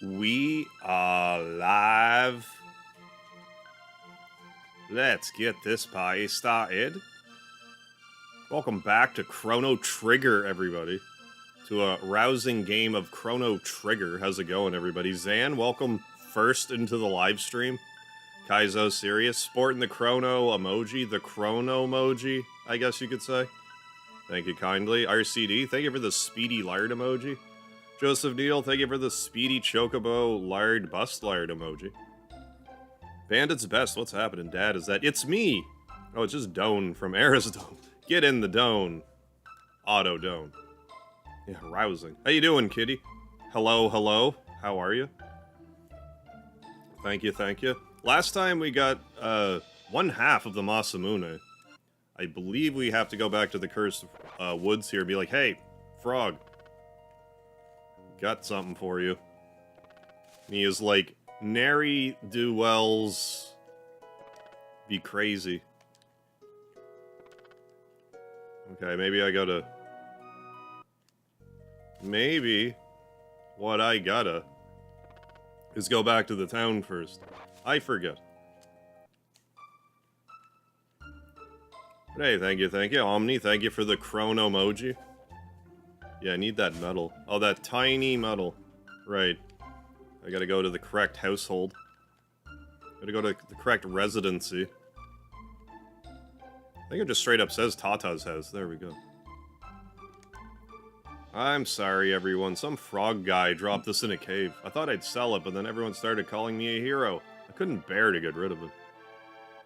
We are live. Let's get this party started. Welcome back to Chrono Trigger, everybody. To a rousing game of Chrono Trigger. How's it going, everybody? Zan, welcome first into the live stream. Kaizo Serious, sporting the Chrono Emoji, the Chrono Emoji, I guess you could say. Thank you kindly. RCD, thank you for the Speedy Lard emoji. Joseph Neal, thank you for the Speedy Chocobo Lard Bust Lard emoji. Bandit's Best, what's happening, Dad? Is that... It's me! Oh, it's just Doan from Arisdome. Get in the Doan. Auto Doan. Yeah, rousing. How you doing, kitty? Hello, hello. How are you? Thank you, thank you. Last time we got, one half of the Masamune. I believe we have to go back to the Cursed Woods here and be like, hey, frog. Got something for you. And he is like, nary do wells be crazy. Okay, maybe I gotta... Maybe what I gotta is go back to the town first. I forget. Hey, thank you. Omni, thank you for the Chrono Emoji. Yeah, I need that medal. Oh, that tiny medal. Right. I gotta go to the correct household. Gotta go to the correct residency. I think it just straight up says Tata's house. There we go. I'm sorry, everyone. Some frog guy dropped this in a cave. I thought I'd sell it, but then everyone started calling me a hero. I couldn't bear to get rid of it.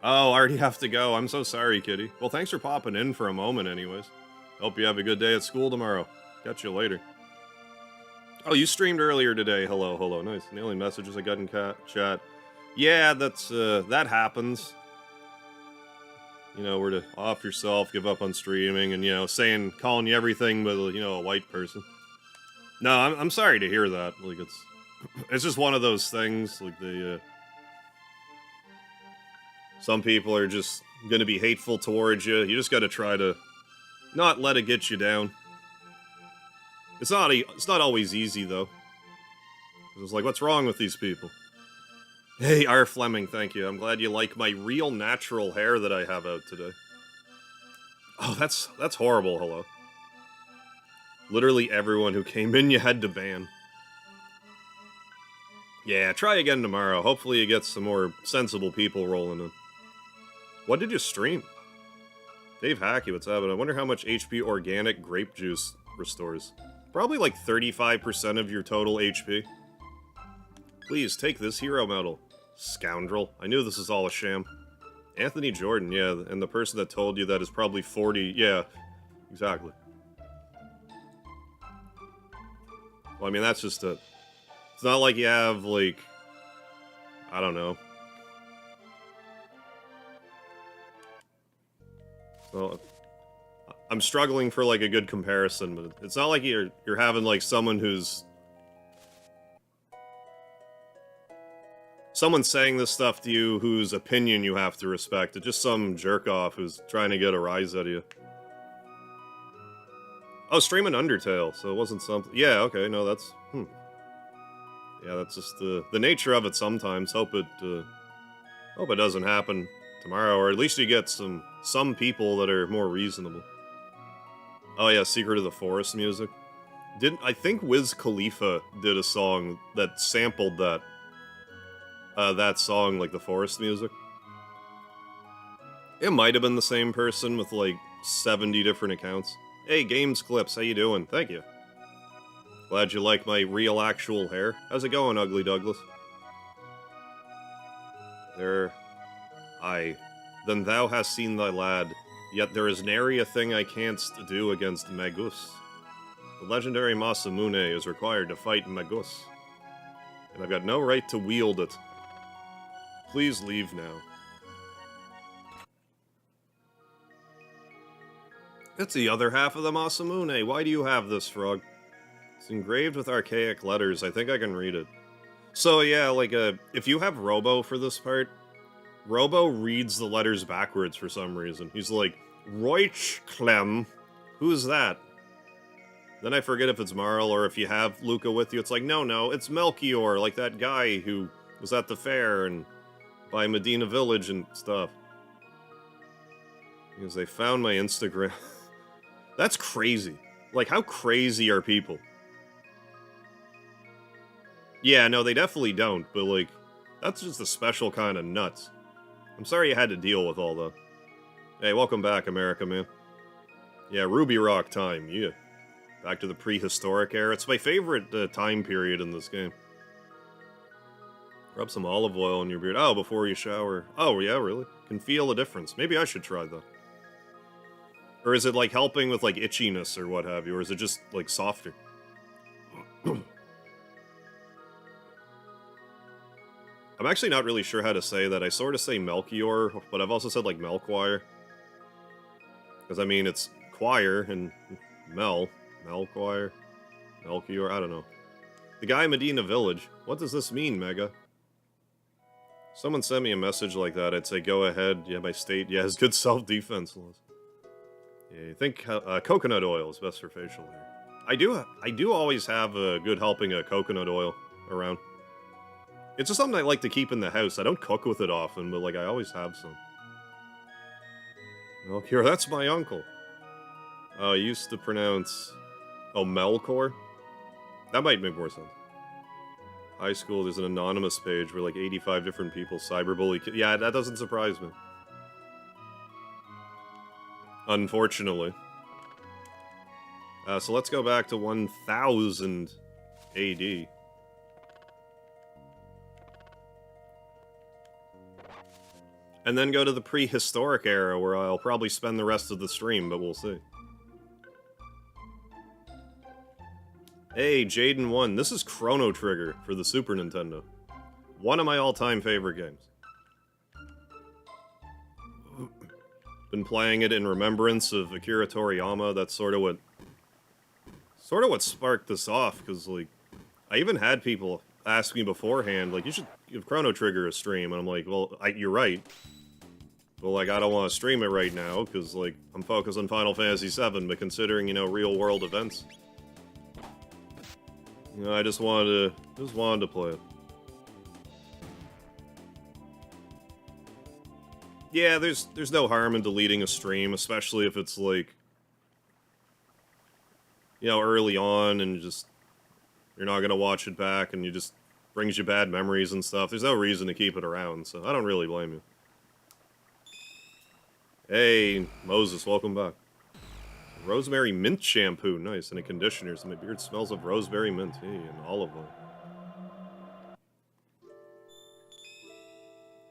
Oh, I already have to go. I'm so sorry, kitty. Well, thanks for popping in for a moment anyways. Hope you have a good day at school tomorrow. Catch you later. Oh, you streamed earlier today. Hello, hello. Nice. And the only messages I got in chat. Yeah, that's, that happens. You know, where to off yourself, give up on streaming, and, you know, calling you everything but, you know, a white person. No, I'm sorry to hear that. Like, it's just one of those things. Like, some people are just gonna be hateful towards you. You just gotta try to not let it get you down. It's not always easy, though. It's like, what's wrong with these people? Hey, R. Fleming, thank you. I'm glad you like my real natural hair that I have out today. Oh, that's horrible, hello. Literally everyone who came in you had to ban. Yeah, try again tomorrow. Hopefully you get some more sensible people rolling in. What did you stream? Dave Hackey, what's happening? I wonder how much HP organic grape juice restores. Probably like 35% of your total HP. Please, take this hero medal. Scoundrel. I knew this was all a sham. Anthony Jordan, yeah, and the person that told you that is probably 40. Yeah, exactly. Well, I mean, that's just it. It's not like you have, like... I don't know. So, I'm struggling for, like, a good comparison, but it's not like you're having, like, someone who's... Someone saying this stuff to you whose opinion you have to respect. It's just some jerk-off who's trying to get a rise out of you. Oh, streaming Undertale, so it wasn't something... Yeah, okay, no, that's... Yeah, that's just the nature of it sometimes. Hope it doesn't happen tomorrow, or at least you get some people that are more reasonable. Oh yeah, Secret of the Forest music. I think Wiz Khalifa did a song that sampled that song, like the forest music. It might have been the same person with like 70 different accounts. Hey, Games Clips, how you doing? Thank you. Glad you like my real actual hair. How's it going, Ugly Douglas? Then thou hast seen thy lad, yet there is nary a thing I canst do against Magus. The legendary Masamune is required to fight Magus, and I've got no right to wield it. Please leave now. It's the other half of the Masamune. Why do you have this, frog? It's engraved with archaic letters. I think I can read it. So yeah, like, if you have Robo for this part, Robo reads the letters backwards for some reason. He's like, Roich Clem. Who's that? Then I forget if it's Marl or if you have Luca with you. It's like, no, it's Melchior, like that guy who was at the fair and by Medina Village and stuff. Because they found my Instagram. That's crazy. Like, how crazy are people? Yeah, no, they definitely don't, but, like, that's just a special kind of nuts. I'm sorry you had to deal with all that. Hey, welcome back, America, man. Yeah, Ruby Rock time, yeah. Back to the prehistoric era. It's my favorite time period in this game. Rub some olive oil on your beard. Oh, before you shower. Oh, yeah, really? Can feel a difference. Maybe I should try that. Or is it, like, helping with, like, itchiness or what have you? Or is it just, like, softer? I'm actually not really sure how to say that. I sort of say Melchior, but I've also said, like, Melchoir. Because, I mean, it's choir and Melchoir, Melchior, I don't know. The guy Medina Village. What does this mean, Mega? Someone sent me a message like that. I'd say, go ahead. Yeah, my state. Yeah, has good self-defense laws. Yeah, you think coconut oil is best for facial hair. I do always have a good helping of coconut oil around. It's just something I like to keep in the house. I don't cook with it often, but, like, I always have some. Melchior, that's my uncle. I used to pronounce... Oh, Melkor? That might make more sense. High school, there's an anonymous page where, like, 85 different people cyberbully... Yeah, that doesn't surprise me. Unfortunately. So let's go back to 1000 AD. And then go to the prehistoric era, where I'll probably spend the rest of the stream, but we'll see. Hey, Jaden1, this is Chrono Trigger for the Super Nintendo. One of my all-time favorite games. Been playing it in remembrance of Akira Toriyama. That's sort of what sparked this off, because, like, I even had people ask me beforehand, like, you should give Chrono Trigger a stream, and I'm like, well, you're right. But, like, I don't want to stream it right now, because, like, I'm focused on Final Fantasy VII, but considering, you know, real-world events, you know, I just wanted to play it. Yeah, there's no harm in deleting a stream, especially if it's, like, you know, early on, and just, you're not gonna watch it back, and you just brings you bad memories and stuff. There's no reason to keep it around, so I don't really blame you. Hey, Moses, welcome back. Rosemary mint shampoo, nice, and a conditioner, so my beard smells of rosemary mint. Hey, and olive oil.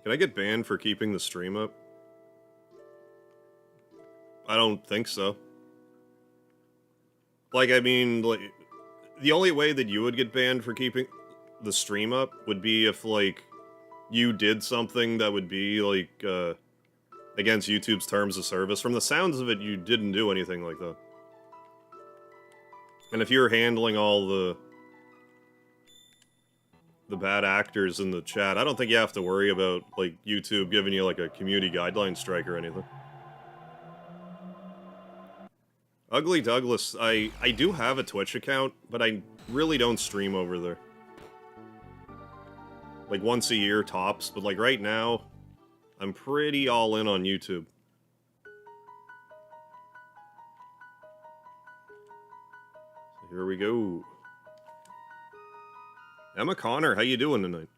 Can I get banned for keeping the stream up? I don't think so. Like, I mean, like, the only way that you would get banned for keeping the stream up would be if, like, you did something that would be, like, against YouTube's terms of service. From the sounds of it, you didn't do anything like that. And if you're handling all the bad actors in the chat, I don't think you have to worry about, like, YouTube giving you, like, a community guideline strike or anything. Ugly Douglas, I do have a Twitch account, but I really don't stream over there. Like, once a year, tops, but, like, right now, I'm pretty all in on YouTube. So here we go. Emma Connor, how you doing tonight?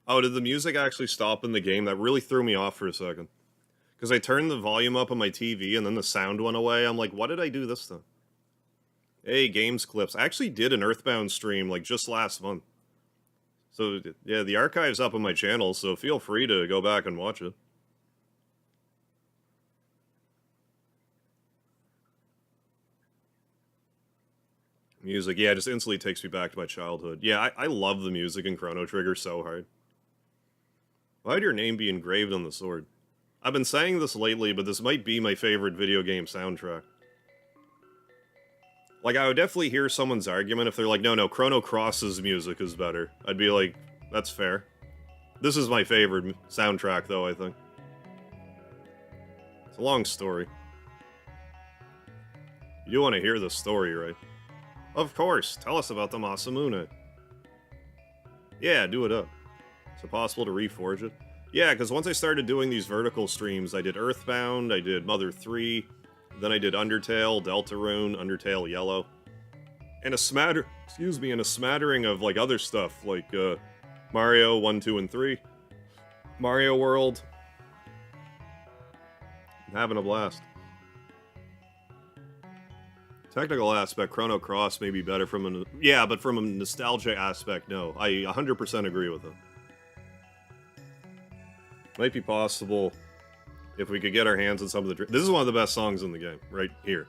Oh, did the music actually stop in the game? That really threw me off for a second. Because I turned the volume up on my TV, and then the sound went away. I'm like, what did I do this time? Hey, Games Clips. I actually did an Earthbound stream, like, just last month. So, yeah, the archive's up on my channel, so feel free to go back and watch it. Music, yeah, just instantly takes me back to my childhood. Yeah, I love the music in Chrono Trigger so hard. Why'd your name be engraved on the sword? I've been saying this lately, but this might be my favorite video game soundtrack. Like, I would definitely hear someone's argument if they're like, no, Chrono Cross's music is better. I'd be like, that's fair. This is my favorite soundtrack, though, I think. a long story. You do want to hear the story, right? Of course, tell us about the Masamune. Yeah, do it up. Is it possible to reforge it? Yeah, because once I started doing these vertical streams, I did Earthbound, I did Mother 3, then I did Undertale, Deltarune, Undertale Yellow, and a smattering of, like, other stuff, like, Mario 1, 2, and 3, Mario World. I'm having a blast. Technical aspect, Chrono Cross may be better from a... Yeah, but from a nostalgia aspect, no. I 100% agree with it. Might be possible if we could get our hands on some of the... This is one of the best songs in the game, right here.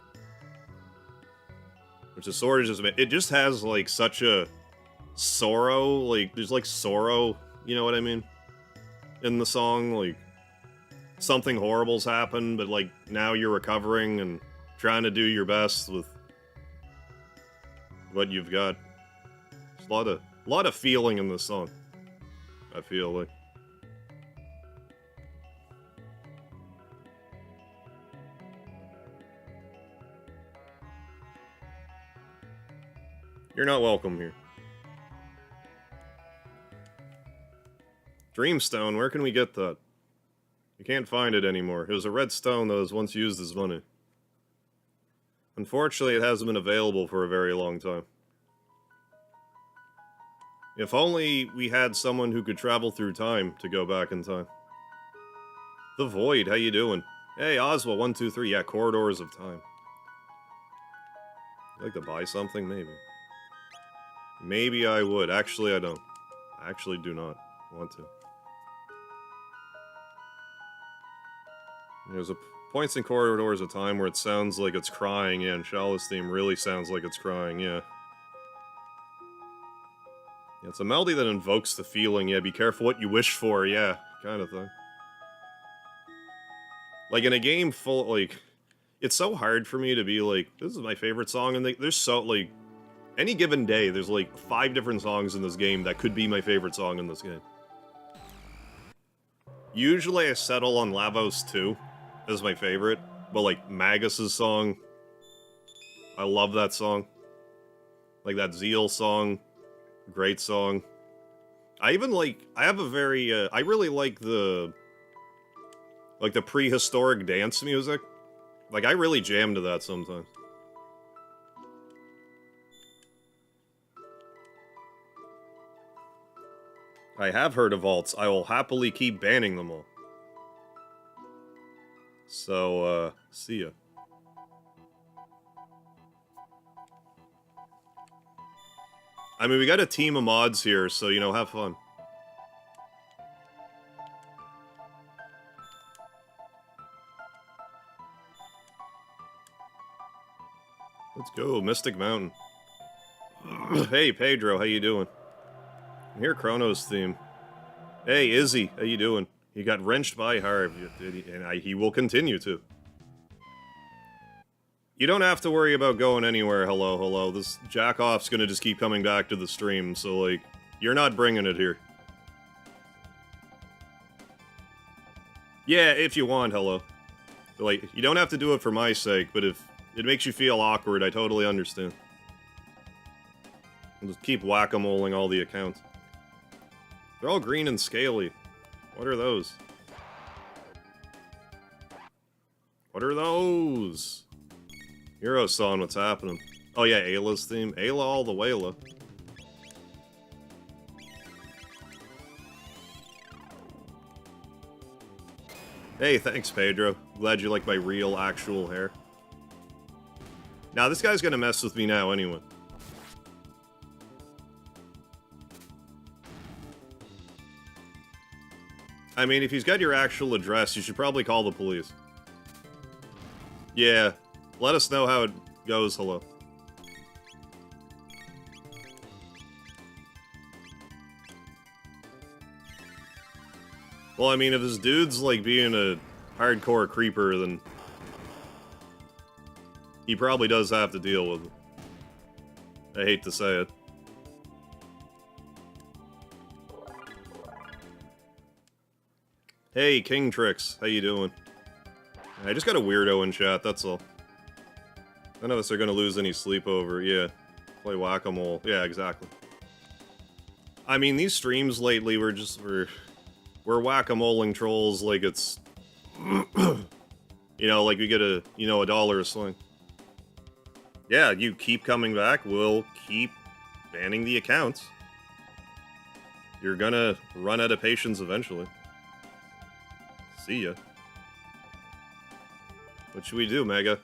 Which is sort of just... It just has, like, such a sorrow, like, there's, like, sorrow, you know what I mean? In the song, like, something horrible's happened, but, like, now you're recovering and trying to do your best with what you've got. There's a lot of feeling in this song, I feel like. You're not welcome here. Dreamstone, where can we get that? You can't find it anymore. It was a red stone that was once used as money. Unfortunately, it hasn't been available for a very long time. If only we had someone who could travel through time to go back in time. The Void, how you doing? Hey, Oswald, 1, 2, 3. Yeah, Corridors of Time. I'd like to buy something? Maybe. Maybe I would. Actually, I don't. I actually do not want to. There's a points in Corridors of Time where it sounds like it's crying, yeah, and Shala's theme really sounds like it's crying, yeah. Yeah, it's a melody that invokes the feeling, yeah, be careful what you wish for, yeah, kind of thing. Like, in a game full, like, it's so hard for me to be like, this is my favorite song, and there's so, like, any given day, there's, like, 5 different songs in this game that could be my favorite song in this game. Usually I settle on Lavos 2 as my favorite, but, like, Magus' song, I love that song. Like, that Zeal song, great song. I even, like, I have a very, I really like the prehistoric dance music. Like, I really jam to that sometimes. I have heard of alts. I will happily keep banning them all. So, see ya. I mean, we got a team of mods here, so, you know, have fun. Let's go, Mystic Mountain. Hey, Pedro, how you doing? I hear Chrono's theme. Hey, Izzy, how you doing? He got wrenched by Harv, and he will continue to. You don't have to worry about going anywhere, hello. This jack-off's gonna just keep coming back to the stream, so, like, you're not bringing it here. Yeah, if you want, hello. But, like, you don't have to do it for my sake, but if it makes you feel awkward, I totally understand. I'll just keep whack-a-moling all the accounts. They're all green and scaly. What are those? What are those? Hero-san, what's happening? Oh yeah, Ayla's theme. Ayla all the wayla. Hey, thanks, Pedro. Glad you like my real, actual hair. Now, this guy's gonna mess with me now anyway. I mean, if he's got your actual address, you should probably call the police. Yeah, let us know how it goes, hello. Well, I mean, if this dude's, like, being a hardcore creeper, then he probably does have to deal with it. I hate to say it. Hey, King Tricks, how you doing? I just got a weirdo in chat, that's all. None of us are gonna lose any sleep over, yeah. Play whack-a-mole. Yeah, exactly. I mean, these streams lately we're whack-a-moling trolls like it's... you know, like we get a $1 a swing. Yeah, you keep coming back, we'll keep banning the accounts. You're gonna run out of patience eventually. See ya. What should we do, Mega?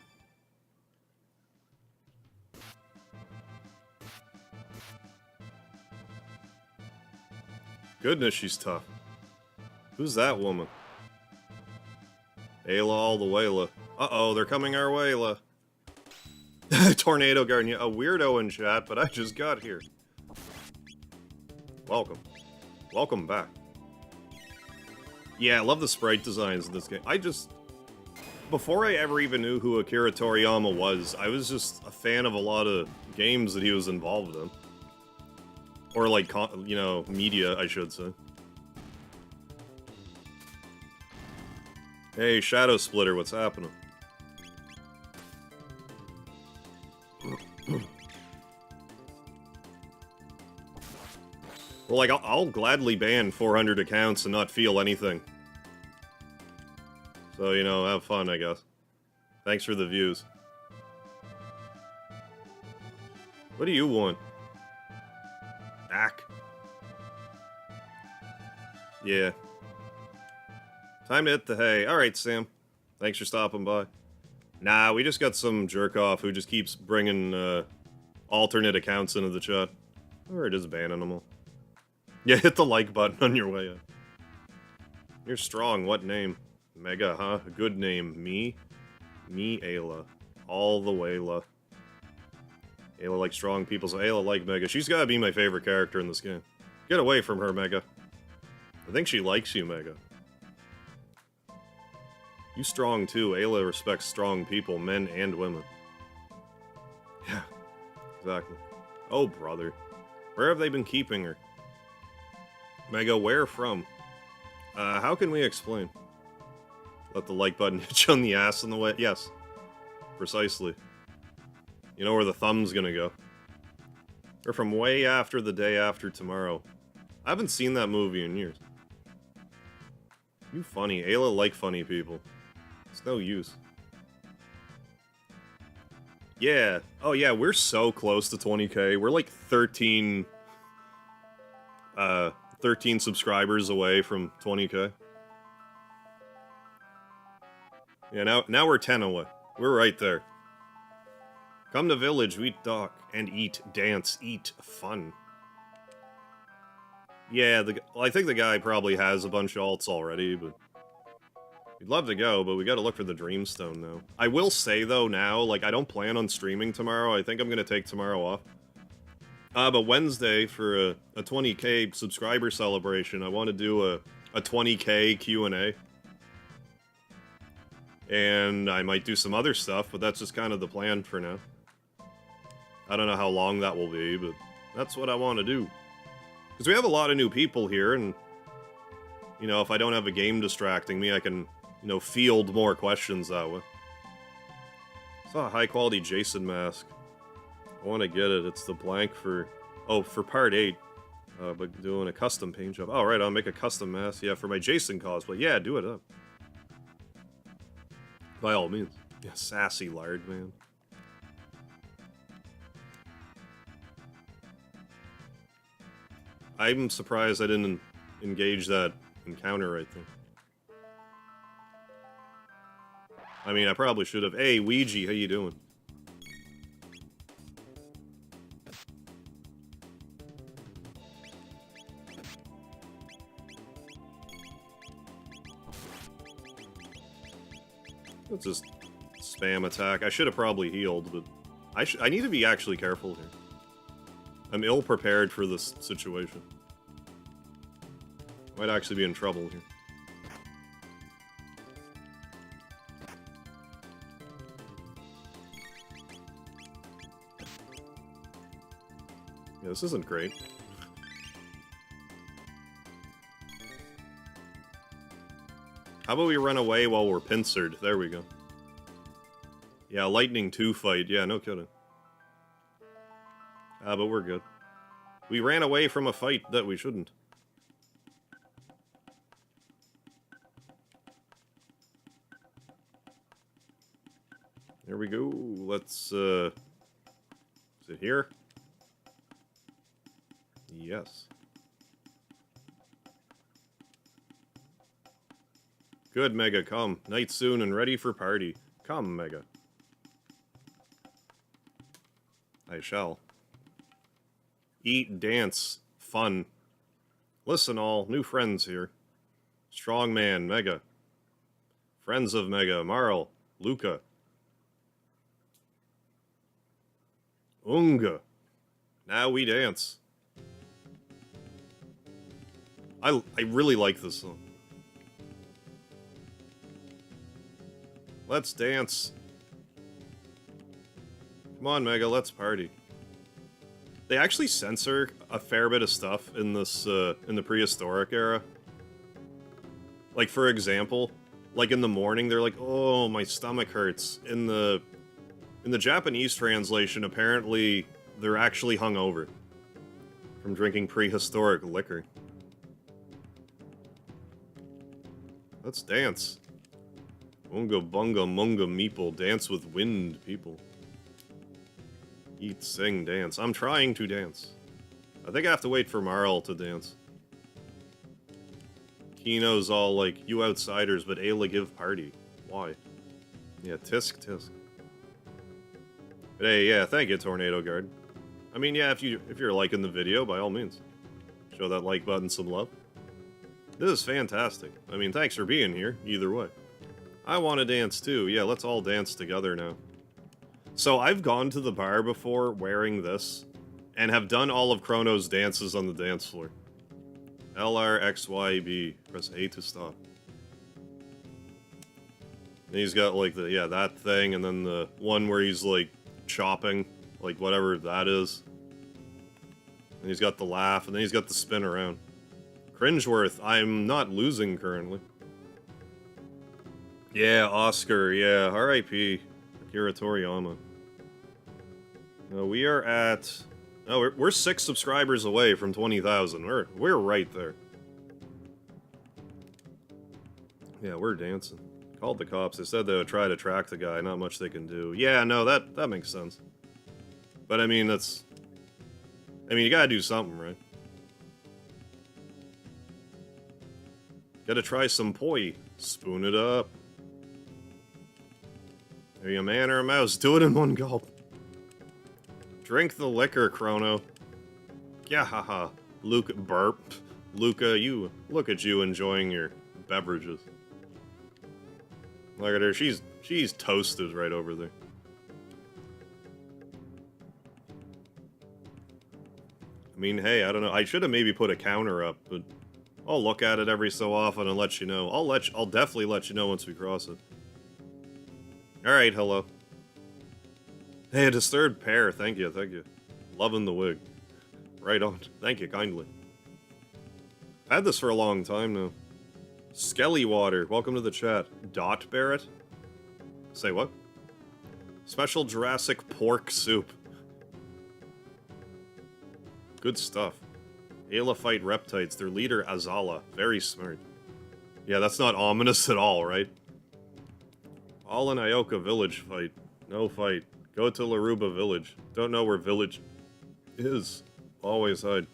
Goodness, she's tough. Who's that woman? Ayla all the wayla. Uh-oh, they're coming our way, La. Tornado Garden, a weirdo in chat, but I just got here. Welcome. Welcome back. Yeah, I love the sprite designs in this game. Before I ever even knew who Akira Toriyama was, I was just a fan of a lot of games that he was involved in. Or like, you know, media, I should say. Hey, Shadow Splitter, what's happening? Well, like, I'll gladly ban 400 accounts and not feel anything. So, you know, have fun, I guess. Thanks for the views. What do you want? Back. Yeah. Time to hit the hay. Alright, Sam. Thanks for stopping by. Nah, we just got some jerk-off who just keeps bringing, alternate accounts into the chat. Or just banning them all. Yeah, hit the like button on your way up. You're strong. What name? Mega, huh? A good name. Me? Me, Ayla. All the way, La. Ayla like strong people, so Ayla like Mega. She's gotta be my favorite character in this game. Get away from her, Mega. I think she likes you, Mega. You strong too. Ayla respects strong people, men and women. Yeah, exactly. Oh, brother. Where have they been keeping her? Mega, where from? How can we explain? Let the like button hit you on the ass on the way. Yes. Precisely. You know where the thumb's gonna go. They're from way after the day after tomorrow. I haven't seen that movie in years. You funny. Ayla like funny people. It's no use. Yeah. Oh yeah, we're so close to 20k. We're like 13 subscribers away from 20k. Yeah, now we're 10 away. We're right there. Come to village, we talk, and eat, dance, eat, fun. Yeah, well, I think the guy probably has a bunch of alts already, but... We'd love to go, but we gotta look for the Dreamstone now. I will say, though, now, like, I don't plan on streaming tomorrow. I think I'm gonna take tomorrow off. But Wednesday, for a 20k subscriber celebration, I want to do a 20k Q&A. And I might do some other stuff, but that's just kind of the plan for now. I don't know how long that will be, but that's what I want to do. Because we have a lot of new people here, and, you know, if I don't have a game distracting me, I can, you know, field more questions that way. I saw a high-quality Jason mask. I want to get it. It's the blank for... Oh, for part 8. But doing a custom paint job. Oh, right, I'll make a custom mask. Yeah, for my Jason cosplay. Yeah, do it up. By all means. Yeah, sassy lard, man. I'm surprised I didn't engage that encounter right there. I mean, I probably should have. Hey, Ouija, how you doing? Let's just spam attack. I should have probably healed, but I need to be actually careful here. I'm ill-prepared for this situation. Might actually be in trouble here. Yeah, this isn't great. How about we run away while we're pincered? There we go. Yeah, Lightning 2 fight. Yeah, no kidding. But we're good. We ran away from a fight that we shouldn't. There we go. Let's, is it here? Yes. Good, Mega, come. Night soon and ready for party. Come, Mega. I shall. Eat, dance, fun. Listen all, new friends here. Strong man, Mega. Friends of Mega, Marl, Luca. Unga. Now we dance. I really like this song. Let's dance. Come on, Mega, let's party. They actually censor a fair bit of stuff in this, in the prehistoric era. Like, for example, like in the morning, they're like, oh, my stomach hurts. In the Japanese translation, apparently, they're actually hungover from drinking prehistoric liquor. Let's dance. Unga bunga munga meeple, dance with wind people. Eat, sing, dance. I'm trying to dance. I think I have to wait for Marl to dance. Kino's all like, you outsiders, but Ayla give party. Why? Yeah, tisk, tisk. But hey, yeah, thank you, Tornado Guard. I mean, yeah, if you're liking the video, by all means. Show that like button some love. This is fantastic. I mean, thanks for being here, either way. I want to dance too. Yeah, let's all dance together now. So I've gone to the bar before wearing this, and have done all of Chrono's dances on the dance floor. LRXYB. Press A to stop. And he's got like the, yeah, that thing, and then the one where he's like chopping, like whatever that is. And he's got the laugh, and then he's got the spin around. Cringeworth, I'm not losing currently. Yeah, Oscar, yeah, R.I.P. Akira Toriyama. We are at... No, we're 6 subscribers away from 20,000. We're right there. Yeah, we're dancing. Called the cops. They said they would try to track the guy. Not much they can do. Yeah, no, that makes sense. But I mean, that's... I mean, you gotta do something, right? Gotta try some poi. Spoon it up. Are you a man or a mouse? Do it in one gulp. Drink the liquor, Chrono. Yeah, haha. Luke burp. Luca, you look at you enjoying your beverages. Look at her. She's toasted right over there. I mean, hey, I don't know. I should have maybe put a counter up, but I'll look at it every so often and let you know. I'll definitely let you know once we cross it. Alright, hello. Hey, a disturbed pair. Thank you, thank you. Loving the wig. Right on. Thank you, kindly. I've had this for a long time now. Skelly Water, welcome to the chat. Dot Barrett? Say what? Special Jurassic pork soup. Good stuff. Ayla fight reptites. Their leader, Azala. Very smart. Yeah, that's not ominous at all, right? All in Ioka village fight. No fight. Go to Laruba village. Don't know where village is. Always hide.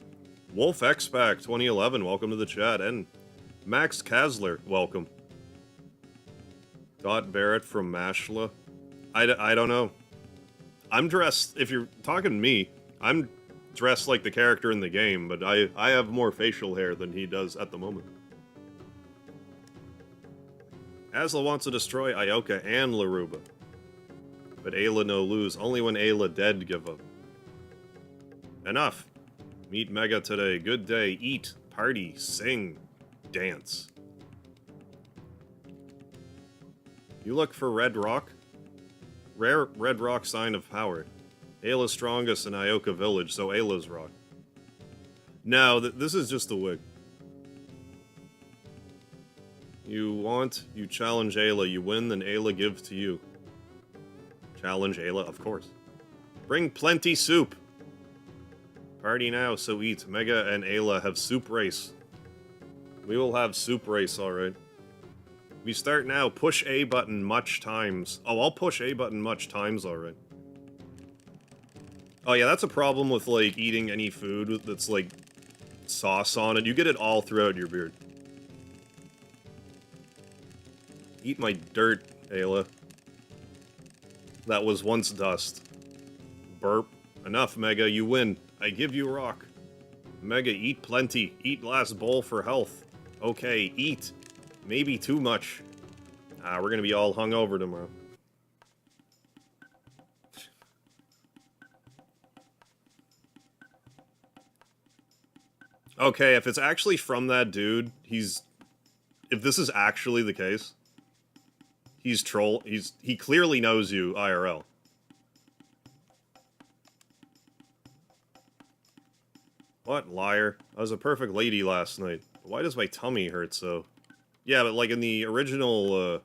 Wolf X-Pac 2011, welcome to the chat. And Max Kasler, welcome. Dot Barrett from Mashla. I don't know. I'm dressed, if you're talking to me, I'm dressed like the character in the game, but I have more facial hair than he does at the moment. Asla wants to destroy Ioka and Laruba. But Ayla no lose. Only when Ayla dead give up. Enough. Meet Mega today. Good day. Eat. Party. Sing. Dance. You look for Red Rock? Rare Red Rock sign of power. Ayla's strongest in Ioka village, so Ayla's rock. No, this is just the wig. You want, you challenge Ayla. You win, then Ayla gives to you. Challenge Ayla, of course. Bring plenty soup. Party now, so eat. Mega and Ayla have soup race. We will have soup race, alright. We start now. Push A button much times. Oh, I'll push A button much times, alright. Oh yeah, that's a problem with, like, eating any food that's, like, sauce on it. You get it all throughout your beard. Eat my dirt, Ayla. That was once dust. Burp. Enough, Mega. You win. I give you rock. Mega, eat plenty. Eat last bowl for health. Okay, eat. Maybe too much. We're gonna be all hungover tomorrow. Okay, if it's actually from that dude, he's... If this is actually the case, he's troll... He clearly knows you, IRL. What, liar? I was a perfect lady last night. Why does my tummy hurt so? Yeah, but like in the original,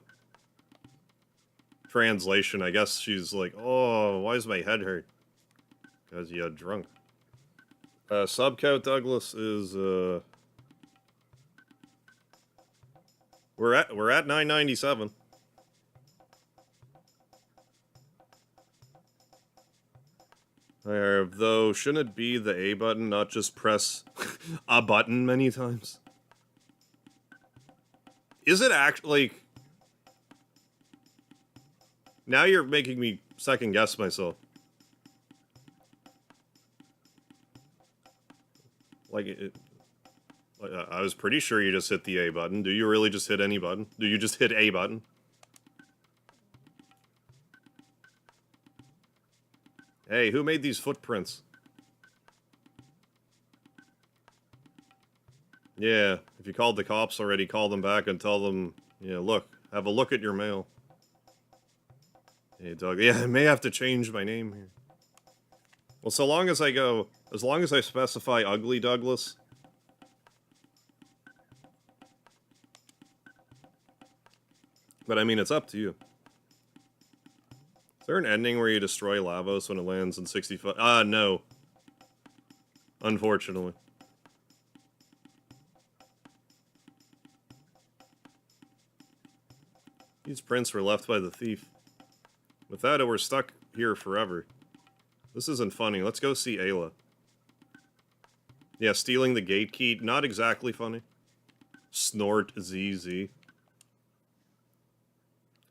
translation, I guess she's like, oh, why does my head hurt? Because you got drunk. Subcount Douglas is, We're at 997. Though, shouldn't it be the A button, not just press a button many times? Is it actually, like... Now you're making me second guess myself. I was pretty sure you just hit the A button. Do you really just hit any button? Do you just hit A button? Hey, who made these footprints? Yeah, if you called the cops already, call them back and tell them, yeah, look, have a look at your mail. Hey, Doug, yeah, I may have to change my name here. Well, so long as I go, as long as I specify Ugly Douglas. But I mean, it's up to you. Is there an ending where you destroy Lavos when it lands in 65? No. Unfortunately. These prints were left by the thief. Without it, we're stuck here forever. This isn't funny. Let's go see Ayla. Yeah, stealing the gate key. Not exactly funny. Snort ZZ.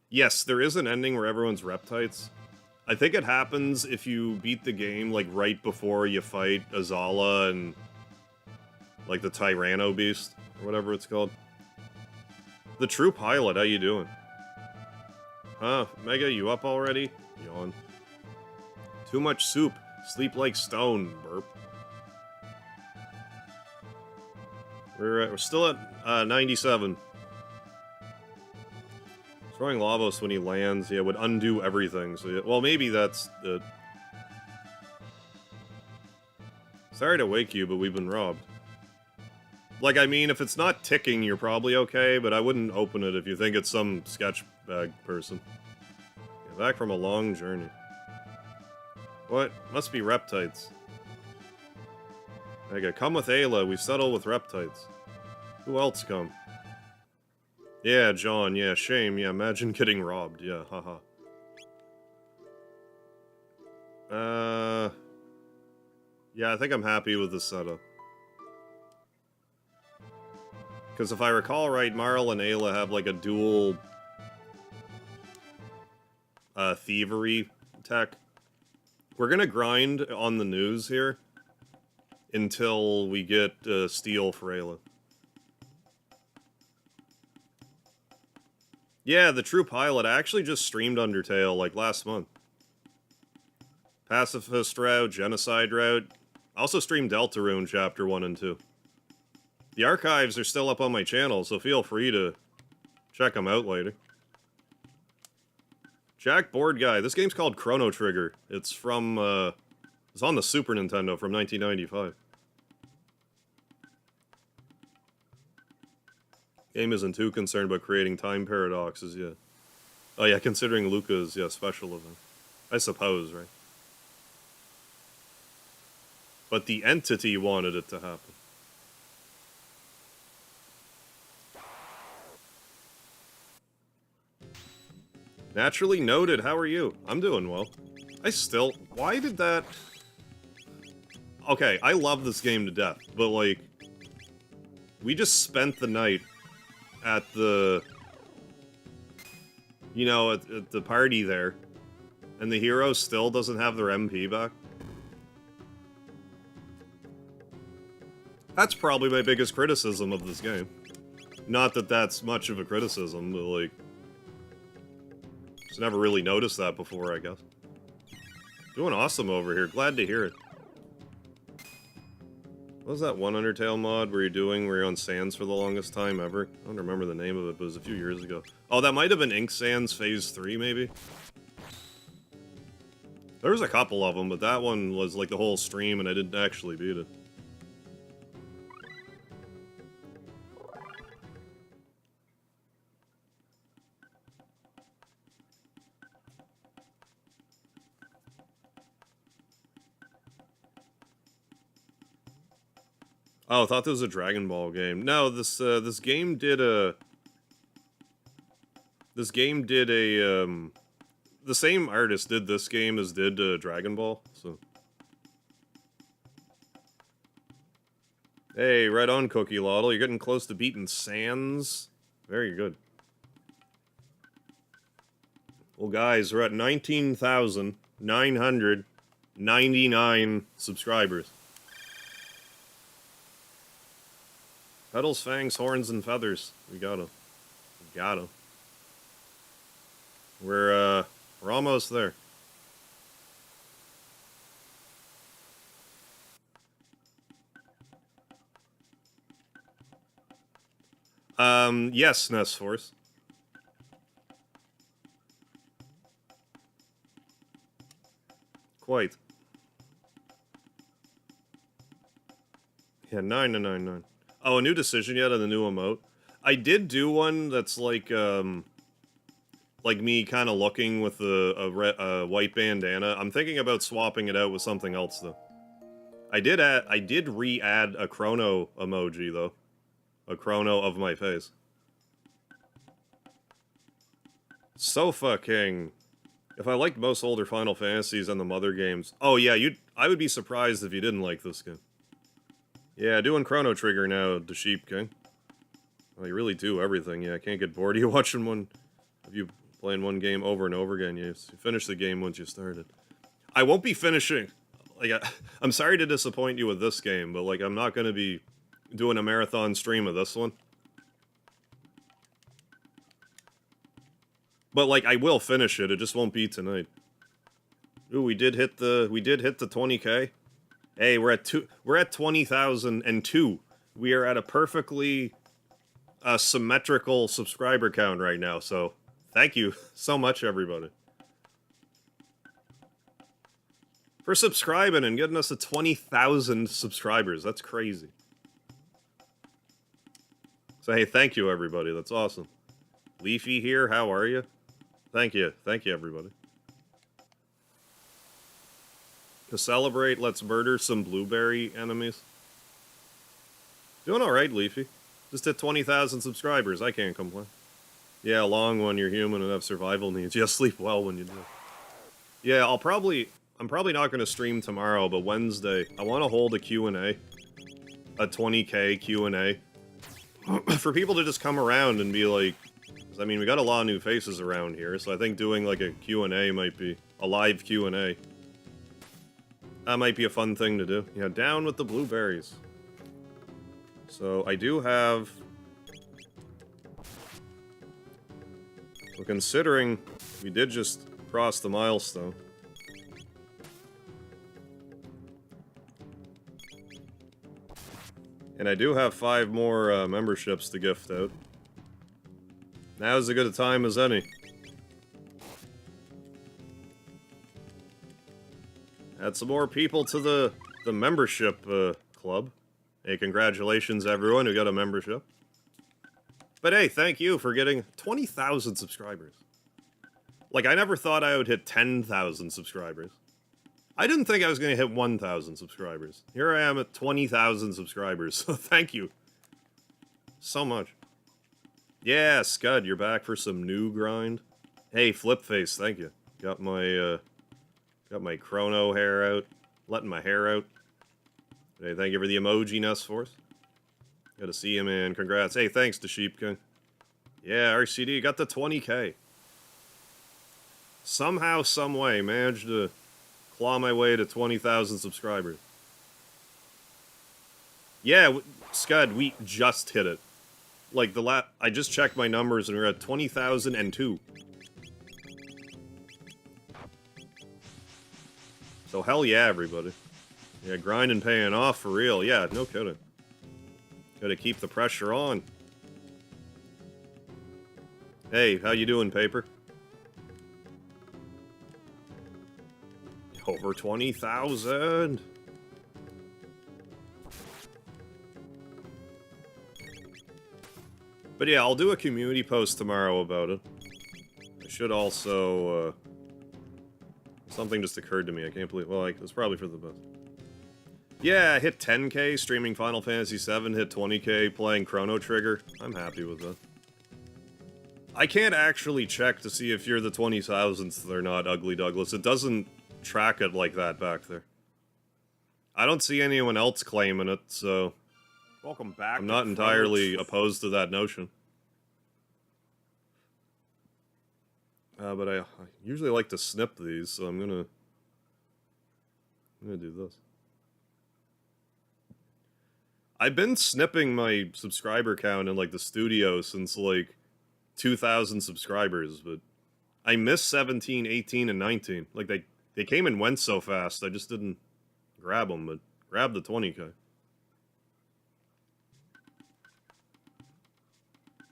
Yes, there is an ending where everyone's reptites. I think it happens if you beat the game, like, right before you fight Azala and, like, the Tyranno Beast, or whatever it's called. The true pilot, how you doing? Huh, Mega, you up already? Yawn. Too much soup. Sleep like stone. Burp. We're still at 97. Throwing Lavos when he lands, yeah, would undo everything. So, yeah, well, maybe that's the... Sorry to wake you, but we've been robbed. Like, I mean, if it's not ticking, you're probably okay, but I wouldn't open it if you think it's some sketch bag person. Yeah, back from a long journey. What? Must be reptites. Okay, come with Ayla. We settle with reptites. Who else come? Yeah, John. Yeah, shame. Yeah, imagine getting robbed. Yeah, haha. Yeah, I think I'm happy with the setup. Because if I recall right, Marl and Ayla have like a dual thievery tech. We're gonna grind on the news here until we get steel for Ayla. Yeah, the true pilot. I actually just streamed Undertale like last month. Pacifist route, genocide route. I also streamed Deltarune Chapter 1 and 2. The archives are still up on my channel, so feel free to check them out later. Jack Board Guy. This game's called Chrono Trigger. It's from, it's on the Super Nintendo from 1995. Game isn't too concerned about creating time paradoxes, yeah. Oh yeah, considering Luca's, yeah, special event. I suppose, right? But the entity wanted it to happen. Naturally noted, how are you? I'm doing well. Why did that... Okay, I love this game to death, but like... We just spent the night at the... You know, at the party there, and the hero still doesn't have their MP back. That's probably my biggest criticism of this game. Not that that's much of a criticism, but like... Just never really noticed that before, I guess. Doing awesome over here, glad to hear it. What was that one Undertale mod where you're on Sands for the longest time ever? I don't remember the name of it, but it was a few years ago. Oh, that might have been Ink Sands Phase 3, maybe? There was a couple of them, but that one was like the whole stream, and I didn't actually beat it. Oh, I thought this was a Dragon Ball game. No, this game did a... This game did a, the same artist did this game as did Dragon Ball, so... Hey, right on, Cookie Lottle. You're getting close to beating Sans. Very good. Well, guys, we're at 19,999 subscribers. Petals, fangs, horns, and feathers. We got 'em. We got 'em. We're almost there. Yes, Nest Force. Quite. Yeah, 9,999. Oh, a new decision yet on the new emote? I did do one that's like me kind of looking with a white bandana. I'm thinking about swapping it out with something else, though. I did re-add a Chrono emoji, though. A Chrono of my face. So fucking... If I liked most older Final Fantasies and the Mother games... Oh yeah, I would be surprised if you didn't like this game. Yeah, doing Chrono Trigger now, the Sheep King. Oh, you really do everything, yeah. I can't get bored of you watching one... Of you playing one game over and over again. You finish the game once you started. I won't be finishing... Like, I'm sorry to disappoint you with this game, but like, I'm not gonna be doing a marathon stream of this one. But like, I will finish it. It just won't be tonight. Ooh, we did hit the 20K. Hey, we're at 20,002. We are at a perfectly symmetrical subscriber count right now. So, thank you so much, everybody, for subscribing and getting us to 20,000 subscribers. That's crazy. So, hey, thank you, everybody. That's awesome. Leafy here, how are you? Thank you, everybody. To celebrate, let's murder some blueberry enemies. Doing alright, Leafy. Just hit 20,000 subscribers, I can't complain. Yeah, long one, you're human and have survival needs. Yeah, sleep well when you do. Yeah, I'm probably not going to stream tomorrow, but Wednesday, I want to hold a Q&A. A 20K Q&A. For people to just come around and be like... I mean, we got a lot of new faces around here, so I think doing like a Q&A might be... A live Q&A. That might be a fun thing to do. Yeah, down with the blueberries. So, I do have... Well, considering we did just cross the milestone. And I do have 5 more memberships to gift out. Now's as good a time as any. Add some more people to the membership club. Hey, congratulations everyone who got a membership. But hey, thank you for getting 20,000 subscribers. Like, I never thought I would hit 10,000 subscribers. I didn't think I was going to hit 1,000 subscribers. Here I am at 20,000 subscribers, so thank you so much. Yeah, Scud, you're back for some new grind. Hey, Flipface, thank you. Got my Chrono hair out. Letting my hair out. Hey, thank you for the emoji nest for us. Gotta see you, man. Congrats. Hey, thanks to Sheep King. Yeah, RCD got the 20K. Somehow, someway, managed to claw my way to 20,000 subscribers. Yeah, Scud, we just hit it. Like, I just checked my numbers and we're at 20,002. So hell yeah, everybody. Yeah, grinding paying off for real. Yeah, no kidding. Gotta keep the pressure on. Hey, how you doing, Paper? Over 20,000. But yeah, I'll do a community post tomorrow about it. I should also, something just occurred to me. I can't believe, well, like, it's probably for the best. Yeah, I hit 10K streaming Final Fantasy VII, hit 20K playing Chrono Trigger. I'm happy with that. I can't actually check to see if you're the 20,000th or not, Ugly Douglas. It doesn't track it like that back there. I don't see anyone else claiming it, so... Welcome back. I'm not entirely opposed to that notion. But I usually like to snip these, so I'm gonna do this. I've been snipping my subscriber count in, like, the studio since, like, 2,000 subscribers, but I missed 17, 18, and 19. Like, they came and went so fast, I just didn't grab them, but grabbed the 20K.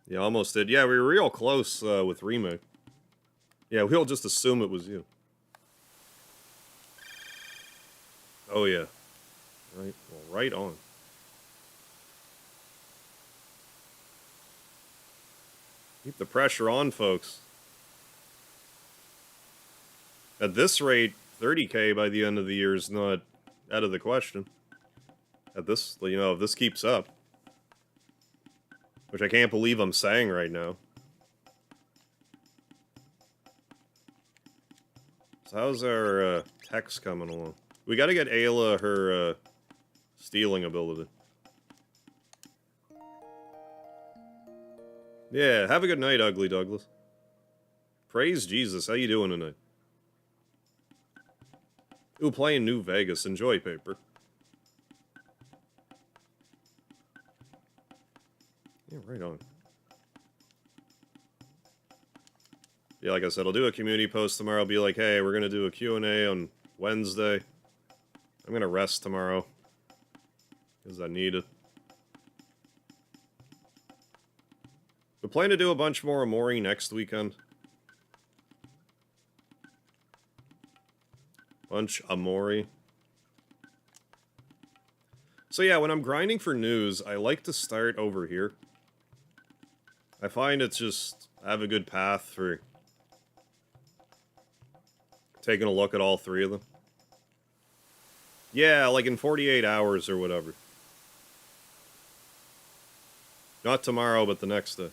Yeah, almost did. Yeah, we were real close with Remake. Yeah, we'll just assume it was you. Oh, yeah. Right, well, right on. Keep the pressure on, folks. At this rate, 30K by the end of the year is not out of the question. At this, you know, if this keeps up. Which I can't believe I'm saying right now. So how's our text coming along? We gotta get Ayla her stealing ability. Yeah, have a good night, Ugly Douglas. Praise Jesus, how you doing tonight? Ooh, playing New Vegas. Enjoy, Paper. Yeah, right on. Yeah, like I said, I'll do a community post tomorrow. I'll be like, hey, we're gonna do a Q&A on Wednesday. I'm gonna rest tomorrow. Because I need it. We plan to do a bunch more Amori next weekend. Bunch Amori. So yeah, when I'm grinding for news, I like to start over here. I find it's just, I have a good path for taking a look at all three of them. Yeah, like in 48 hours or whatever. Not tomorrow, but the next day.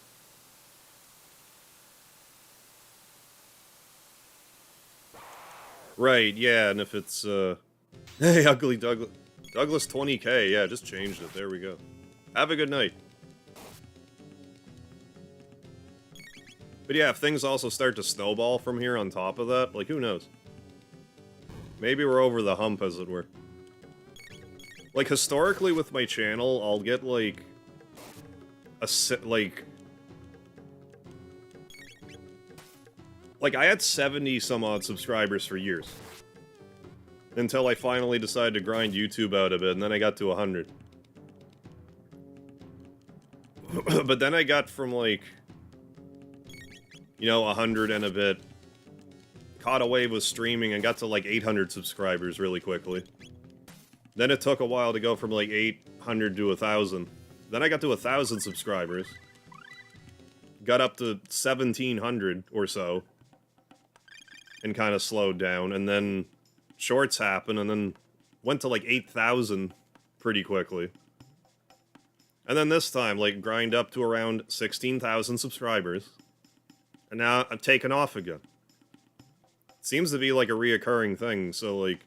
Right, yeah, and if it's, hey, Ugly Douglas. Douglas 20K, yeah, just changed it. There we go. Have a good night. But yeah, if things also start to snowball from here on top of that, like, who knows? Maybe we're over the hump, as it were. Like, historically with my channel, I'll get, like, like, I had 70 some odd subscribers for years. Until I finally decided to grind YouTube out a bit, and then I got to 100. But then I got from, like, you know, 100 and a bit. Caught a wave with streaming and got to, like, 800 subscribers really quickly. Then it took a while to go from, like, 800 to 1,000. Then I got to 1,000 subscribers. got up to 1,700 or so, and kind of slowed down, and then shorts happened, and then went to like 8,000 pretty quickly. And then this time, like, grind up to around 16,000 subscribers, and now I'm taking off again. It seems to be like a reoccurring thing, so like,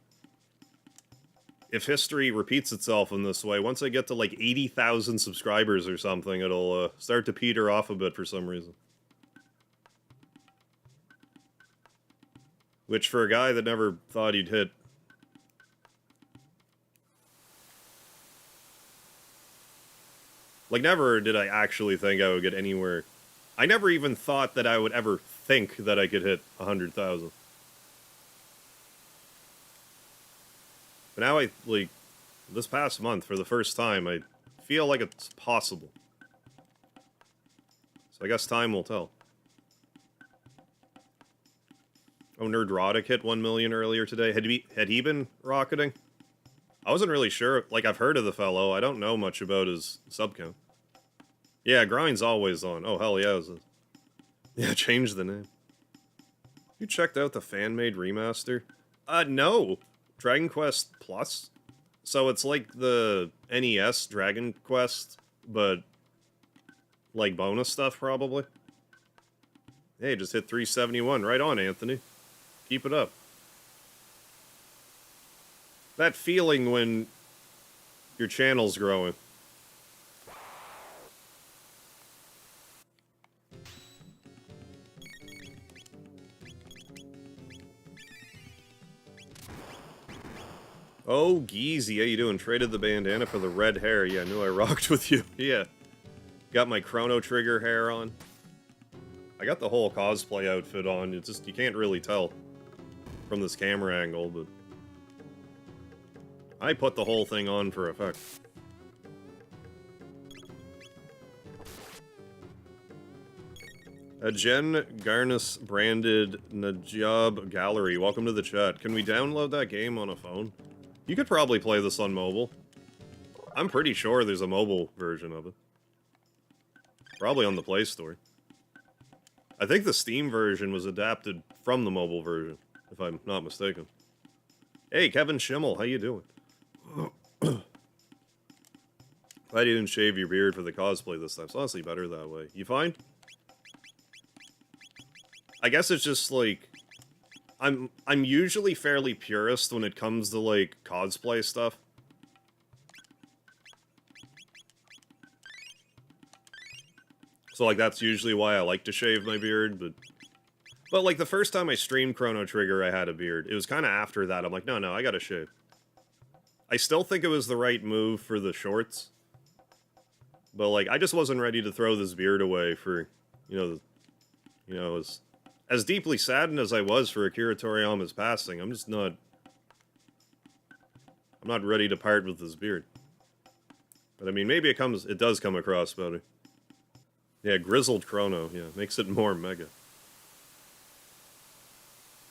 if history repeats itself in this way, once I get to like 80,000 subscribers or something, it'll start to peter off a bit for some reason. Which, for a guy that never thought he'd hit... Like, never did I actually think I would get anywhere... I never even thought that I would ever think that I could hit 100,000. But now I, like, this past month, for the first time, I feel like it's possible. So I guess time will tell. Oh, Nerdrotic hit 1 million earlier today. Had he been rocketing? I wasn't really sure. Like, I've heard of the fellow. I don't know much about his sub count. Yeah, Grind's always on. Oh, hell yeah. Yeah, change the name. You checked out the fan-made remaster? No. Dragon Quest Plus? So it's like the NES Dragon Quest, but like bonus stuff, probably? Hey, just hit 371. Right on, Anthony. Keep it up. That feeling when your channel's growing. Oh, Geezy, how you doing? Traded the bandana for the red hair. Yeah, I knew I rocked with you. Yeah. Got my Chrono Trigger hair on. I got the whole cosplay outfit on. It's just, you can't really tell from this camera angle, but I put the whole thing on for effect. A Jen Garnis branded Najab Gallery. Welcome to the chat. Can we download that game on a phone? You could probably play this on mobile. I'm pretty sure there's a mobile version of it. Probably on the Play Store. I think the Steam version was adapted from the mobile version, if I'm not mistaken. Hey, Kevin Schimmel, how you doing? Glad you didn't shave your beard for the cosplay this time. It's honestly better that way. You fine? I guess it's just, like... I'm usually fairly purist when it comes to, like, cosplay stuff. So, like, that's usually why I like to shave my beard, but, like, the first time I streamed Chrono Trigger, I had a beard. It was kind of after that. I'm like, no, I gotta shave. I still think it was the right move for the shorts. But, like, I just wasn't ready to throw this beard away for, as deeply saddened as I was for Akira Toriyama's passing, I'm not ready to part with this beard. But, I mean, maybe it does come across better. Yeah, Grizzled Chrono, yeah, makes it more mega.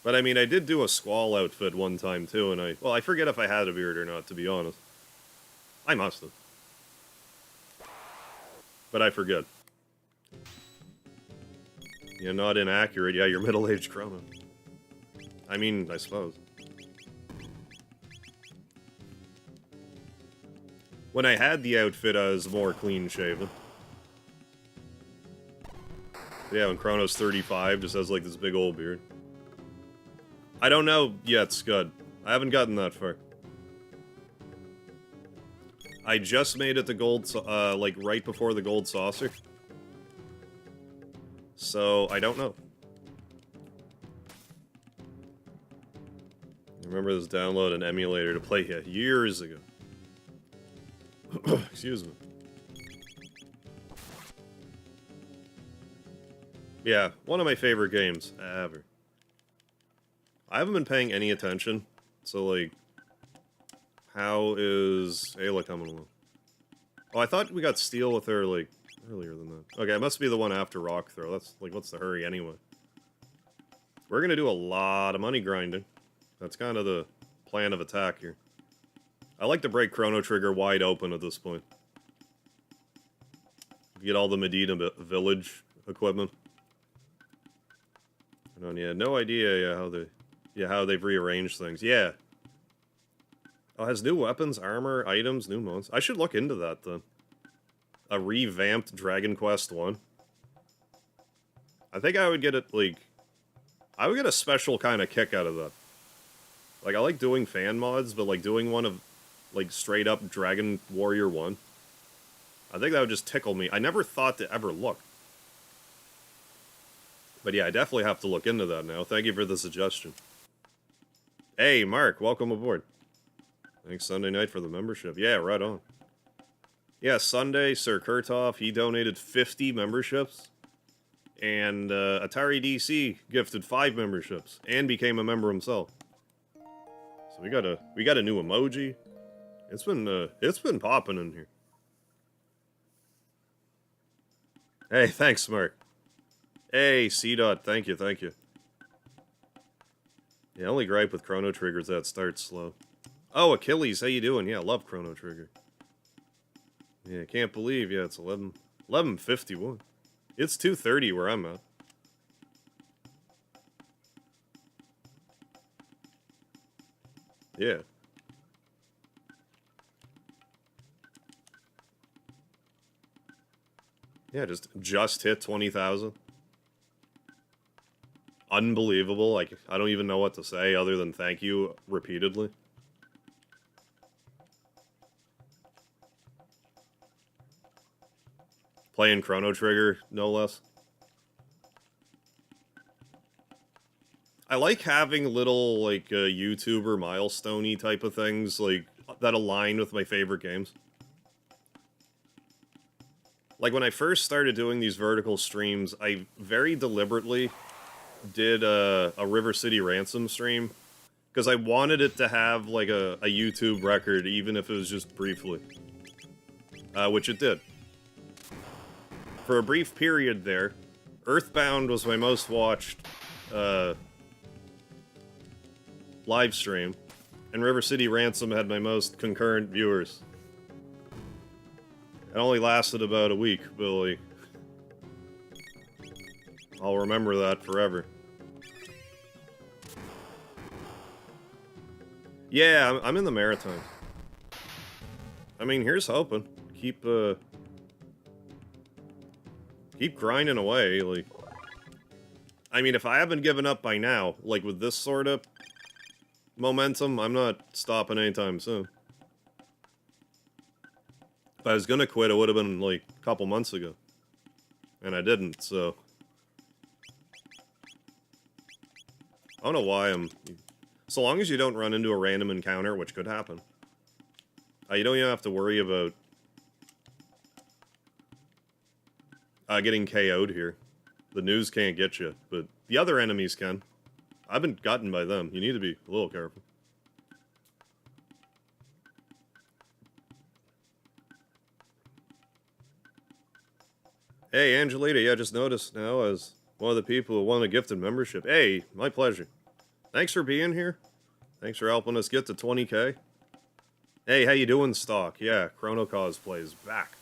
But, I mean, I did do a Squall outfit one time, too, and I forget if I had a beard or not, to be honest. I must have. But I forget. Yeah, not inaccurate. Yeah, you're middle-aged Chrono. I mean, I suppose. When I had the outfit, I was more clean-shaven. Yeah, when Chrono's 35, just has, like, this big old beard. I don't know yet, Scud. I haven't gotten that far. I just made it to gold, like, right before the gold saucer. So, I don't know. I remember this download an emulator to play it years ago. Excuse me. Yeah, one of my favorite games ever. I haven't been paying any attention, so, like, how is Ayla coming along? Oh, I thought we got Steel with her, like, earlier than that. Okay, it must be the one after Rock Throw. That's, like, what's the hurry anyway? We're gonna do a lot of money grinding. That's kind of the plan of attack here. I like to break Chrono Trigger wide open at this point. Get all the Medina village equipment. Yeah, no idea how they've rearranged things. Yeah. Oh, has new weapons, armor, items, new modes. I should look into that then. A revamped Dragon Quest 1. I think I would get it, like... I would get a special kind of kick out of that. Like, I like doing fan mods, but, like, doing one of, like, straight-up Dragon Warrior 1. I think that would just tickle me. I never thought to ever look. But yeah, I definitely have to look into that now. Thank you for the suggestion. Hey, Mark, welcome aboard. Thanks Sunday night for the membership. Yeah, right on. Yeah, Sunday, Sir Kurtov, he donated 50 memberships. And Atari DC gifted 5 memberships and became a member himself. So we got a new emoji. It's been popping in here. Hey, thanks, Mark. Hey, C-Dot, thank you. Yeah, only gripe with Chrono Trigger is that it starts slow. Oh, Achilles, how you doing? Yeah, I love Chrono Trigger. Yeah, can't believe, yeah, it's 11:51. It's 2:30 where I'm at. Yeah. Yeah, just hit 20,000. Unbelievable. Like, I don't even know what to say other than thank you repeatedly. Playing Chrono Trigger, no less. I like having little, like, YouTuber milestone-y type of things, like, that align with my favorite games. Like, when I first started doing these vertical streams, I very deliberately did a River City Ransom stream, because I wanted it to have, like, a YouTube record, even if it was just briefly. Which it did. For a brief period there, Earthbound was my most watched live stream, and River City Ransom had my most concurrent viewers. It only lasted about a week, but like, I'll remember that forever. Yeah, I'm in the Maritimes. I mean, here's hoping. Keep grinding away, like... I mean, if I haven't given up by now, like with this sort of momentum, I'm not stopping anytime soon. If I was gonna quit, it would have been, like, a couple months ago. And I didn't, so... I don't know why I'm... So long as you don't run into a random encounter, which could happen. You don't even have to worry about... getting KO'd here. The news can't get you, but the other enemies can. I've been gotten by them. You need to be a little careful. Hey, Angelita, yeah, just noticed now as one of the people who won a gifted membership. Hey, my pleasure. Thanks for being here. Thanks for helping us get to 20k. Hey, how you doing, Stock? Yeah, Chrono Cosplay is back.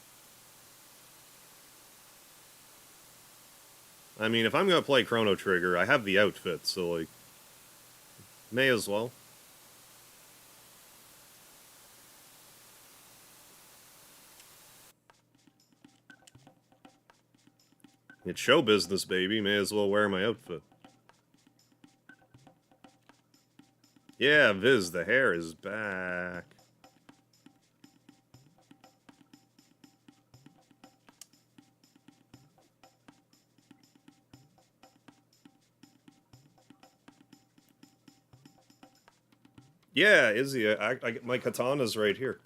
I mean, if I'm gonna play Chrono Trigger, I have the outfit, so, like, may as well. It's show business, baby. May as well wear my outfit. Yeah, Viz, the hair is back. Yeah, Izzy, my katana's right here.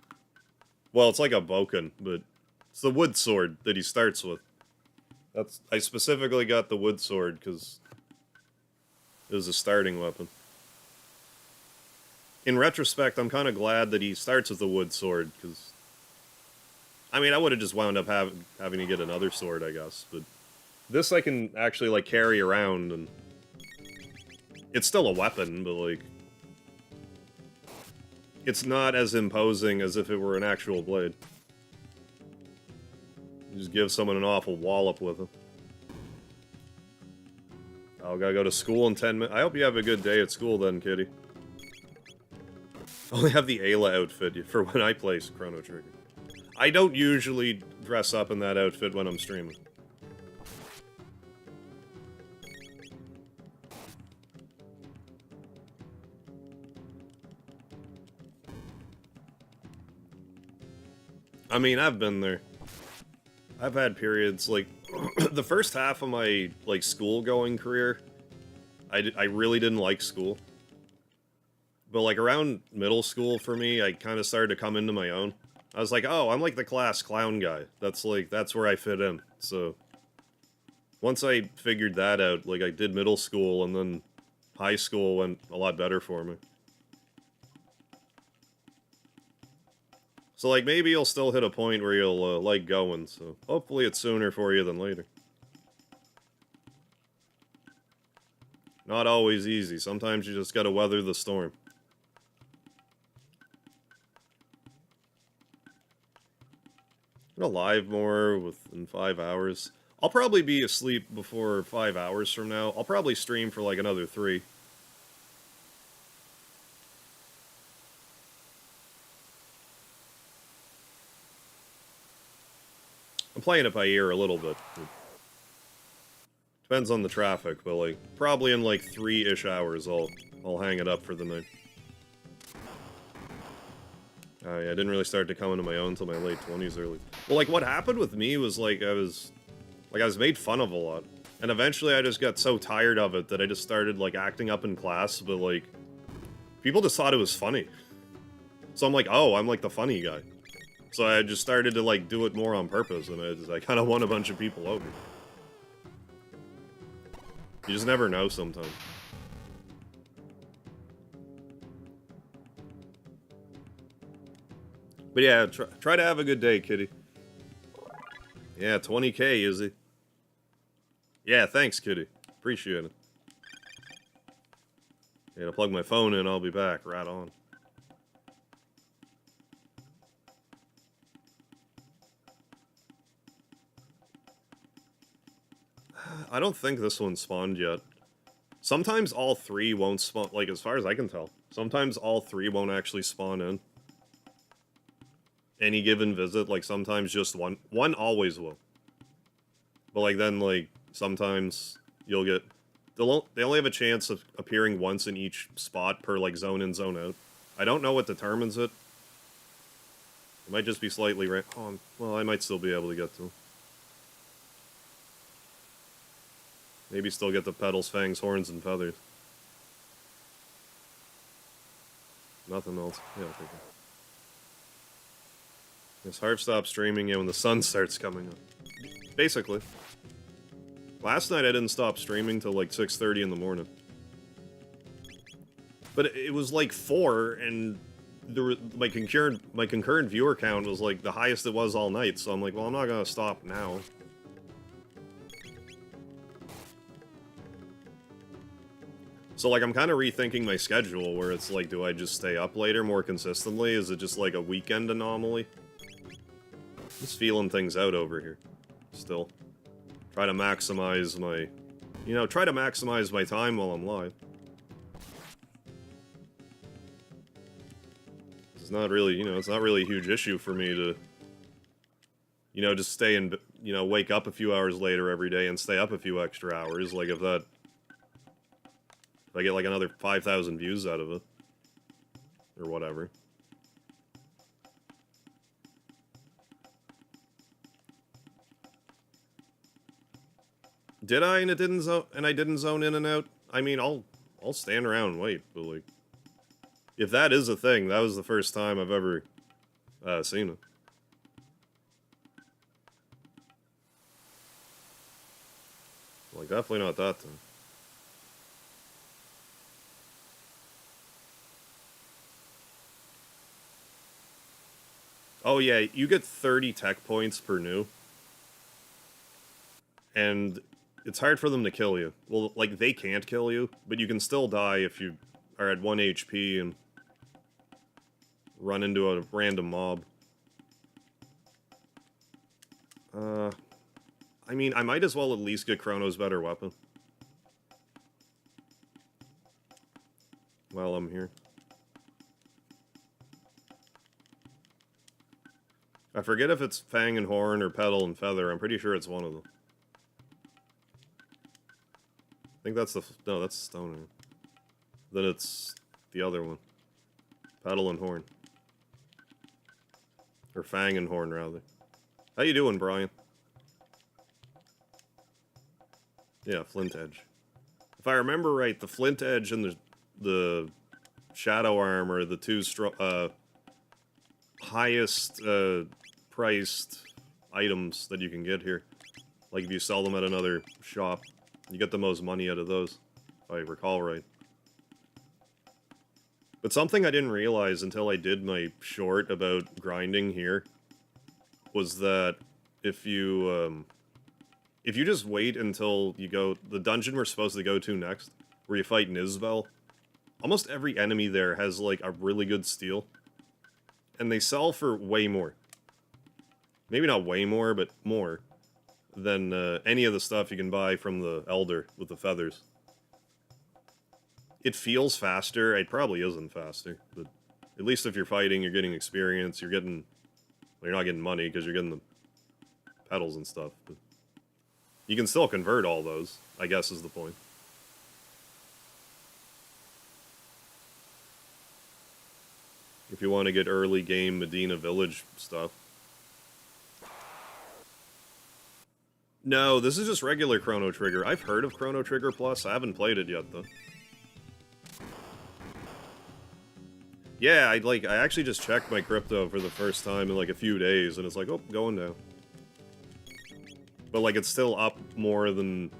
Well, it's like a boken, but it's the wood sword that he starts with. I specifically got the wood sword because it was a starting weapon. In retrospect, I'm kind of glad that he starts with the wood sword, because... I mean, I would have just wound up having to get another sword, I guess, but... This I can actually, like, carry around, and... It's still a weapon, but, like... It's not as imposing as if it were an actual blade. You just give someone an awful wallop with it. Oh, gotta go to school in 10 minutes. I hope you have a good day at school then, kitty. I only have the Ayla outfit for when I play Chrono Trigger. I don't usually dress up in that outfit when I'm streaming. I mean, I've been there. I've had periods, like, the first half of my, like, school-going career, I really didn't like school. But, like, around middle school for me, I kind of started to come into my own. I was like, oh, I'm like the class clown guy. That's, like, that's where I fit in. So, once I figured that out, like, I did middle school, and then high school went a lot better for me. So, like, maybe you'll still hit a point where you'll like going, so hopefully it's sooner for you than later. Not always easy. Sometimes you just gotta weather the storm. I'm gonna live more within 5 hours. I'll probably be asleep before 5 hours from now. I'll probably stream for, like, another 3. I'm playing it by ear a little bit. Depends on the traffic, but, like, probably in, like, 3-ish hours I'll hang it up for the night. Oh, yeah, I didn't really start to come into my own until my late 20s, early. Well, like, what happened with me was, like, I was made fun of a lot. And eventually I just got so tired of it that I just started, like, acting up in class, but, like, people just thought it was funny. So I'm like, oh, I'm, like, the funny guy. So I just started to, like, do it more on purpose, and I kind of won a bunch of people over. You just never know sometimes. But yeah, try to have a good day, kitty. Yeah, 20K, is it? Yeah, thanks, kitty. Appreciate it. Yeah, I'll plug my phone in, I'll be back. Right on. I don't think this one spawned yet. Sometimes all 3 won't spawn, like, as far as I can tell. Sometimes all 3 won't actually spawn in. Any given visit, like, sometimes just one. One always will. But, like, then, like, sometimes you'll get... They only have a chance of appearing once in each spot per, like, zone in, zone out. I don't know what determines it. It might just be slightly oh, well, I might still be able to get to them. Maybe still get the petals, fangs, horns, and feathers. Nothing else. Yeah, I'll take it. Yes, Harv stops streaming when the sun starts coming up. Basically. Last night I didn't stop streaming till like 6:30 in the morning. But it was like 4, and my concurrent viewer count was like the highest it was all night, so I'm like, well, I'm not gonna stop now. So, like, I'm kind of rethinking my schedule, where it's like, do I just stay up later more consistently? Is it just like a weekend anomaly? Just feeling things out over here. Still. Try to maximize my... You know, try to maximize my time while I'm live. It's not really, you know, it's not really a huge issue for me to... You know, just stay and, you know, wake up a few hours later every day and stay up a few extra hours. Like, if I get, like, another 5,000 views out of it. Or whatever. Did I, and it didn't zone, and I didn't zone in and out? I mean, I'll stand around and wait, but, like... If that is a thing, that was the first time I've ever, seen it. Like, definitely not that thing. Oh yeah, you get 30 tech points per new. And it's hard for them to kill you. Well, like, they can't kill you, but you can still die if you are at 1 HP and run into a random mob. I mean, I might as well at least get Chrono's better weapon. I forget if it's Fang and Horn or Petal and Feather. I'm pretty sure it's one of them. I think that's the... No, that's Stoner. Then it's the other one. Petal and Horn. Or Fang and Horn, rather. How you doing, Brian? Yeah, Flint Edge. If I remember right, the Flint Edge and the Shadow Arm are the two highest priced items that you can get here. Like if you sell them at another shop, you get the most money out of those, if I recall right. But something I didn't realize until I did my short about grinding here was that if you just wait until you go... The dungeon we're supposed to go to next, where you fight Nizvel, almost every enemy there has, like, a really good steel. And they sell for way more. Maybe not way more, but more than any of the stuff you can buy from the Elder with the feathers. It feels faster. It probably isn't faster, but at least if you're fighting, you're getting experience, you're getting... Well, you're not getting money, because you're getting the petals and stuff, but... You can still convert all those, I guess is the point. If you want to get early game Medina Village stuff. No, this is just regular Chrono Trigger. I've heard of Chrono Trigger Plus. I haven't played it yet, though. Yeah, I actually just checked my crypto for the first time in like a few days, and it's like, oh, going down. But, like, it's still up more than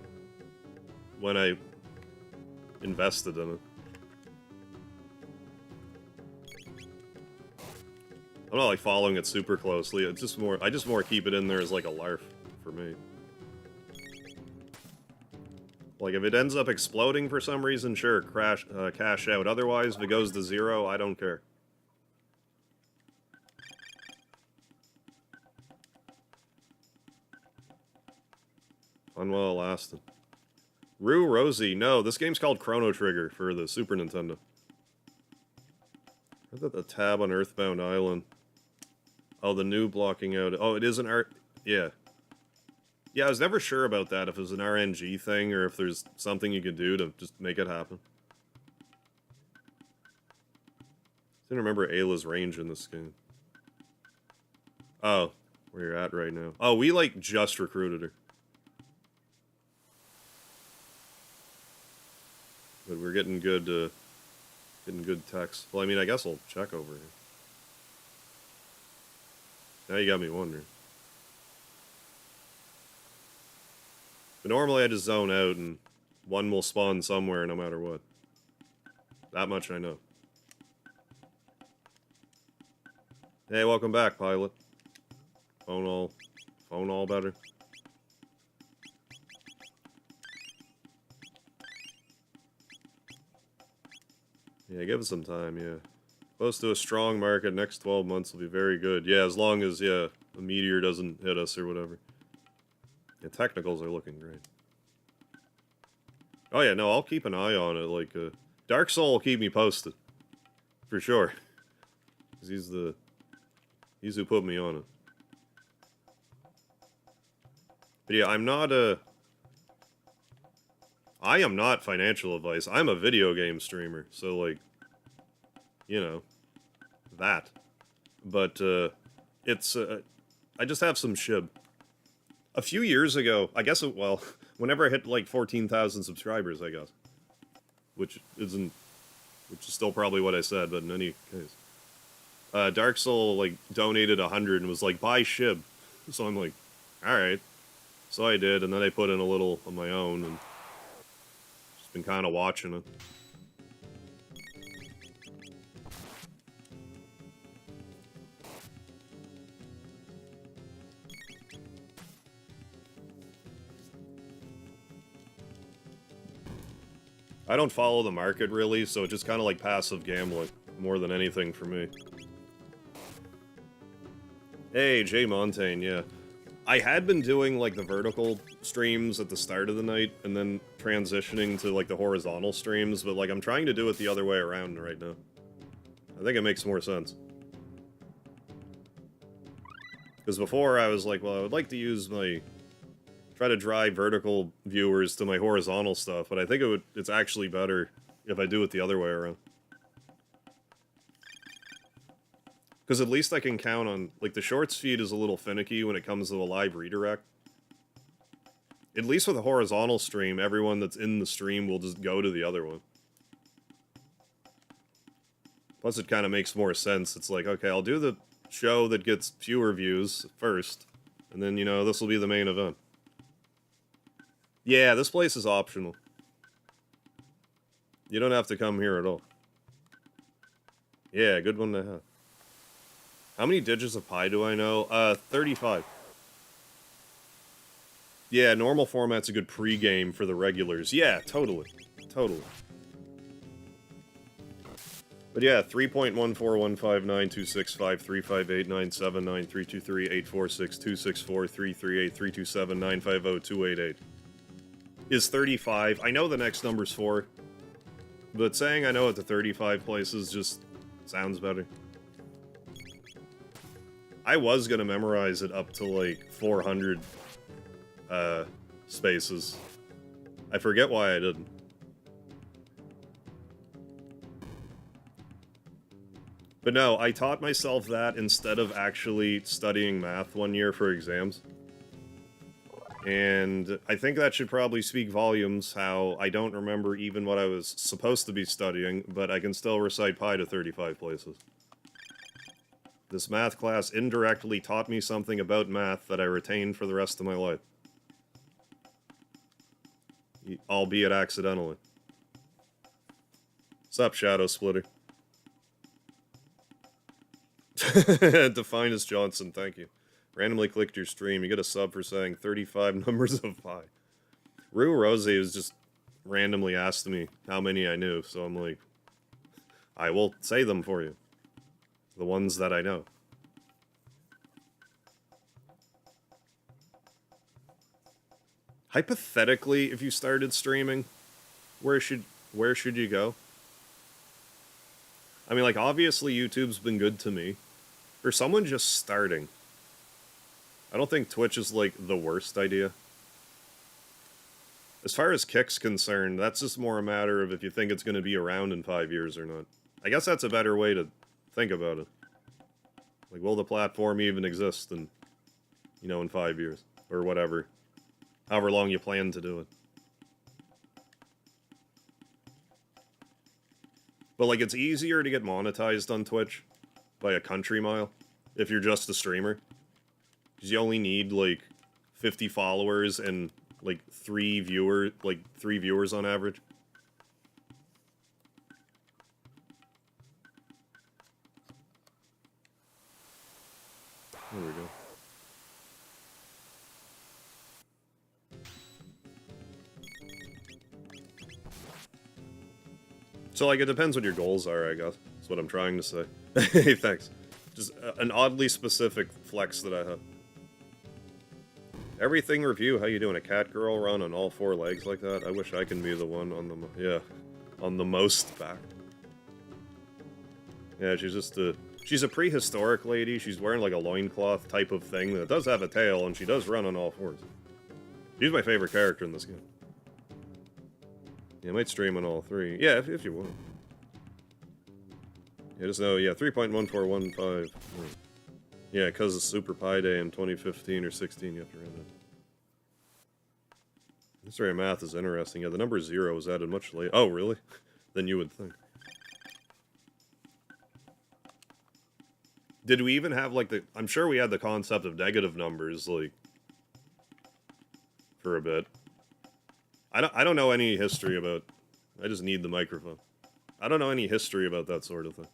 when I invested in it. I'm not, like, following it super closely. It's just more... I just more keep it in there as, like, a larf for me. Like, if it ends up exploding for some reason, sure, cash out. Otherwise, if it goes to 0, I don't care. Fun while it lasted. Rue Rosie, no, this game's called Chrono Trigger for the Super Nintendo. I thought the tab on Earthbound Island. Oh, the new blocking out. Oh, it is an art. Yeah. Yeah, I was never sure about that, if it was an RNG thing, or if there's something you could do to just make it happen. I didn't remember Ayla's range in this game. Oh, where you're at right now. Oh, we, like, just recruited her. But we're getting good text. Well, I mean, I guess I'll check over here. Now you got me wondering. But normally I just zone out and one will spawn somewhere no matter what. That much I know. Hey, welcome back, pilot. Phone all better. Yeah, give it some time, yeah. Close to a strong market, next 12 months will be very good. Yeah, as long as, yeah, a meteor doesn't hit us or whatever. Yeah, technicals are looking great. Oh yeah, no, I'll keep an eye on it, like, Dark Soul will keep me posted. For sure. Because he's who put me on it. But yeah, I am not financial advice. I'm a video game streamer, so, like, you know, that. But, it's, I just have some shib. A few years ago, I guess, well, whenever I hit, like, 14,000 subscribers, I guess. Which is still probably what I said, but in any case. Dark Soul, like, donated 100 and was like, buy shib. So I'm like, alright. So I did, and then I put in a little of my own, and just been kind of watching it. I don't follow the market, really, so it's just kind of like passive gambling, more than anything for me. Hey, Jay Montaigne, yeah. I had been doing, like, the vertical streams at the start of the night, and then transitioning to, like, the horizontal streams, but, like, I'm trying to do it the other way around right now. I think it makes more sense. Because before I was like, well, I would like to use my... try to drive vertical viewers to my horizontal stuff, but I think it's actually better if I do it the other way around. Because at least I can count on... like, the shorts feed is a little finicky when it comes to a live redirect. At least with a horizontal stream, everyone that's in the stream will just go to the other one. Plus, it kind of makes more sense. It's like, okay, I'll do the show that gets fewer views first, and then, you know, this will be the main event. Yeah, this place is optional. You don't have to come here at all. Yeah, good one to have. How many digits of pi do I know? 35. Yeah, normal format's a good pre-game for the regulars. Yeah, totally. Totally. But yeah, 3.14159265358979323846264338327950288 is 35. I know the next number's 4, but saying I know it to 35 places just sounds better. I was gonna memorize it up to like 400 spaces. I forget why I didn't. But no, I taught myself that instead of actually studying math one year for exams. And I think that should probably speak volumes how I don't remember even what I was supposed to be studying, but I can still recite pi to 35 places. This math class indirectly taught me something about math that I retained for the rest of my life. Albeit accidentally. Sup, Shadow Splitter? Definus Johnson, thank you. Randomly clicked your stream. You get a sub for saying 35 numbers of pi. Rue Rose was just randomly asked me how many I knew, so I'm like, I will say them for you. The ones that I know. Hypothetically, if you started streaming, where should you go? I mean, like, obviously YouTube's been good to me. For someone just starting, I don't think Twitch is, like, the worst idea. As far as Kick's concerned, that's just more a matter of if you think it's going to be around in 5 years or not. I guess that's a better way to think about it. Like, will the platform even exist in, you know, in 5 years? Or whatever. However long you plan to do it. But, like, it's easier to get monetized on Twitch by a country mile if you're just a streamer. Because you only need, like, 50 followers and, like, 3 viewers on average. There we go. So, like, it depends what your goals are, I guess. That's what I'm trying to say. Hey, thanks. Just an oddly specific flex that I have. Everything review, how you doing? A cat girl run on all 4 legs like that? I wish I can be the one on the, yeah, on the most back. Yeah, she's just she's a prehistoric lady. She's wearing like a loincloth type of thing that does have a tail, and she does run on all 4s. She's my favorite character in this game. Yeah, I might stream on all 3. Yeah, if you want. Yeah, just know, yeah, 3.1415. Yeah, because of Super Pi Day in 2015 or 16, you have to run that. History of math is interesting. Yeah, the number 0 was added much later. Oh, really? Than you would think. Did we even have, like, I'm sure we had the concept of negative numbers, like, for a bit. I don't know any history about... I just need the microphone. I don't know any history about that sort of thing.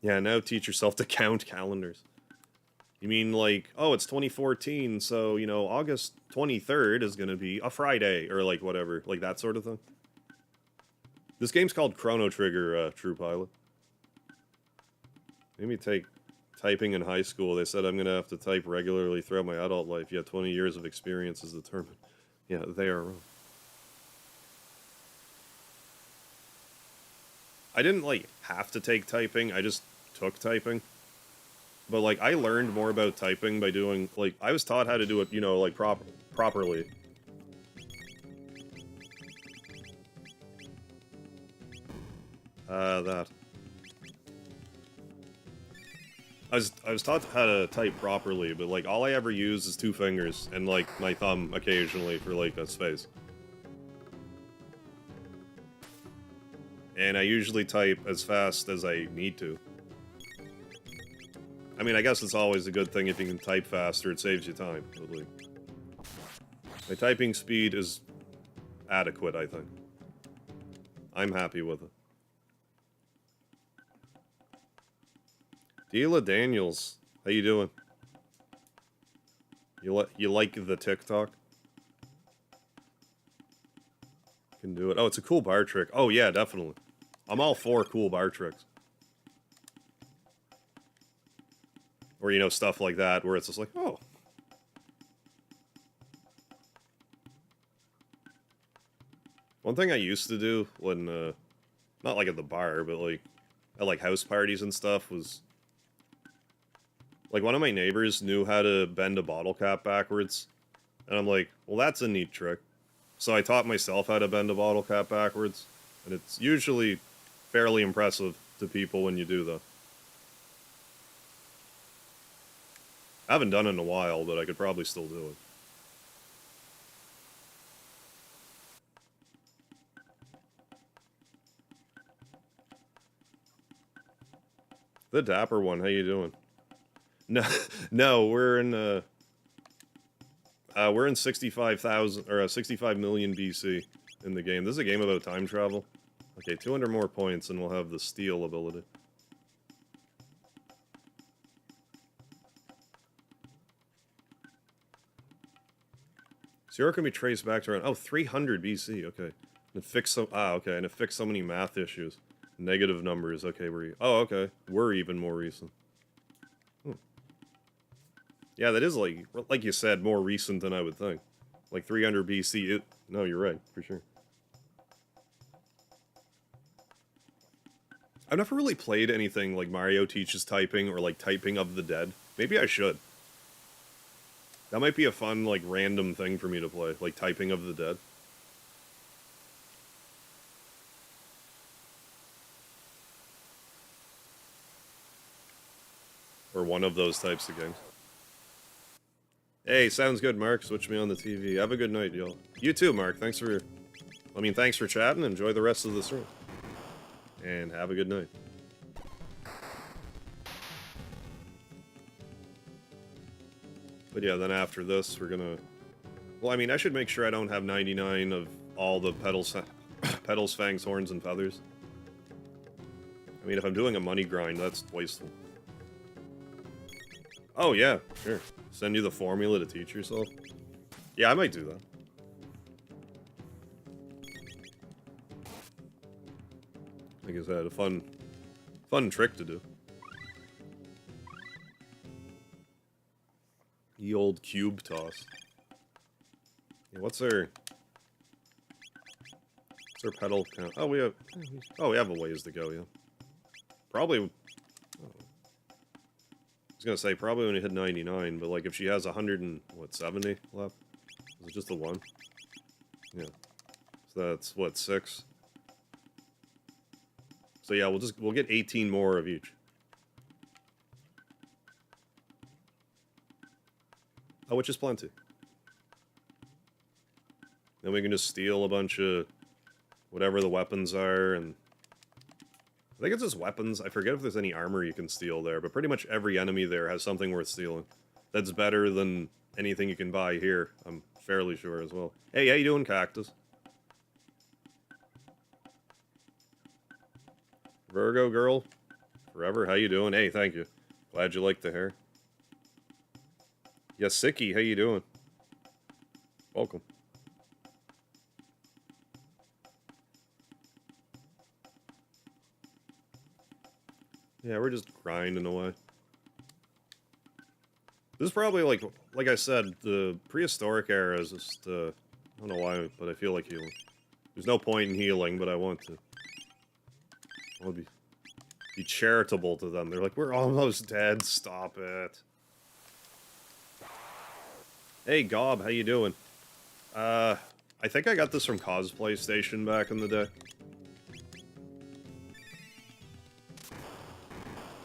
Yeah, now teach yourself to count calendars. You mean, like, oh, it's 2014, so, you know, August 23rd is gonna be a Friday, or, like, whatever. Like, that sort of thing. This game's called Chrono Trigger, True Pilot. Maybe take typing in high school. They said I'm gonna have to type regularly throughout my adult life. Yeah, 20 years of experience is determined. Yeah, they are wrong. I didn't, like, have to take typing. I just took typing. But, like, I learned more about typing by doing, like, I was taught how to do it, you know, like, properly. That. I was taught how to type properly, but, like, all I ever use is 2 fingers, and, like, my thumb occasionally for, like, a space. And I usually type as fast as I need to. I mean, I guess it's always a good thing if you can type faster, it saves you time. But, like, my typing speed is adequate, I think. I'm happy with it. Deala Daniels, how you doing? You like the TikTok? Can do it. Oh, it's a cool bar trick. Oh yeah, definitely. I'm all for cool bar tricks. Or, you know, stuff like that, where it's just like, oh. One thing I used to do when, not like at the bar, but like, at like house parties and stuff was, like, one of my neighbors knew how to bend a bottle cap backwards. And I'm like, well, that's a neat trick. So I taught myself how to bend a bottle cap backwards. And it's usually fairly impressive to people when you do that. I haven't done it in a while, but I could probably still do it. The Dapper one, how you doing? No, no, we're in 65,000 or 65 million BC in the game. This is a game about time travel. Okay, 200 more points, and we'll have the steal ability. Zero can be traced back to around 300 BC. Okay, and it fixed some. Okay, and it fixed so many math issues. Negative numbers. Okay, okay, we're even more recent. Yeah, that is, like you said, more recent than I would think. Like 300 BC. No, you're right, for sure. I've never really played anything like Mario Teaches Typing or like Typing of the Dead. Maybe I should. That might be a fun, like, random thing for me to play, like Typing of the Dead. Or one of those types of games. Hey, sounds good, Mark. Switch me on the TV. Have a good night, y'all. You too, Mark. Thanks for chatting. Enjoy the rest of the stream. And have a good night. But yeah, then after this, we're gonna... Well, I mean, I should make sure I don't have 99 of all the petals, fangs, horns, and feathers. I mean, if I'm doing a money grind, that's wasteful. Oh, yeah, sure. Send you the formula to teach yourself? Yeah, I might do that. Like I said, a fun trick to do. The old cube toss. Yeah, what's our pedal count? Oh, we have a ways to go, yeah. Probably... I was gonna say, probably when you hit 99, but like if she has 170 left? Is it just the one? Yeah. So that's, what, 6? So yeah, we'll get 18 more of each. Oh, which is plenty. Then we can just steal a bunch of whatever the weapons are, and... I think it's just weapons. I forget if there's any armor you can steal there, but pretty much every enemy there has something worth stealing. That's better than anything you can buy here, I'm fairly sure as well. Hey, how you doing, Cactus? Virgo girl? Forever, how you doing? Hey, thank you. Glad you like the hair. Yasiki, how you doing? Welcome. Yeah, we're just grinding away. This is probably, like I said, the prehistoric era is just, I don't know why, but I feel like healing. There's no point in healing, but I want to. I want to Be charitable to them. They're like, we're almost dead. Stop it. Hey, Gob, how you doing? I think I got this from Cosplay Station back in the day.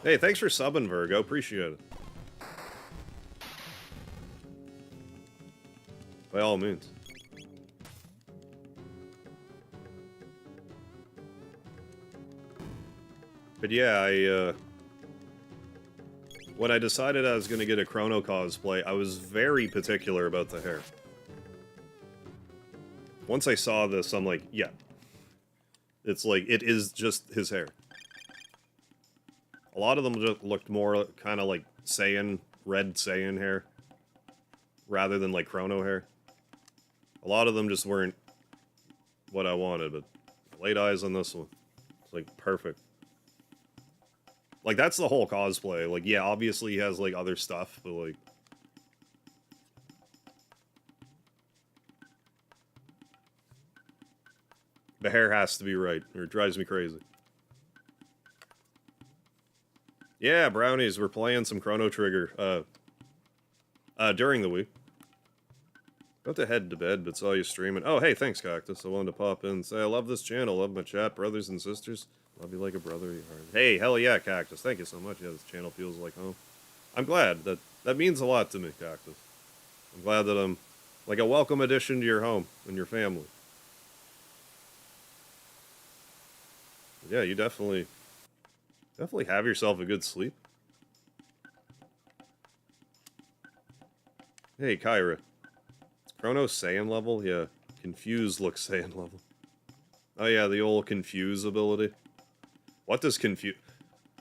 Hey, thanks for subbing, Virgo. Appreciate it. By all means. But yeah, when I decided I was going to get a Chrono cosplay, I was very particular about the hair. Once I saw this, I'm like, yeah. It's like, it is just his hair. A lot of them just looked more kind of like Saiyan, red Saiyan hair, rather than like Chrono hair. A lot of them just weren't what I wanted, but laid eyes on this one. It's like perfect. Like, that's the whole cosplay. Like, yeah, obviously he has like other stuff, but like... the hair has to be right, or it drives me crazy. Yeah, brownies, we're playing some Chrono Trigger, during the week. About to head to bed, but saw you streaming. Oh, hey, thanks, Cactus. I wanted to pop in and say I love this channel, love my chat, brothers and sisters. Love you like a brother. Hey, hell yeah, Cactus. Thank you so much. Yeah, this channel feels like home. I'm glad. That means a lot to me, Cactus. I'm glad that I'm like a welcome addition to your home and your family. Yeah, you definitely have yourself a good sleep. Hey, Kyra. Is Chrono Saiyan level? Yeah. Confuse looks Saiyan level. Oh yeah, the old confuse ability. What does confuse...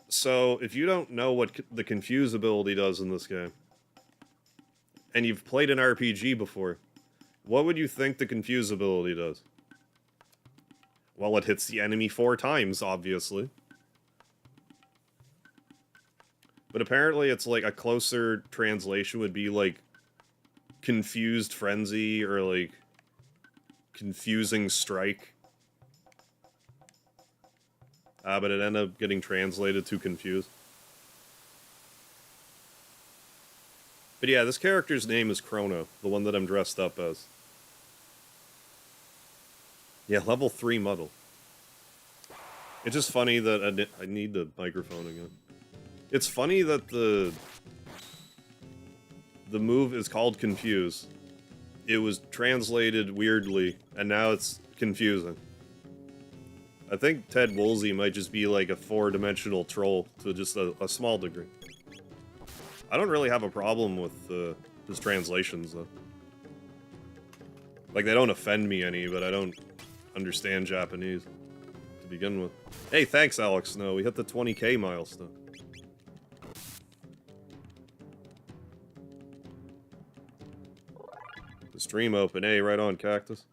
So, if you don't know what the confuse ability does in this game, and you've played an RPG before, what would you think the confuse ability does? Well, it hits the enemy 4 times, obviously. But apparently it's like a closer translation would be like confused frenzy or like confusing strike. But it ended up getting translated to confuse. But yeah, this character's name is Chrono, the one that I'm dressed up as. Yeah, level 3 muddle. It's just funny that I need the microphone again. It's funny that the move is called Confuse. It was translated weirdly, and now it's confusing. I think Ted Woolsey might just be like a 4-dimensional troll to just a small degree. I don't really have a problem with his translations, though. Like, they don't offend me any, but I don't understand Japanese to begin with. Hey, thanks, Alex Snow. We hit the 20K milestone. The stream open. Hey, right on, Cactus.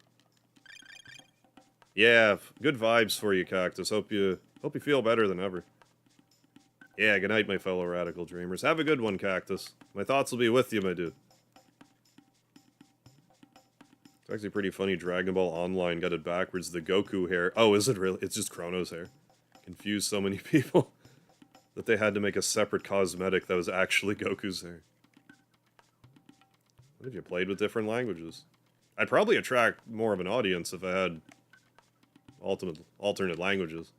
Yeah, good vibes for you, Cactus. Hope you feel better than ever. Yeah, good night, my fellow radical dreamers. Have a good one, Cactus. My thoughts will be with you, my dude. It's actually pretty funny. Dragon Ball Online got it backwards. The Goku hair. Oh, is it really? It's just Chrono's hair. Confused so many people that they had to make a separate cosmetic that was actually Goku's hair. What if you played with different languages? I'd probably attract more of an audience if I had alternate languages.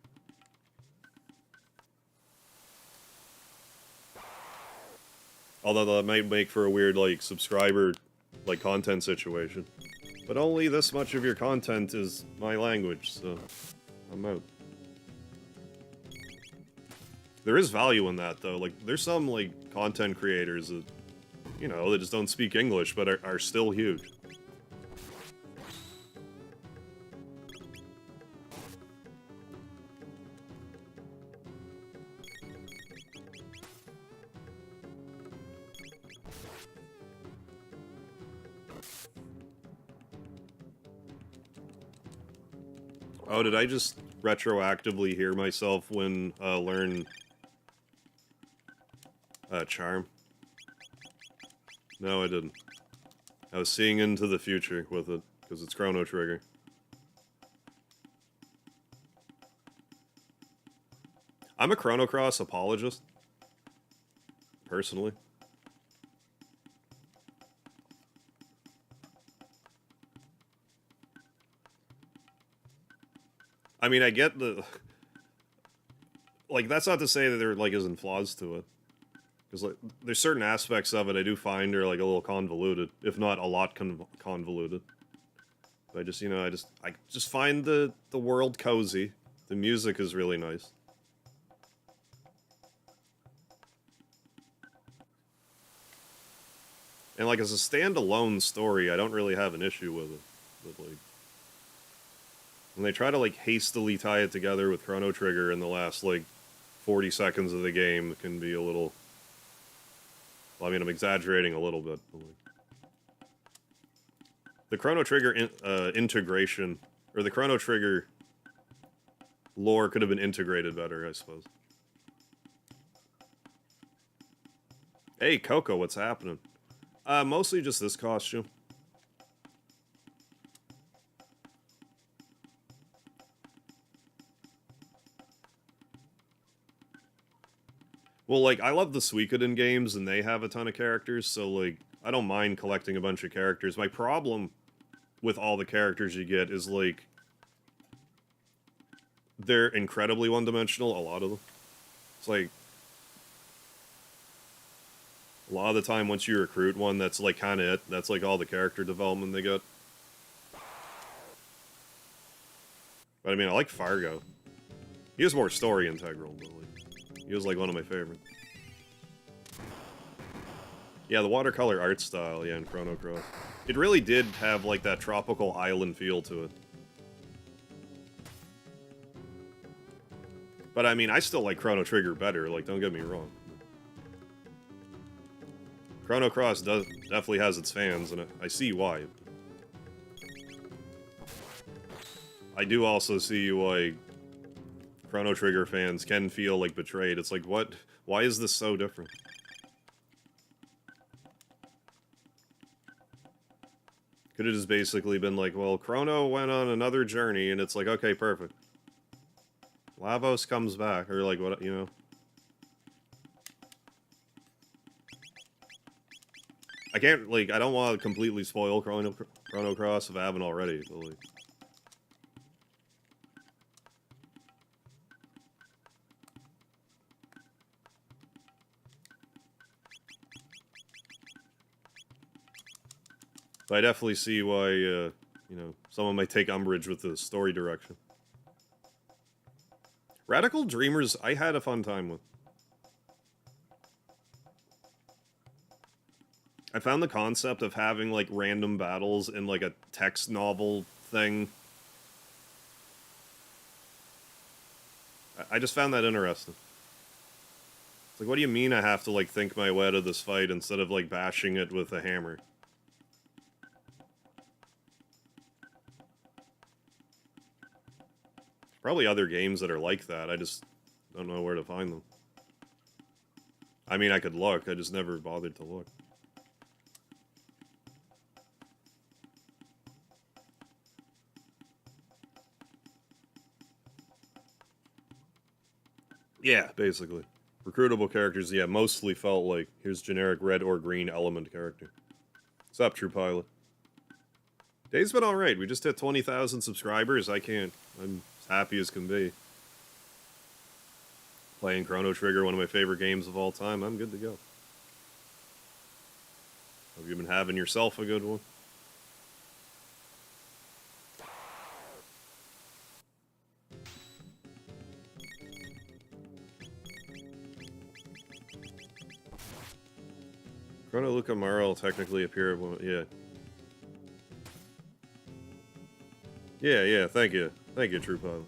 Although that might make for a weird, like, subscriber, like, content situation. But only this much of your content is my language, so I'm out. There is value in that, though. Like, there's some, like, content creators that, you know, they just don't speak English, but are still huge. Oh, did I just retroactively hear myself when learn Charm? No, I didn't. I was seeing into the future with it, because it's Chrono Trigger. I'm a Chrono Cross apologist, personally. I mean, I get the... Like, that's not to say that there, like, isn't flaws to it. Because, like, there's certain aspects of it I do find are, like, a little convoluted. If not a lot convoluted. But I just, you know, I just find the world cozy. The music is really nice. And, like, as a standalone story, I don't really have an issue with it. But, like... When they try to, like, hastily tie it together with Chrono Trigger in the last, like, 40 seconds of the game, it can be a little... Well, I mean, I'm exaggerating a little bit. But, like... The Chrono Trigger integration, or the Chrono Trigger lore could have been integrated better, I suppose. Hey, Coco, what's happening? Mostly just this costume. Well, like, I love the Suikoden games, and they have a ton of characters, so, like, I don't mind collecting a bunch of characters. My problem with all the characters you get is, like, they're incredibly one-dimensional, a lot of them. It's like, a lot of the time, once you recruit one, that's, like, kind of it. That's, like, all the character development they get. But, I mean, I like Fargo. He is more story integral, but, like, he was, like, one of my favorites. Yeah, the watercolor art style, yeah, in Chrono Cross. It really did have, like, that tropical island feel to it. But, I mean, I still like Chrono Trigger better, like, don't get me wrong. Chrono Cross definitely has its fans, and I see why. I do also see why Chrono Trigger fans can feel, like, betrayed. It's like, what? Why is this so different? Could have just basically been like, well, Chrono went on another journey, and it's like, okay, perfect. Lavos comes back, or like, what, you know? I can't, like, I don't want to completely spoil Chrono Cross if I haven't already, but, like... But I definitely see why, you know, someone might take umbrage with the story direction. Radical Dreamers, I had a fun time with. I found the concept of having, like, random battles in, like, a text novel thing. I just found that interesting. It's like, what do you mean I have to, like, think my way out of this fight instead of, like, bashing it with a hammer? Probably other games that are like that, I just don't know where to find them. I mean, I could look, I just never bothered to look. Yeah, basically. Recruitable characters, yeah, mostly felt like, here's generic red or green element character. What's up, True Pilot? Day's been alright, we just hit 20,000 subscribers, I'm as happy as can be. Playing Chrono Trigger, one of my favorite games of all time, I'm good to go. Hope you've been having yourself a good one. Chrono Luca Mara will technically appear, yeah. Yeah, thank you. Thank you, True Pilot.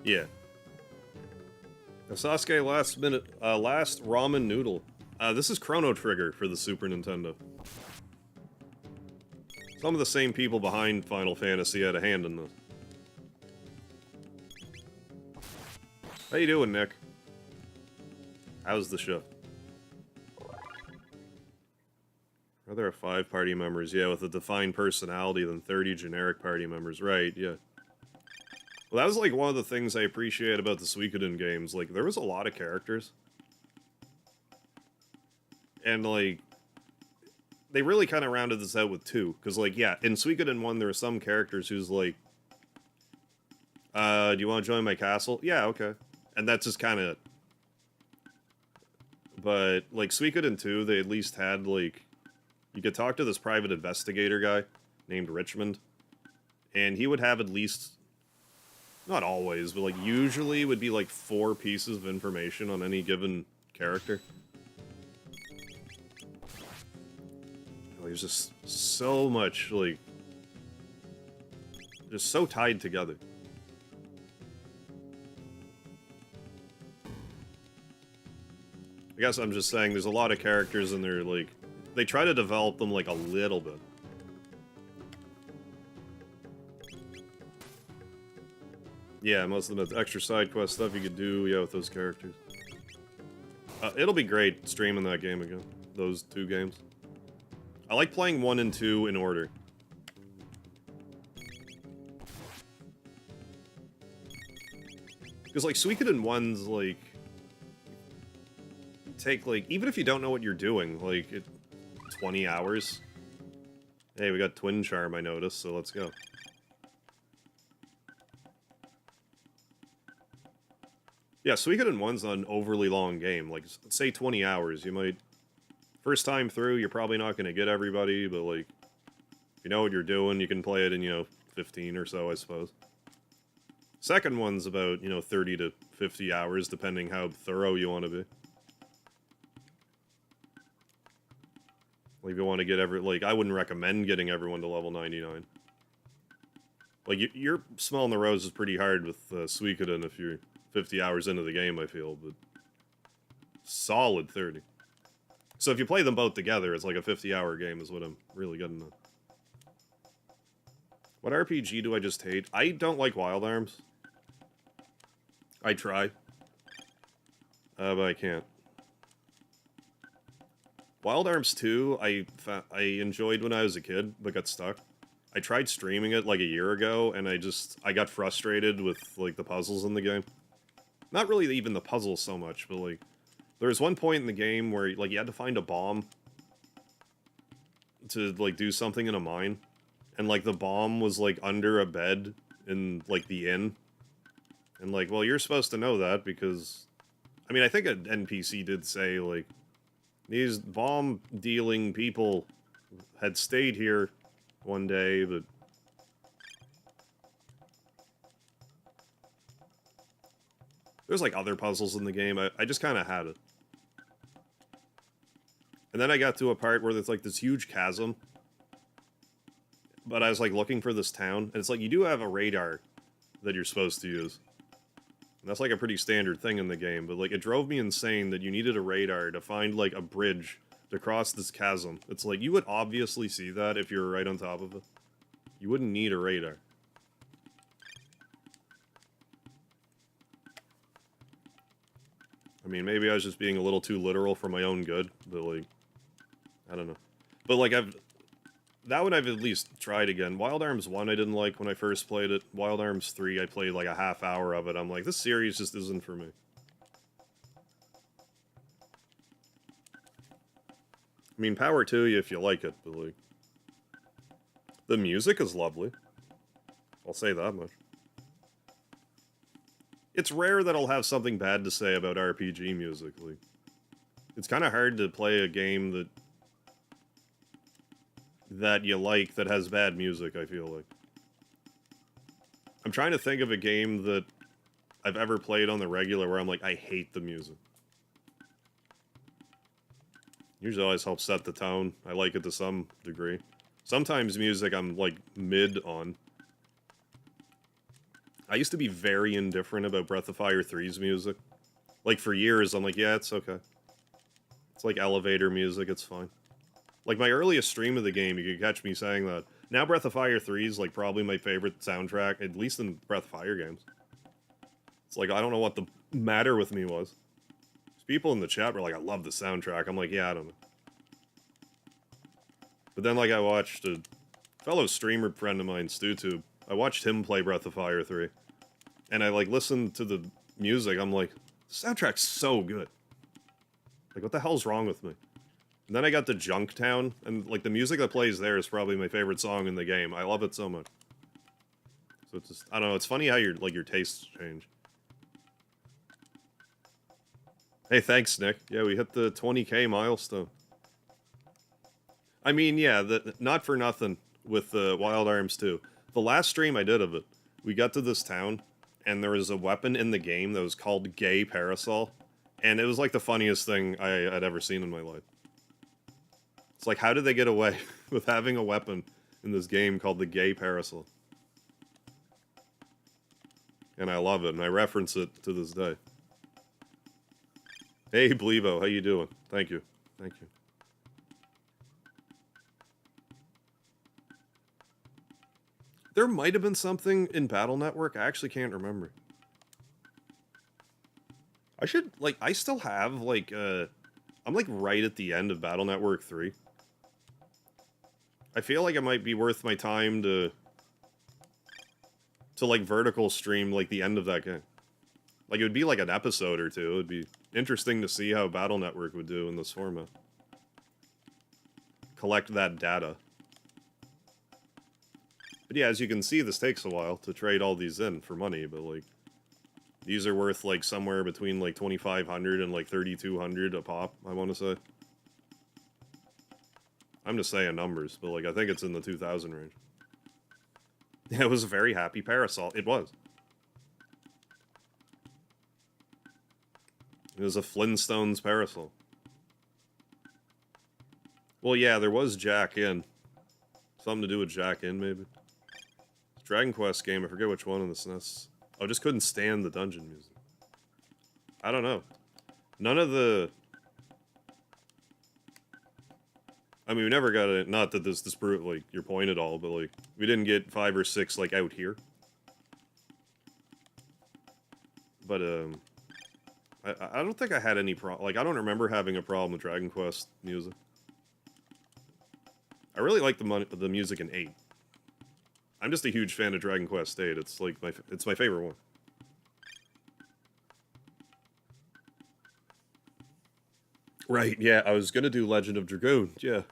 Yeah. Now, Sasuke last ramen noodle. This is Chrono Trigger for the Super Nintendo. Some of the same people behind Final Fantasy had a hand in this. How you doing, Nick? How's the shift? Rather have 5 party members, yeah, with a defined personality than 30 generic party members, right, yeah. Well, that was, like, one of the things I appreciate about the Suikoden games. Like, there was a lot of characters. And, like, they really kind of rounded this out with 2. Because, like, yeah, in Suikoden 1, there were some characters who's like, do you want to join my castle? Yeah, okay. And that's just kind of... But, like, Suikoden 2, they at least had, like... You could talk to this private investigator guy named Richmond. And he would have at least... Not always, but, like, usually would be, like, 4 pieces of information on any given character. There's just so much, like... Just so tied together. I guess I'm just saying there's a lot of characters and they're, like... They try to develop them, like, a little bit. Yeah, most of them have extra side quest stuff you could do, yeah, with those characters. It'll be great streaming that game again. Those 2 games. I like playing 1 and 2 in order. Because, like, Suikoden 1's, like... Take, like... Even if you don't know what you're doing, like, 20 hours. Hey, we got Twin Charm, I noticed, so let's go. Yeah, Suikoden 1's not an overly long game. Like, say 20 hours, you might... First time through, you're probably not going to get everybody, but, like, if you know what you're doing, you can play it in, you know, 15 or so, I suppose. Second one's about, you know, 30 to 50 hours, depending how thorough you want to be. Like, if you want to get like, I wouldn't recommend getting everyone to level 99. Like, you're smelling the roses pretty hard with Suikoden if you're 50 hours into the game, I feel, but... Solid 30. So if you play them both together, it's like a 50-hour game is what I'm really getting at. What RPG do I just hate? I don't like Wild Arms. I try. But I can't. Wild Arms 2, I enjoyed when I was a kid, but got stuck. I tried streaming it like a year ago, and I got frustrated with, like, the puzzles in the game. Not really even the puzzles so much, but, like, there was one point in the game where, like, you had to find a bomb to, like, do something in a mine. And, like, the bomb was, like, under a bed in, like, the inn. And, like, well, you're supposed to know that because... I mean, I think an NPC did say, like, these bomb-dealing people had stayed here one day, but... There's, like, other puzzles in the game. I just kind of had it. And then I got to a part where there's, like, this huge chasm. But I was, like, looking for this town. And it's like, you do have a radar that you're supposed to use. And that's, like, a pretty standard thing in the game. But, like, it drove me insane that you needed a radar to find, like, a bridge to cross this chasm. It's like, you would obviously see that if you were right on top of it. You wouldn't need a radar. I mean, maybe I was just being a little too literal for my own good, but, like, I don't know. But, like, that one I've at least tried again. Wild Arms 1 I didn't like when I first played it. Wild Arms 3 I played, like, a half hour of it. I'm like, this series just isn't for me. I mean, power to you if you like it, but, like... The music is lovely. I'll say that much. It's rare that I'll have something bad to say about RPG music. Like, it's kind of hard to play a game that you like that has bad music, I feel like. I'm trying to think of a game that I've ever played on the regular where I'm like, I hate the music. Usually always helps set the tone. I like it to some degree. Sometimes music I'm, like, mid on. I used to be very indifferent about Breath of Fire 3's music. Like, for years, I'm like, yeah, it's okay. It's like elevator music, it's fine. Like, my earliest stream of the game, you could catch me saying that. Now Breath of Fire 3 is, like, probably my favorite soundtrack, at least in Breath of Fire games. It's like, I don't know what the matter with me was. People in the chat were like, I love the soundtrack. I'm like, yeah, I don't know. But then, like, I watched a fellow streamer friend of mine, StuTube. I watched him play Breath of Fire 3. And I, like, listened to the music. I'm like, the soundtrack's so good. Like, what the hell's wrong with me? And then I got to Junktown, and, like, the music that plays there is probably my favorite song in the game. I love it so much. So it's just, I don't know, it's funny how your tastes change. Hey, thanks, Nick. Yeah, we hit the 20k milestone. I mean, yeah, not for nothing with Wild Arms 2. The last stream I did of it, we got to this town, and there was a weapon in the game that was called Gay Parasol, and it was like the funniest thing I'd ever seen in my life. It's like, how did they get away with having a weapon in this game called the Gay Parasol? And I love it, and I reference it to this day. Hey, Blevo, how you doing? Thank you. Thank you. There might have been something in Battle Network. I actually can't remember. I should, like, I still have, like, I'm, like, right at the end of Battle Network 3. I feel like it might be worth my time to like, vertical stream, like, the end of that game. Like, it would be, like, an episode or two. It would be interesting to see how Battle Network would do in this format. Collect that data. But yeah, as you can see, this takes a while to trade all these in for money, but, like, these are worth, like, somewhere between, like, 2,500 and, like, 3,200 a pop, I want to say. I'm just saying numbers, but, like, I think it's in the 2,000 range. Yeah, it was a very happy parasol. It was. It was a Flintstones parasol. Well, yeah, there was Jack in. Something to do with Jack in, maybe. Dragon Quest game, I forget which one on the SNES. I just couldn't stand the dungeon music. I don't know. None of the... I mean, we never got it. Not that this disproves, like, your point at all, but, like, we didn't get 5 or 6, like, out here. But, I don't think I had any problem. Like, I don't remember having a problem with Dragon Quest music. I really like the music in 8. I'm just a huge fan of Dragon Quest 8. It's, like, it's my favorite one. Right, yeah, I was gonna do Legend of Dragoon, yeah.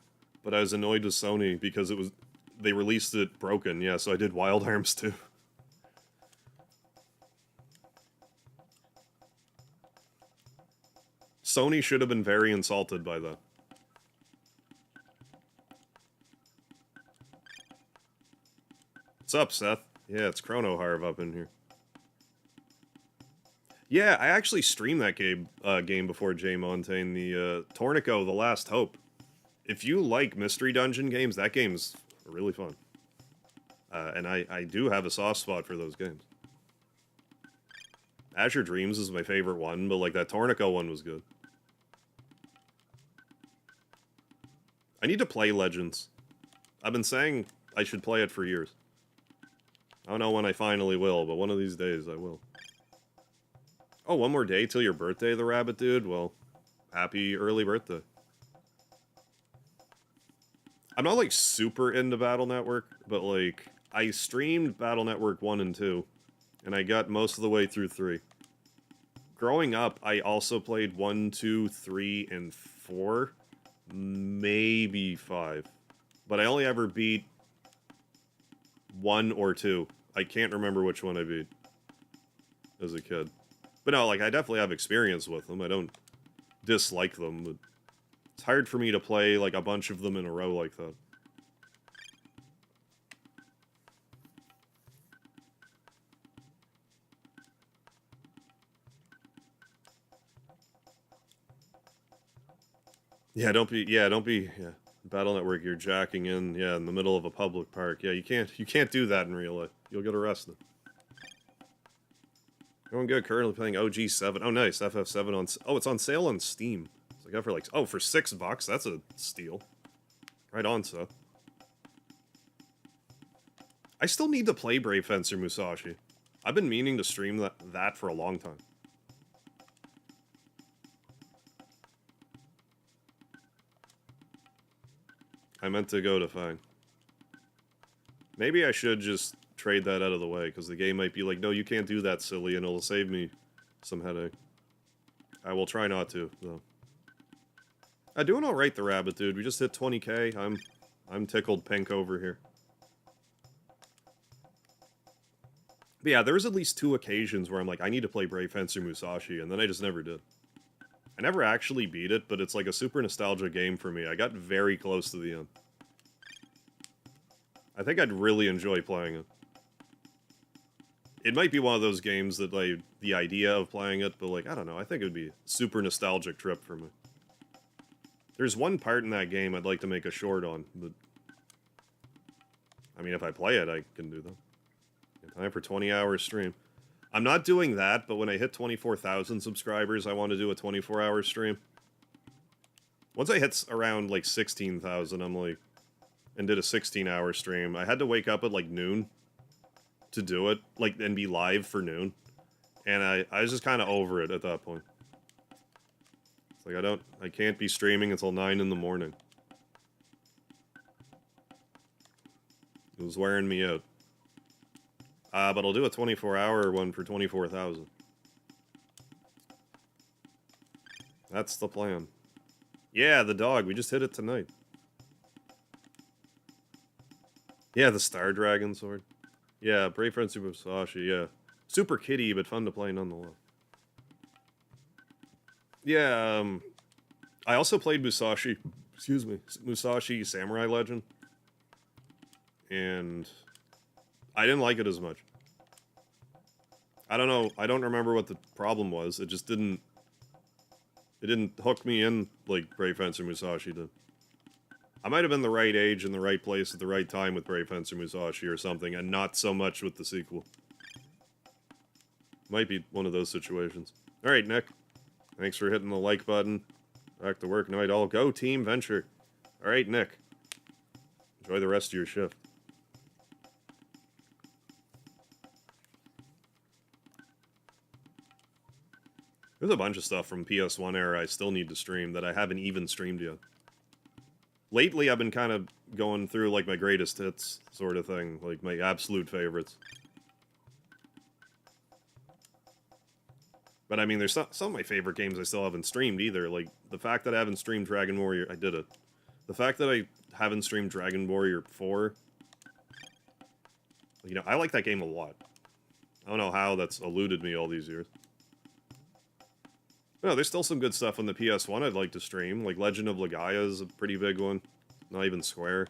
But I was annoyed with Sony because they released it broken, yeah, so I did Wild Arms too. Sony should have been very insulted by that. What's up, Seth? Yeah, it's ChronoHarv up in here. Yeah, I actually streamed that game before Jay Montaigne, the Tornico, The Last Hope. If you like mystery dungeon games, that game's really fun. And I do have a soft spot for those games. Azure Dreams is my favorite one, but, like, that Tornico one was good. I need to play Legends. I've been saying I should play it for years. I don't know when I finally will, but one of these days I will. Oh, one more day till your birthday, the rabbit dude? Well, happy early birthday. I'm not, like, super into Battle Network, but, like, I streamed Battle Network 1 and 2, and I got most of the way through 3. Growing up, I also played 1, 2, 3, and 4. Maybe 5. But I only ever beat 1 or 2. I can't remember which one I beat as a kid. But no, like, I definitely have experience with them. I don't dislike them, but it's hard for me to play, like, a bunch of them in a row like that. Yeah, don't be, Battle Network, you're jacking in, in the middle of a public park. Yeah, you can't do that in real life. You'll get arrested. Going good, currently playing OG7. Oh, nice, FF7 on, oh, it's on sale on Steam. So I got for, like, oh, for $6, that's a steal. Right on, Seth. I still need to play Brave Fencer Musashi. I've been meaning to stream that for a long time. I meant to go to Fang. Maybe I should just trade that out of the way, because the game might be like, no, you can't do that, silly, and it'll save me some headache. I will try not to, though. I'm doing alright, the rabbit, dude. We just hit 20k. I'm tickled pink over here. But yeah, there was at least 2 occasions where I'm like, I need to play Brave Fencer Musashi, and then I just never did. I never actually beat it, but it's like a super nostalgic game for me. I got very close to the end. I think I'd really enjoy playing it. It might be one of those games that, like, the idea of playing it, but, like, I don't know. I think it would be a super nostalgic trip for me. There's one part in that game I'd like to make a short on, but... I mean, if I play it, I can do that. Time for 20-hour stream. I'm not doing that, but when I hit 24,000 subscribers, I want to do a 24-hour stream. Once I hit around, like, 16,000, I'm like... And did a 16-hour stream. I had to wake up at, like, noon to do it, like, and be live for noon. And I was just kind of over it at that point. It's like, I can't be streaming until 9 in the morning. It was wearing me out. But I'll do a 24-hour one for 24,000. That's the plan. Yeah, the dog. We just hit it tonight. Yeah, the Star Dragon sword. Yeah, Brave Fencer Musashi, yeah. Super kiddie, but fun to play nonetheless. Yeah, I also played Musashi, excuse me, Musashi Samurai Legend. And I didn't like it as much. I don't know, I don't remember what the problem was. It just didn't... It didn't hook me in like Brave Fencer Musashi did. I might have been the right age in the right place at the right time with Brave Fencer Musashi or something, and not so much with the sequel. Might be one of those situations. Alright, Nick. Thanks for hitting the like button. Back to work night. All go, Team Venture. Alright, Nick. Enjoy the rest of your shift. There's a bunch of stuff from PS1 era I still need to stream that I haven't even streamed yet. Lately, I've been kind of going through, like, my greatest hits sort of thing. Like, my absolute favorites. But, I mean, there's some of my favorite games I still haven't streamed, either. Like, the fact that I haven't streamed Dragon Warrior... I did it. The fact that I haven't streamed Dragon Warrior 4... You know, I like that game a lot. I don't know how that's eluded me all these years. No, there's still some good stuff on the PS1 I'd like to stream. Like, Legend of Legaia is a pretty big one. Not even Square.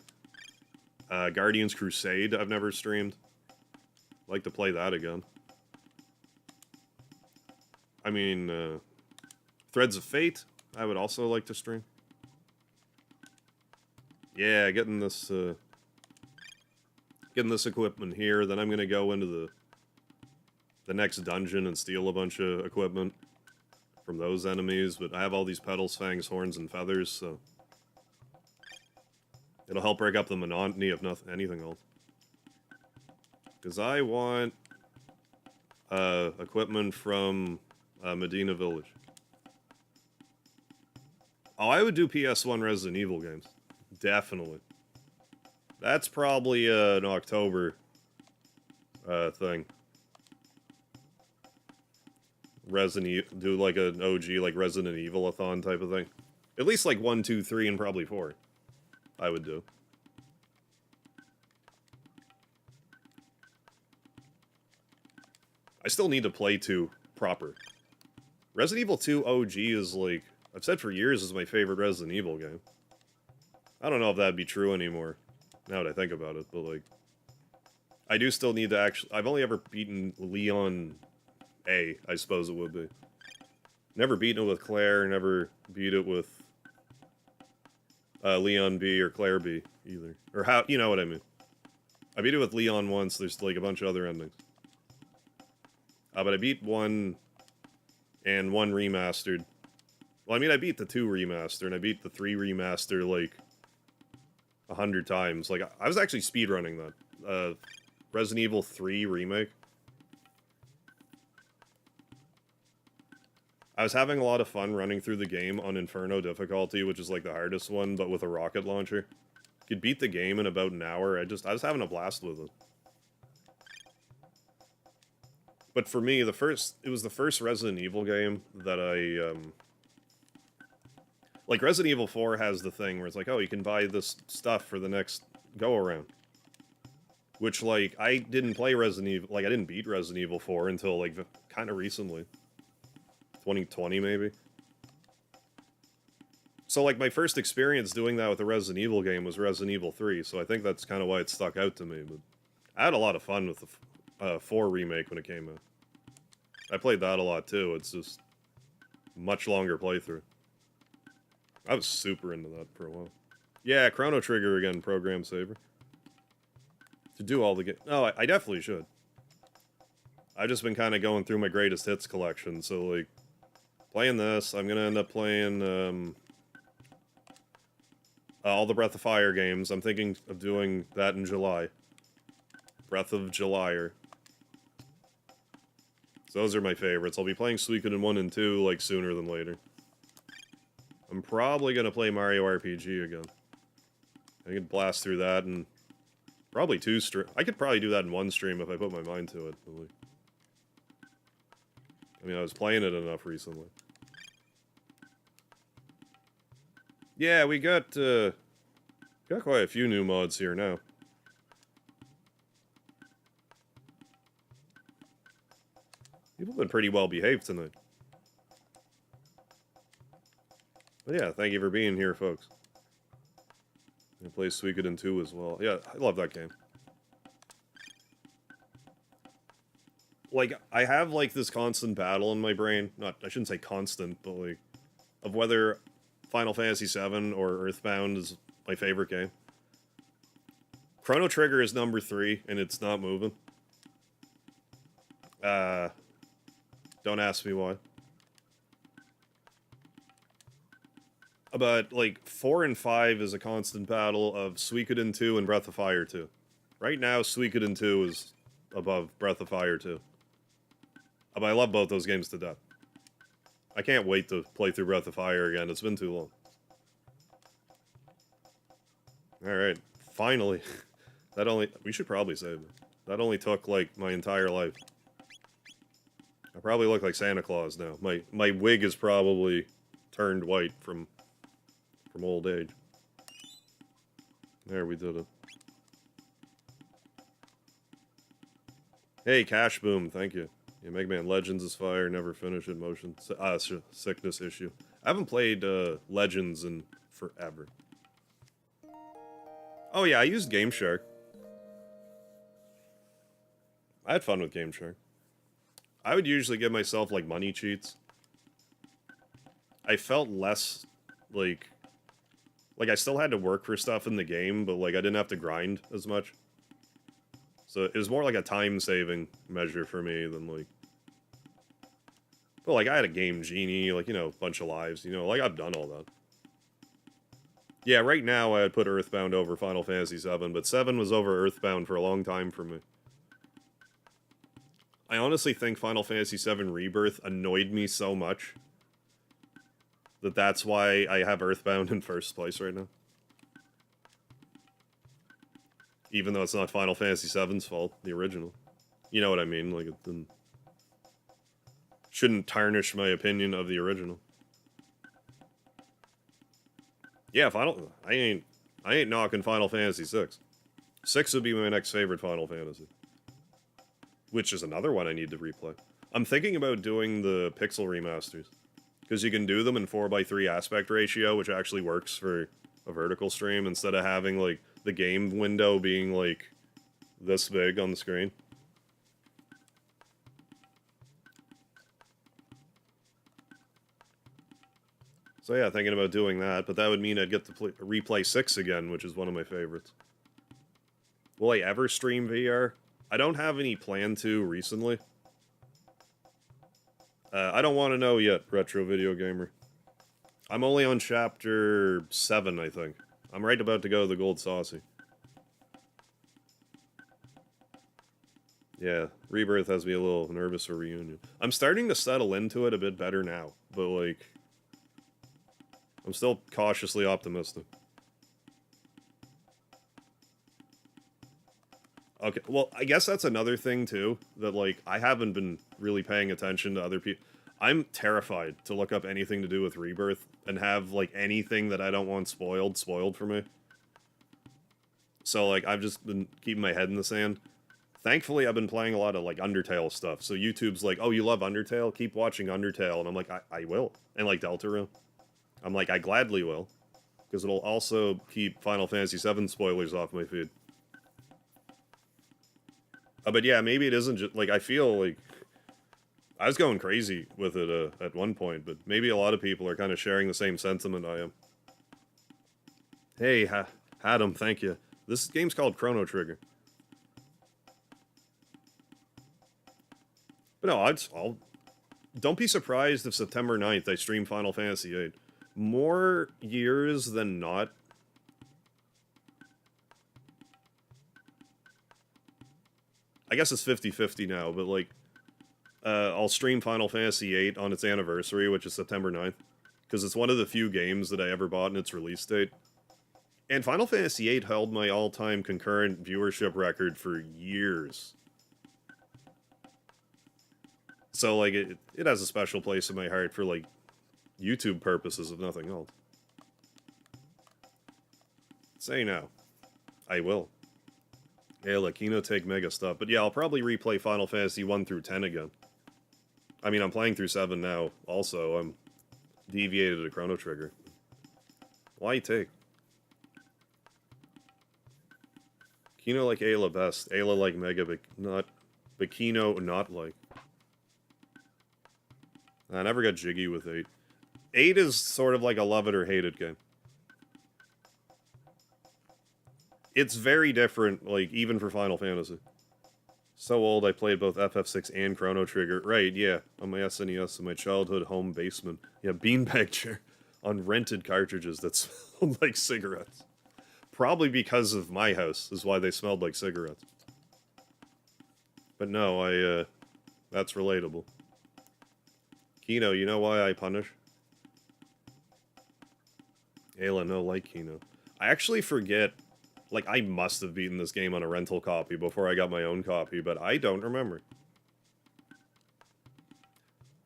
Guardians Crusade I've never streamed. I'd like to play that again. I mean, Threads of Fate I would also like to stream. Yeah, getting this equipment here, then I'm gonna go into the next dungeon and steal a bunch of equipment from those enemies, but I have all these petals, fangs, horns, and feathers, so it'll help break up the monotony of anything else. Because I want equipment from Medina Village. Oh, I would do PS1 Resident Evil games. Definitely. That's probably an October thing. Do like an OG, like Resident Evil-a-thon type of thing. At least like 1, 2, 3, and probably 4. I would do. I still need to play 2 proper. Resident Evil 2 OG is like, I've said for years, is my favorite Resident Evil game. I don't know if that'd be true anymore, now that I think about it, but like, I do still need to actually, I've only ever beaten Leon A, I suppose it would be. Never beaten it with Claire, never beat it with Leon B or Claire B, either. Or how, you know what I mean. I beat it with Leon once, there's like a bunch of other endings. But I beat 1 and 1 remastered. Well, I mean, I beat the 2 remaster, and I beat the 3 remaster, like, 100 times. Like, I was actually speedrunning that. Resident Evil 3 Remake. I was having a lot of fun running through the game on Inferno difficulty, which is, like, the hardest one, but with a rocket launcher. Could beat the game in about an hour. I was having a blast with it. But for me, it was the first Resident Evil game that like, Resident Evil 4 has the thing where it's like, oh, you can buy this stuff for the next go-around. Which, like, I didn't play Resident Evil, like, I didn't beat Resident Evil 4 until, like, kind of recently. 2020, maybe? So, like, my first experience doing that with a Resident Evil game was Resident Evil 3, so I think that's kind of why it stuck out to me, but I had a lot of fun with the 4 remake when it came out. I played that a lot, too. It's just much longer playthrough. I was super into that for a while. Yeah, Chrono Trigger again, program saver. To do all the game. No, I definitely should. I've just been kind of going through my greatest hits collection, so, like, playing this, I'm gonna end up playing, all the Breath of Fire games. I'm thinking of doing that in July. Breath of July. So those are my favorites. I'll be playing Suikoden 1 and 2, like, sooner than later. I'm probably gonna play Mario RPG again. I could blast through that and probably 2 streams. I could probably do that in 1 stream if I put my mind to it. But, like, I mean, I was playing it enough recently. Yeah, we got quite a few new mods here now. People have been pretty well behaved tonight. But yeah, thank you for being here, folks. I play Suikoden 2 as well. Yeah, I love that game. Like, I have, like, this constant battle in my brain. I shouldn't say constant, but, like, of whether Final Fantasy VII or Earthbound is my favorite game. Chrono Trigger is number 3, and it's not moving. Don't ask me why. But, like, 4 and 5 is a constant battle of Suikoden 2 and Breath of Fire 2. Right now, Suikoden 2 is above Breath of Fire 2. But I love both those games to death. I can't wait to play through Breath of Fire again. It's been too long. Alright, finally. We should probably save it. That only took, like, my entire life. I probably look like Santa Claus now. My wig is probably turned white from old age. There, we did it. Hey, Cash Boom, thank you. Yeah, Mega Man Legends is fire, never finish it, motion. Sickness issue. I haven't played Legends in forever. Oh yeah, I used Game Shark. I had fun with Game Shark. I would usually give myself, like, money cheats. I felt less, like, I still had to work for stuff in the game, but, like, I didn't have to grind as much. So it was more like a time-saving measure for me than, like... But, like, I had a Game Genie, like, you know, a bunch of lives, you know, like, I've done all that. Yeah, right now I would put Earthbound over Final Fantasy VII, but 7 was over Earthbound for a long time for me. I honestly think Final Fantasy VII Rebirth annoyed me so much that's why I have Earthbound in first place right now. Even though it's not Final Fantasy VII's fault, the original. You know what I mean? Like, it didn't... shouldn't tarnish my opinion of the original. Yeah, I ain't knocking Final Fantasy VI. 6 would be my next favorite Final Fantasy. Which is another one I need to replay. I'm thinking about doing the pixel remasters. Because you can do them in 4:3 aspect ratio, which actually works for a vertical stream, instead of having, like, the game window being, like, this big on the screen. So yeah, thinking about doing that, but that would mean I'd get to replay 6 again, which is one of my favorites. Will I ever stream VR? I don't have any plan to recently. I don't want to know yet, Retro Video Gamer. I'm only on chapter 7, I think. I'm right about to go to the Gold Saucy. Yeah, Rebirth has me a little nervous for Reunion. I'm starting to settle into it a bit better now, but, like, I'm still cautiously optimistic. Okay, well, I guess that's another thing, too, that, like, I haven't been really paying attention to other people. I'm terrified to look up anything to do with Rebirth and have, like, anything that I don't want spoiled for me. So, like, I've just been keeping my head in the sand. Thankfully, I've been playing a lot of, like, Undertale stuff, so YouTube's like, oh, you love Undertale? Keep watching Undertale, and I'm like, I will. And, like, Deltarune. I'm like, I gladly will. Because it'll also keep Final Fantasy VII spoilers off my feed. But yeah, maybe it isn't just, like, I feel like I was going crazy with it at one point, but maybe a lot of people are kind of sharing the same sentiment I am. Hey, Adam, thank you. This game's called Chrono Trigger. But no, don't be surprised if September 9th I stream Final Fantasy VIII. More years than not. I guess it's 50-50 now, but, like, I'll stream Final Fantasy VIII on its anniversary, which is September 9th, because it's one of the few games that I ever bought in its release date. And Final Fantasy VIII held my all-time concurrent viewership record for years. So, like, it has a special place in my heart for, like, YouTube purposes, if nothing else. Say now. I will. Ayla, Kino take mega stuff. But yeah, I'll probably replay Final Fantasy 1 through 10 again. I mean, I'm playing through 7 now. Also, I'm deviated to Chrono Trigger. Why take? Kino like Ayla best. Ayla like Mega, but Kino not like. I never got jiggy with 8. 8 is sort of like a love it or hate it game. It's very different, like, even for Final Fantasy. So old, I played both FF6 and Chrono Trigger. Right, yeah, on my SNES in my childhood home basement. Yeah, beanbag chair on rented cartridges that smelled like cigarettes. Probably because of my house is why they smelled like cigarettes. But no, that's relatable. Kino, you know why I punish? Ayla, no, like Kino. I actually forget. Like, I must have beaten this game on a rental copy before I got my own copy, but I don't remember.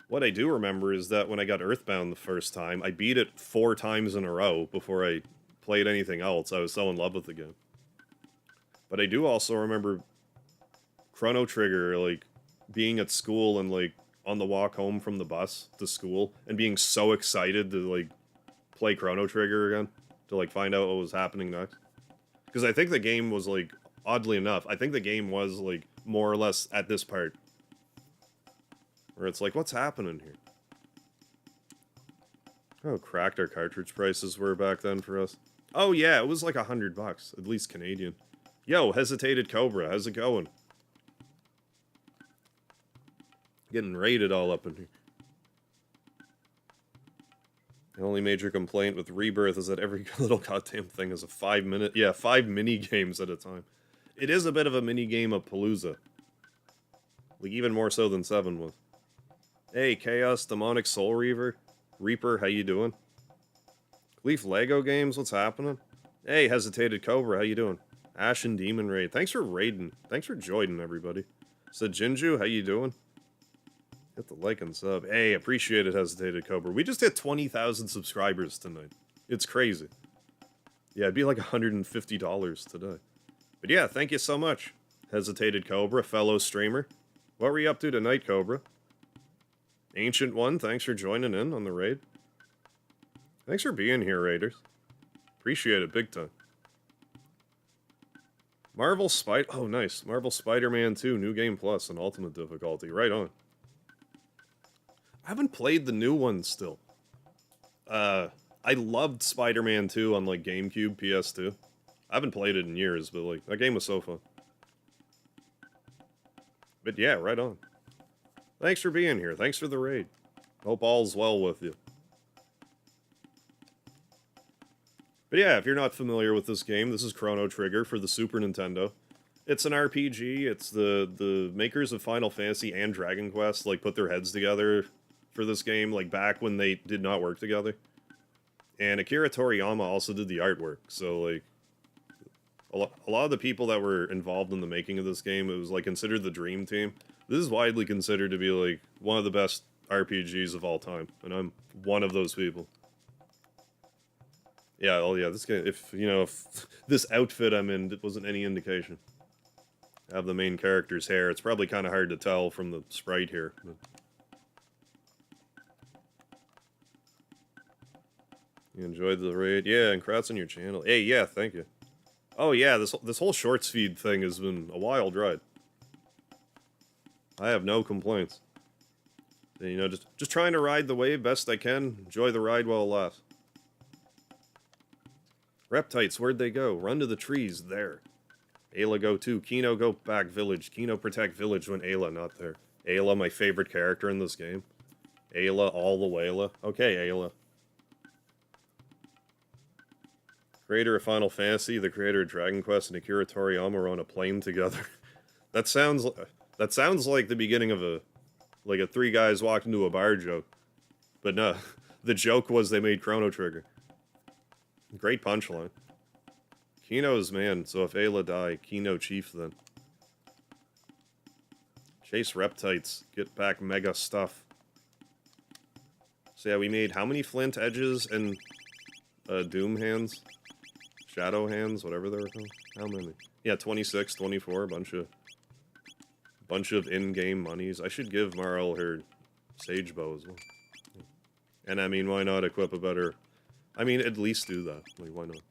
What I do remember is that when I got Earthbound the first time, I beat it 4 times in a row before I played anything else. I was so in love with the game. But I do also remember Chrono Trigger, like, being at school and, like, on the walk home from the bus to school, and being so excited to, like, play Chrono Trigger again, to, like, find out what was happening next. Because I think the game was, like, oddly enough, I think the game was, like, more or less at this part. Where it's like, what's happening here? How cracked our cartridge prices were back then for us. Oh yeah, it was like $100, at least Canadian. Yo, Hesitated Cobra, how's it going? Getting raided all up in here. The only major complaint with Rebirth is that every little goddamn thing is a 5 mini games at a time. It is a bit of a mini game of Palooza. Like, even more so than 7 was. Hey, Chaos, Demonic Soul Reaper, how you doing? Leaf Lego Games, what's happening? Hey, Hesitated Cobra, how you doing? Ashen Demon Raid, thanks for raiding. Thanks for joining, everybody. Sajinju, how you doing? Hit the like and sub. Hey, appreciate it, Hesitated Cobra. We just hit 20,000 subscribers tonight. It's crazy. Yeah, it'd be like $150 today. But yeah, thank you so much, Hesitated Cobra, fellow streamer. What were you up to tonight, Cobra? Ancient One, thanks for joining in on the raid. Thanks for being here, Raiders. Appreciate it big time. Oh, nice. Marvel Spider-Man 2, New Game Plus, and Ultimate Difficulty. Right on. I haven't played the new one still. I loved Spider-Man 2 on, like, GameCube, PS2. I haven't played it in years, but, like, that game was so fun. But yeah, right on. Thanks for being here. Thanks for the raid. Hope all's well with you. But yeah, if you're not familiar with this game, this is Chrono Trigger for the Super Nintendo. It's an RPG. It's the makers of Final Fantasy and Dragon Quest, like, put their heads together for this game, like, back when they did not work together. And Akira Toriyama also did the artwork, so, like, a lot of the people that were involved in the making of this game, it was like considered the dream team. This is widely considered to be like one of the best RPGs of all time, and I'm one of those people. Yeah, oh yeah, this game, if, you know, if this outfit I'm in wasn't any indication. I have the main character's hair. It's probably kind of hard to tell from the sprite here. But... You enjoyed the raid? Yeah, and congrats on your channel. Hey, yeah, thank you. Oh yeah, this whole shorts feed thing has been a wild ride. I have no complaints. You know, just trying to ride the wave best I can. Enjoy the ride while it lasts. Reptites, where'd they go? Run to the trees, there. Ayla go too. Kino go back village. Kino protect village when Ayla not there. Ayla, my favorite character in this game. Ayla, all the wayla. Okay, Ayla. Creator of Final Fantasy, the creator of Dragon Quest, and Akira Toriyama are on a plane together. That sounds like the beginning of a three guys walked into a bar joke. But no, the joke was they made Chrono Trigger. Great punchline. Kino's man, so if Ayla die, Kino chief then. Chase reptites, get back mega stuff. So yeah, we made how many flint edges and doom hands? Shadow hands, whatever they were called. How many? Yeah, 26, 24, bunch of in-game monies. I should give Marl her sage bow as well. And I mean, why not equip a better... I mean, at least do that. Like, why not?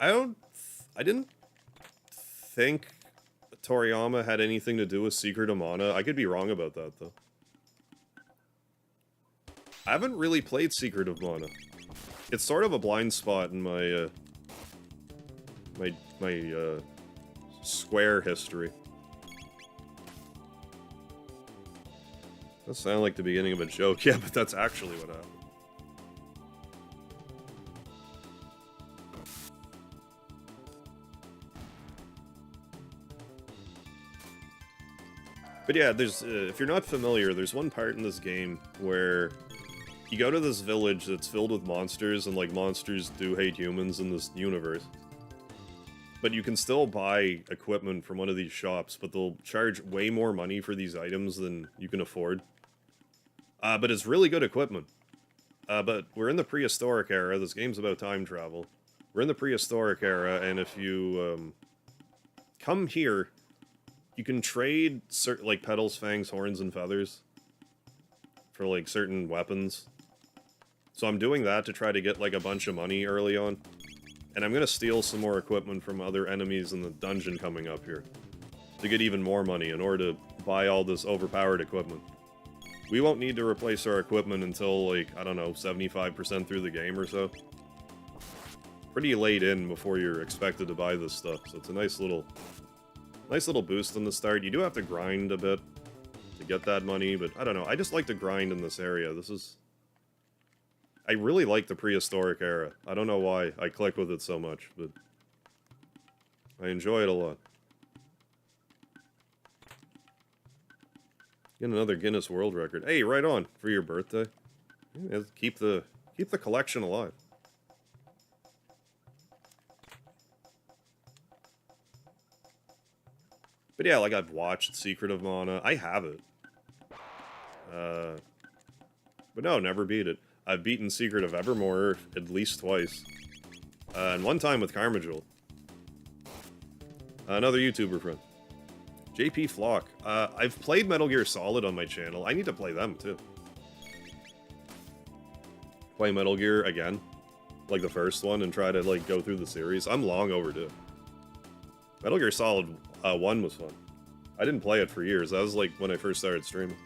I didn't think Toriyama had anything to do with Secret of Mana. I could be wrong about that, though. I haven't really played Secret of Mana. It's sort of a blind spot in my, my Square history. That sounded like the beginning of a joke. Yeah, but that's actually what happened. But yeah, there's if you're not familiar, there's one part in this game where you go to this village that's filled with monsters, and like monsters do hate humans in this universe. But you can still buy equipment from one of these shops, but they'll charge way more money for these items than you can afford. But it's really good equipment. But we're in the prehistoric era. This game's about time travel. We're in the prehistoric era, and if you come here, you can trade like petals, fangs, horns, and feathers for like certain weapons. So I'm doing that to try to get like a bunch of money early on. And I'm gonna steal some more equipment from other enemies in the dungeon coming up here to get even more money in order to buy all this overpowered equipment. We won't need to replace our equipment until, like, I don't know, 75% through the game or so. Pretty late in before you're expected to buy this stuff, so it's a nice little boost in the start. You do have to grind a bit to get that money, but I don't know. I just like to grind in this area. I really like the prehistoric era. I don't know why I click with it so much, but I enjoy it a lot. Get another Guinness World Record. Hey, right on for your birthday. Yeah, keep the collection alive. But yeah, like I've watched Secret of Mana. I have it. But no, never beat it. I've beaten Secret of Evermore at least twice. And one time with Carmajul. Another YouTuber friend. JP Flock. I've played Metal Gear Solid on my channel. I need to play them, too. Play Metal Gear again. Like the first one, and try to, like, go through the series. I'm long overdue. Metal Gear Solid 1 was fun. I didn't play it for years. That was, like, when I first started streaming.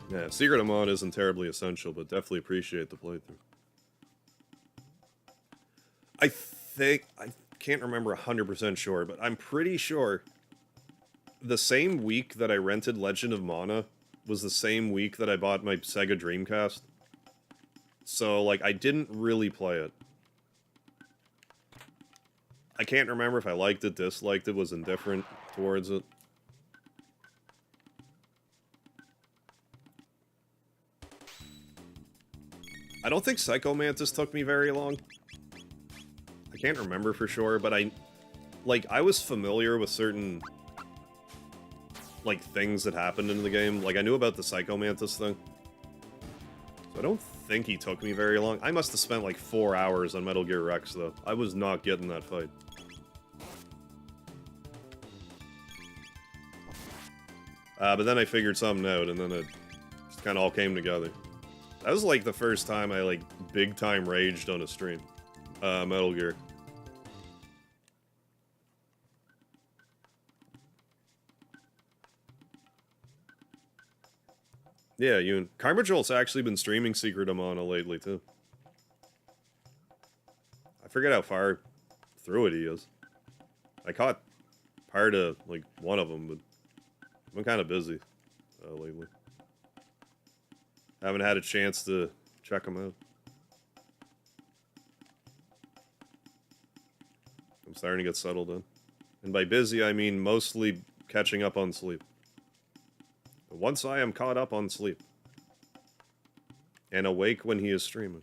Yeah, Secret of Mana isn't terribly essential, but definitely appreciate the playthrough. I can't remember 100% sure, but I'm pretty sure the same week that I rented Legend of Mana was the same week that I bought my Sega Dreamcast. So, like, I didn't really play it. I can't remember if I liked it, disliked it, was indifferent towards it. I don't think Psycho Mantis took me very long. I can't remember for sure, but I was familiar with certain, like, things that happened in the game. Like, I knew about the Psycho Mantis thing. So I don't think he took me very long. I must have spent, like, 4 hours on Metal Gear Rex, though. I was not getting that fight. But then I figured something out, and then it just kind of all came together. That was, like, the first time I, like, big-time raged on a stream. Metal Gear. Yeah, you Karma Jolt's actually been streaming Secret of Mana lately, too. I forget how far through it he is. I caught part of, like, one of them, but I've been kind of busy lately. Haven't had a chance to check them out. I'm starting to get settled in. And by busy, I mean mostly catching up on sleep. But once I am caught up on sleep, and awake when he is streaming.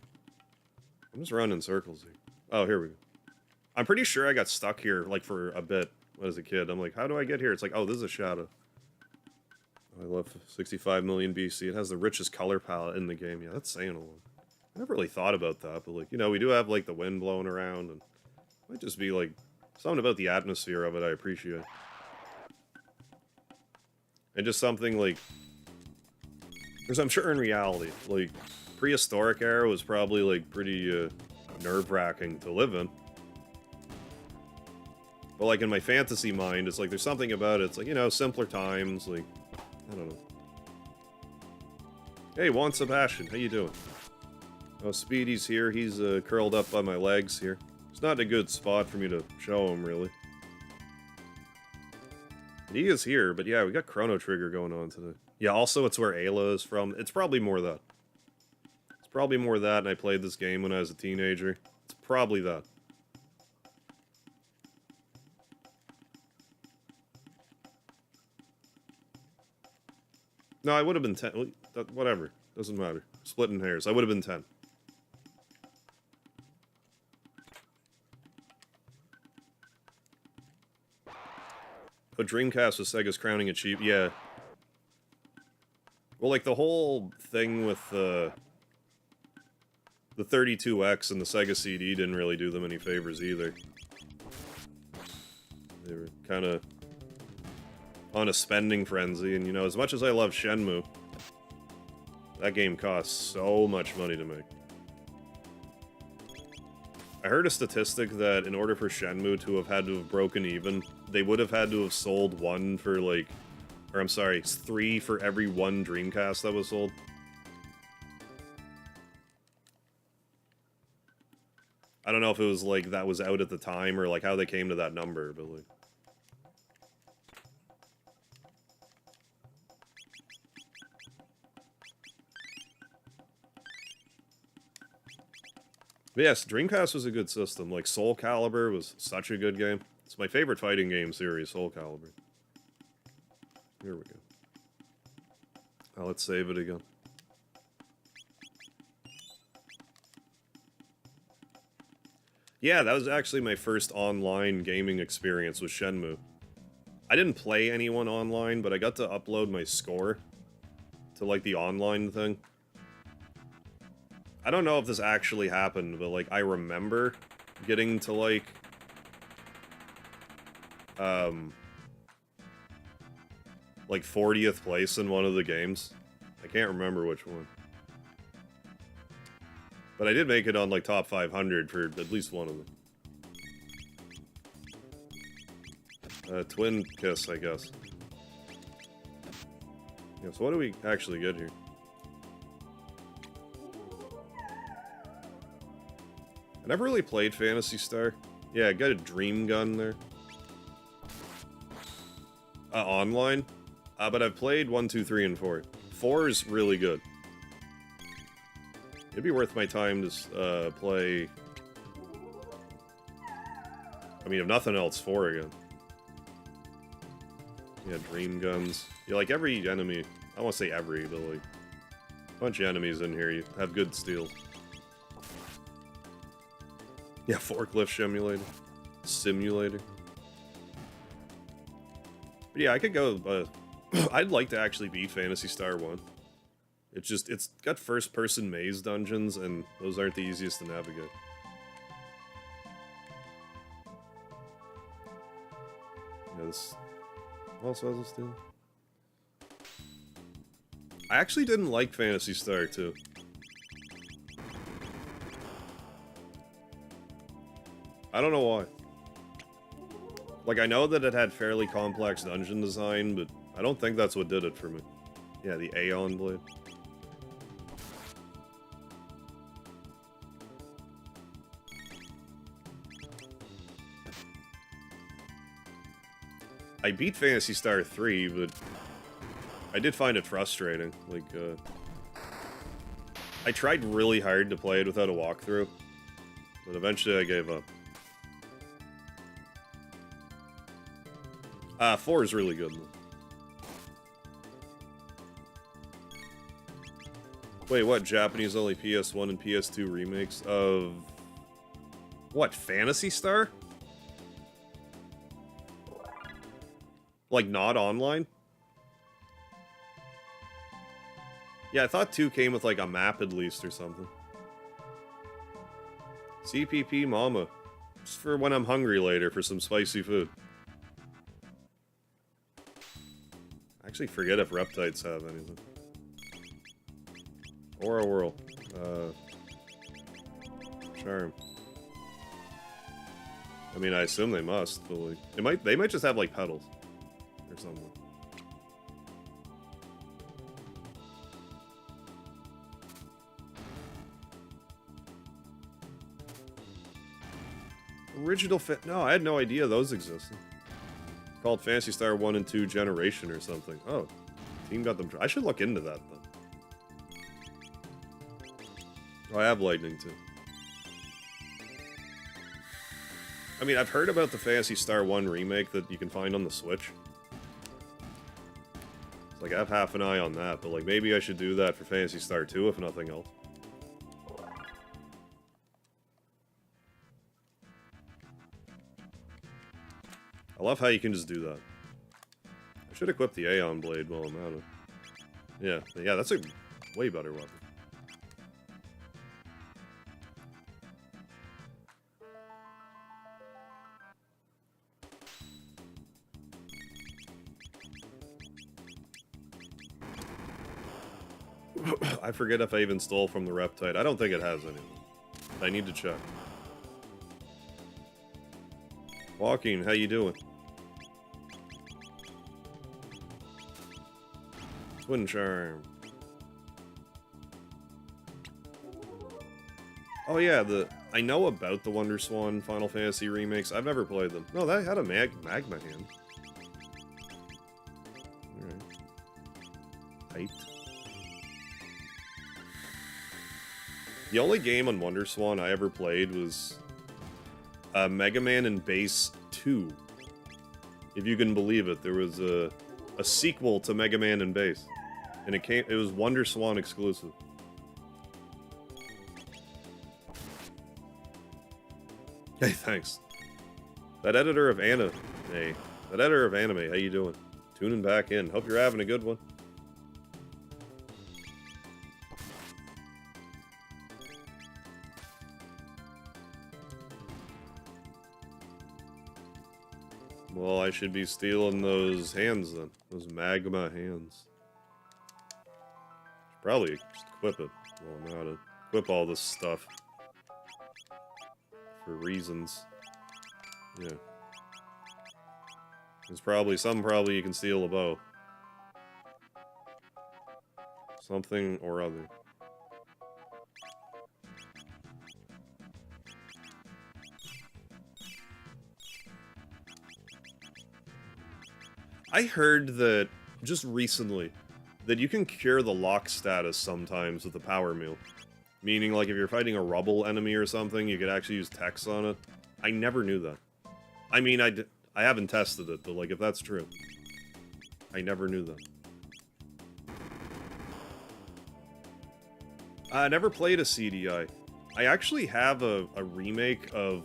I'm just running in circles here. Oh, here we go. I'm pretty sure I got stuck here, like, for a bit as a kid. I'm like, how do I get here? It's like, oh, this is a shadow. I love 65 million BC. It has the richest color palette in the game. Yeah, that's saying a lot. I never really thought about that, but, like, you know, we do have, like, the wind blowing around, and it might just be, like, something about the atmosphere of it I appreciate. And just something, like, because I'm sure in reality, like, prehistoric era was probably, like, pretty, nerve-wracking to live in. But, like, in my fantasy mind, it's like, there's something about it. It's like, you know, simpler times, like, I don't know. Hey, Juan Sebastian, how you doing? Oh, Speedy's here. He's, curled up by my legs here. It's not a good spot for me to show him, really. He is here, but yeah, we got Chrono Trigger going on today. Yeah, also, it's where Ayla is from. It's probably more that. It's probably more that, and I played this game when I was a teenager. It's probably that. No, I would have been 10. Whatever. Doesn't matter. Splitting hairs. I would have been 10. But Dreamcast was Sega's crowning achievement. Yeah. Well, like, the whole thing with the 32X and the Sega CD didn't really do them any favors either. They were kind of on a spending frenzy, and, you know, as much as I love Shenmue, that game costs so much money to make. I heard a statistic that in order for Shenmue to have had to have broken even, they would have had to have sold one for, like, or I'm sorry, 3 for every 1 Dreamcast that was sold. I don't know if it was, like, that was out at the time, or, like, how they came to that number, but, like... But yes, Dreamcast was a good system. Like, Soul Calibur was such a good game. It's my favorite fighting game series, Soul Calibur. Here we go. Oh, let's save it again. Yeah, that was actually my first online gaming experience with Shenmue. I didn't play anyone online, but I got to upload my score to, like, the online thing. I don't know if this actually happened, but, like, I remember getting to, like, like 40th place in one of the games. I can't remember which one. But I did make it on, like, top 500 for at least one of them. Twin Kiss, I guess. Yeah, so what do we actually get here? I never really played Phantasy Star. Yeah, I got a Dream Gun there. Online. But I've played 1, 2, 3, and 4. 4 is really good. It'd be worth my time to play... I mean, if nothing else, 4 again. Yeah, Dream Guns. Yeah, like, every enemy... I won't say every, but, like... A bunch of enemies in here, you have good steel. Yeah, forklift simulator. But yeah, I could go, but I'd like to actually beat Phantasy Star 1. It's got first-person maze dungeons, and those aren't the easiest to navigate. Yeah, this also has a steal. I actually didn't like Phantasy Star 2. I don't know why. Like, I know that it had fairly complex dungeon design, but I don't think that's what did it for me. Yeah, the Aeon Blade. I beat Phantasy Star 3, but I did find it frustrating. Like, I tried really hard to play it without a walkthrough, but eventually I gave up. 4 is really good, though. Wait, what? Japanese only PS1 and PS2 remakes of... What, Phantasy Star? Like, not online? Yeah, I thought 2 came with, like, a map at least or something. CPP Mama. Just for when I'm hungry later for some spicy food. I actually forget if reptites have anything. Or a whirl. Charm. I mean, I assume they must, but like, they might just have, like, petals. Or something. Original fit. No, I had no idea those existed. Called Phantasy Star 1 and 2 Generation or something. Oh, team got them. I should look into that then. Oh, I have lightning too. I mean, I've heard about the Phantasy Star 1 remake that you can find on the Switch. It's like, I have half an eye on that, but like, maybe I should do that for Phantasy Star 2 if nothing else. I love how you can just do that. I should equip the Aeon Blade while I'm at it. Yeah, that's a way better weapon. I forget if I even stole from the Reptite. I don't think it has anything. I need to check. Walking, how you doing? Twin Charm. Oh yeah, I know about the Wonder Swan Final Fantasy remakes. I've never played them. No, that had a magma hand. Alright. Height. The only game on Wonder Swan I ever played was Mega Man and Base 2. If you can believe it, there was a sequel to Mega Man and Base. And it was Wonder Swan exclusive. Hey, thanks. That editor of anime, how you doing? Tuning back in. Hope you're having a good one. Well, I should be stealing those hands then. Those magma hands. Should probably just equip it. Well, I know how to equip all this stuff. For reasons. Yeah. There's probably you can steal a bow. Something or other. I heard that, just recently, that you can cure the lock status sometimes with the power meal. Meaning, like, if you're fighting a rubble enemy or something, you could actually use text on it. I never knew that. I mean, I haven't tested it, but, like, if that's true. I never knew that. I never played a CDI. I actually have a remake of...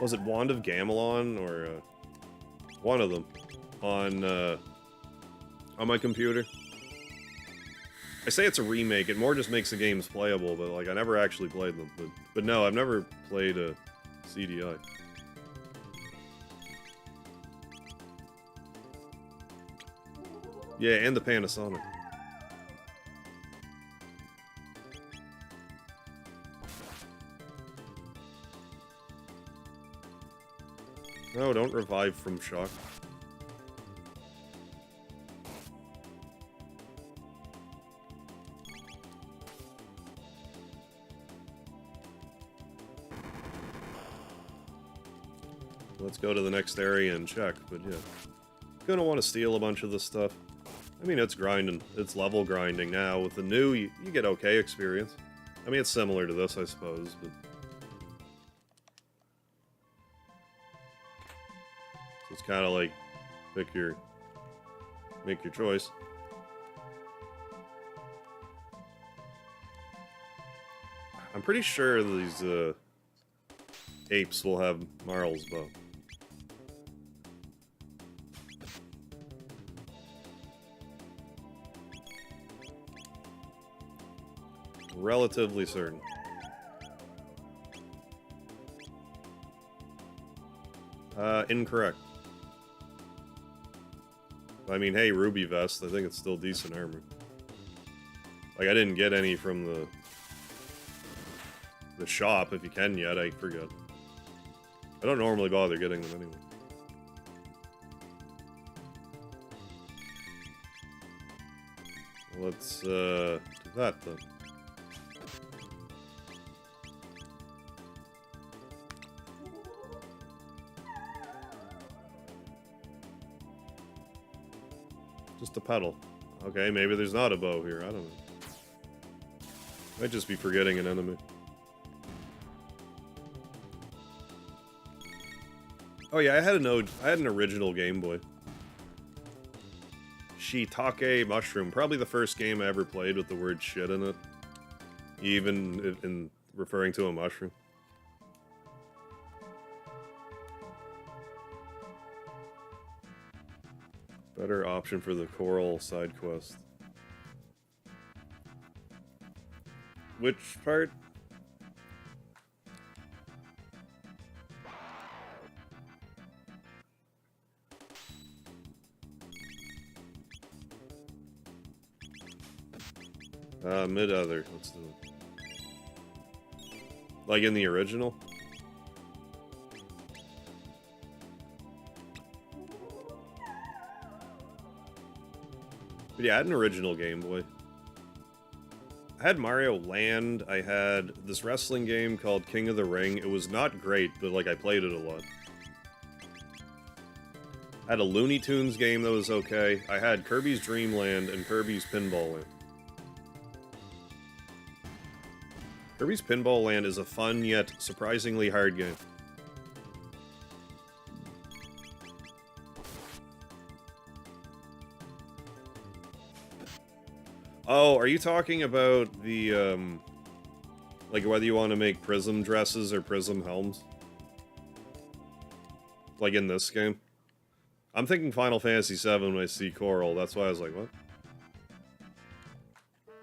Was it Wand of Gamelon? Or, one of them. On my computer. I say it's a remake, it more just makes the games playable, but, like, I never actually played them. But no, I've never played a CDI. Yeah, and the Panasonic. No, don't revive from shock. Let's go to the next area and check, but yeah. Gonna want to steal a bunch of this stuff. I mean, it's grinding. It's level grinding now. With the new, you get okay experience. I mean, it's similar to this, I suppose, but... So it's kind of like, make your choice. I'm pretty sure these, apes will have Marl's bow. Relatively certain. Incorrect. I mean, hey, Ruby Vest, I think it's still decent armor. Like, I didn't get any from the shop, if you can yet, I forget. I don't normally bother getting them anyway. Let's, do that, then. Just a pedal. Okay, maybe there's not a bow here, I don't know. Might just be forgetting an enemy. Oh yeah, I had an original Game Boy. Shiitake Mushroom, probably the first game I ever played with the word shit in it. Even in referring to a mushroom. Better option for the coral side quest. Which part? Mid-other. Let's do it. Like in the original? But yeah, I had an original Game Boy. I had Mario Land, I had this wrestling game called King of the Ring. It was not great, but like I played it a lot. I had a Looney Tunes game that was okay. I had Kirby's Dream Land and Kirby's Pinball Land. Kirby's Pinball Land is a fun yet surprisingly hard game. Oh, are you talking about the, like whether you want to make prism dresses or prism helms? Like in this game? I'm thinking Final Fantasy VII when I see coral, that's why I was like, what?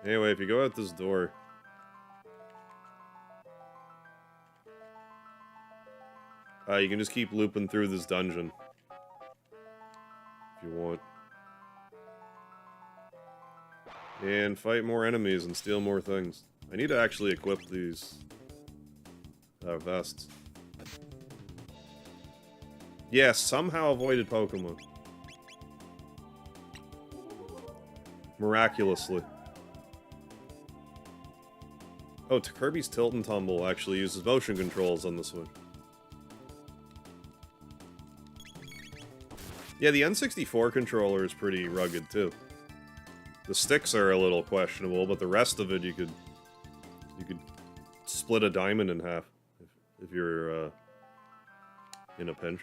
Anyway, if you go out this door... you can just keep looping through this dungeon. If you want. And fight more enemies and steal more things. I need to actually equip these vests. Yes, somehow avoided Pokemon. Miraculously. Oh, Kirby's Tilt and Tumble actually uses motion controls on this one. Yeah, the N64 controller is pretty rugged, too. The sticks are a little questionable, but the rest of it you could split a diamond in half if you're in a pinch.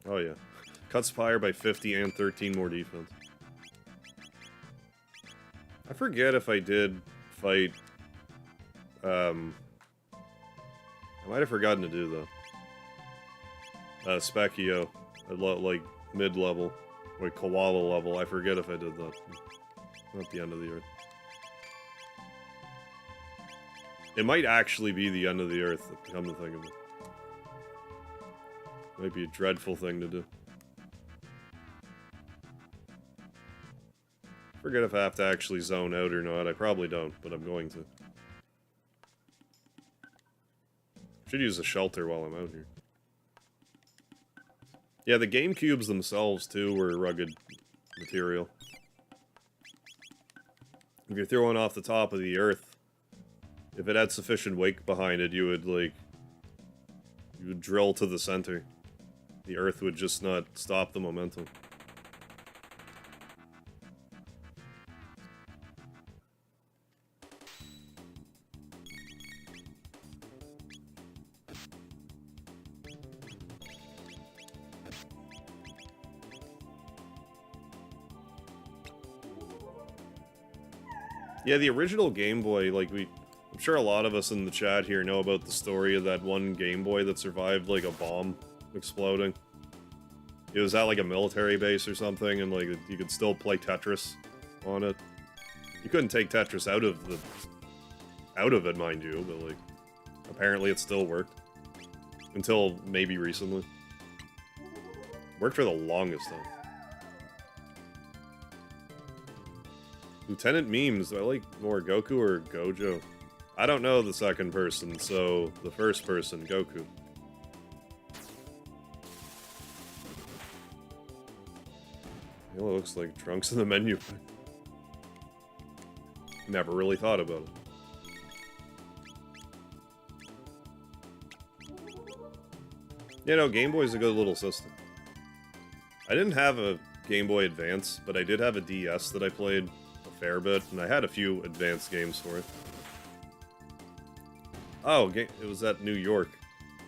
Oh yeah. Cuts fire by 50 and 13 more defense. I forget if I did fight... I might have forgotten to do that. Specchio. At like mid-level. Like koala level. I forget if I did that. Not the end of the earth. It might actually be the end of the earth, come to think of it. Might be a dreadful thing to do. Forget if I have to actually zone out or not. I probably don't, but I'm going to. Should use a shelter while I'm out here. Yeah, the GameCubes themselves, too, were rugged material. If you're throwing off the top of the earth, if it had sufficient weight behind it, you would, like... You would drill to the center. The earth would just not stop the momentum. Yeah, the original Game Boy, like, I'm sure a lot of us in the chat here know about the story of that one Game Boy that survived, like, a bomb exploding. It was at, like, a military base or something, and, like, you could still play Tetris on it. You couldn't take Tetris out of it, mind you, but, like, apparently it still worked. Until maybe recently. Worked for the longest time. Lieutenant Memes, do I like more Goku or Gojo? I don't know the second person, so the first person, Goku. It looks like Trunks in the menu. Never really thought about it. You know, Game Boy's a good little system. I didn't have a Game Boy Advance, but I did have a DS that I played fair bit, and I had a few advanced games for it. Oh, it was at New York,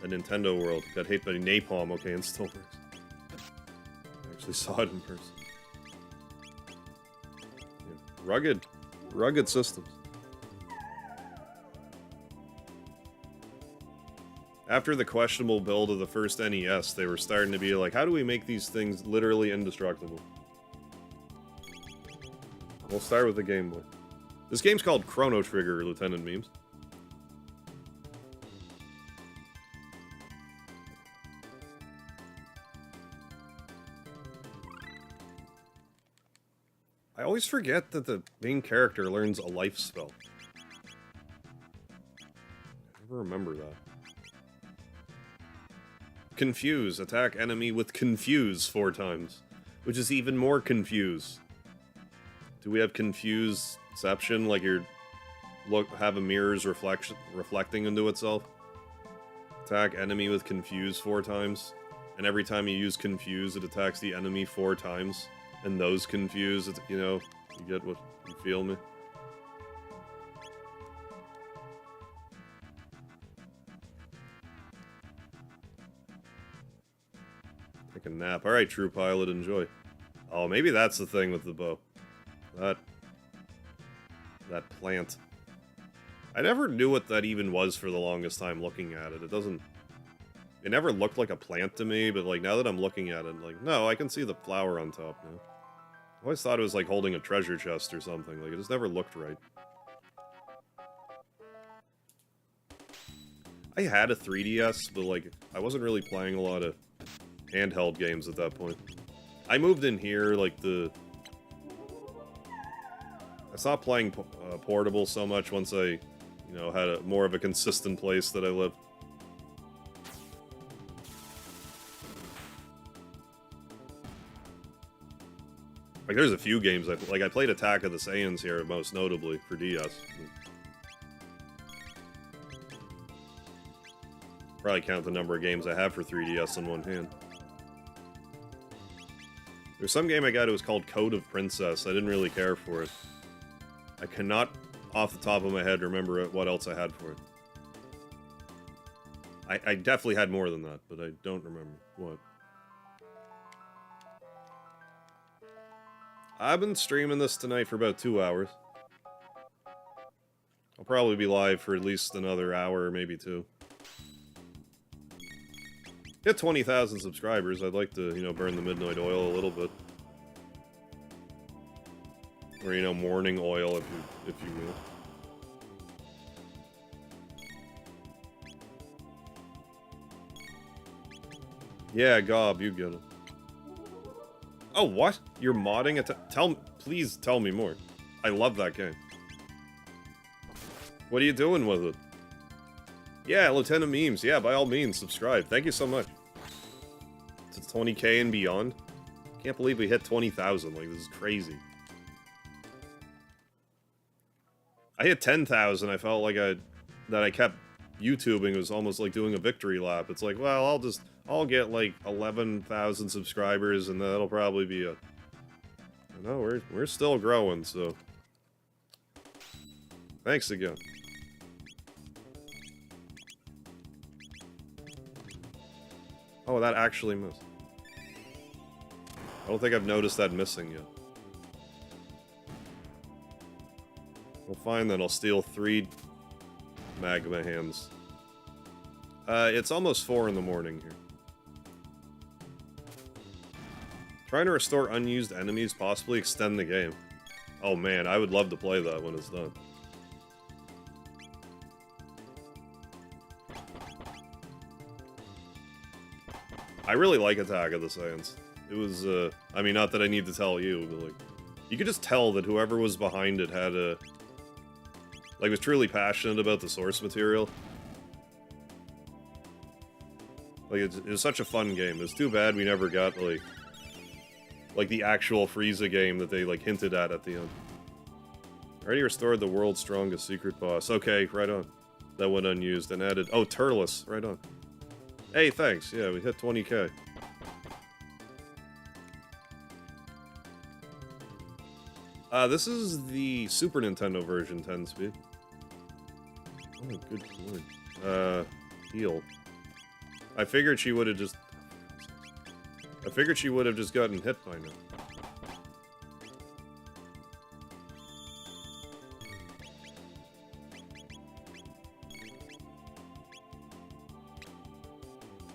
at Nintendo World. Got hit by napalm, okay, and still works. I actually saw it in person. Yeah, rugged systems. After the questionable build of the first NES, they were starting to be like, how do we make these things literally indestructible? We'll start with the Game Boy. This game's called Chrono Trigger, Lieutenant Memes. I always forget that the main character learns a life spell. I never remember that. Confuse. Attack enemy with Confuse 4 times. Which is even more confuse. Do we have Confuseception, like have a mirror's reflecting into itself? Attack enemy with Confuse 4 times. And every time you use Confuse, it attacks the enemy 4 times. And those Confuse, you know, you get what, you feel me? Take a nap. Alright, True Pilot, enjoy. Oh, maybe that's the thing with the bow. That plant. I never knew what that even was for the longest time looking at it. It never looked like a plant to me, but like now that I'm looking at it, like, no, I can see the flower on top now. I always thought it was like holding a treasure chest or something. Like, it just never looked right. I had a 3DS, but like, I wasn't really playing a lot of handheld games at that point. I moved in here, like, I stopped playing portable so much once I, you know, had more of a consistent place that I lived. Like, there's a few games I played Attack of the Saiyans here, most notably, for DS. Probably count the number of games I have for 3DS in one hand. There's some game I got, it was called Code of Princess. I didn't really care for it. I cannot, off the top of my head, remember what else I had for it. I definitely had more than that, but I don't remember what. I've been streaming this tonight for about 2 hours. I'll probably be live for at least another hour, maybe 2. Hit 20,000 subscribers. I'd like to, you know, burn the midnight oil a little bit. Or, you know, morning oil, if you will. Yeah, Gob, you get it. Oh, what? You're modding it? Please tell me more. I love that game. What are you doing with it? Yeah, Lieutenant Memes. Yeah, by all means, subscribe. Thank you so much. To 20k and beyond. Can't believe we hit 20,000. Like, this is crazy. I hit 10,000. I felt like I kept YouTubing. It was almost like doing a victory lap. It's like, well, I'll get like 11,000 subscribers, and that'll probably be it. No, we're still growing, so thanks again. Oh, that actually missed. I don't think I've noticed that missing yet. Well, fine then. I'll steal 3 magma hands. It's almost 4 in the morning here. Trying to restore unused enemies, possibly extend the game. Oh man, I would love to play that when it's done. I really like Attack of the Saiyans. It was, I mean, not that I need to tell you, but like, you could just tell that whoever was behind it had a, like, was truly passionate about the source material. Like, it was such a fun game. It's too bad we never got, like the actual Frieza game that they, like, hinted at the end. Already restored the world's strongest secret boss. Okay, right on. That went unused and added... Oh, Turles, right on. Hey, thanks. Yeah, we hit 20k. This is the Super Nintendo version, 10-speed. Oh, good lord. Heal. I figured she would have just gotten hit by now.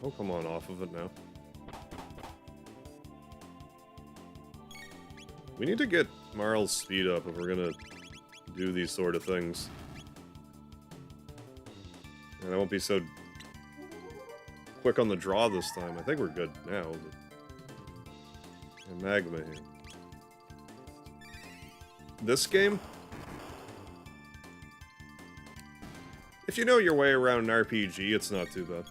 Oh, come on, off of it now. We need to get Marl's speed up if we're gonna do these sort of things. And I won't be so quick on the draw this time. I think we're good now. And Magma here. This game? If you know your way around an RPG, it's not too bad.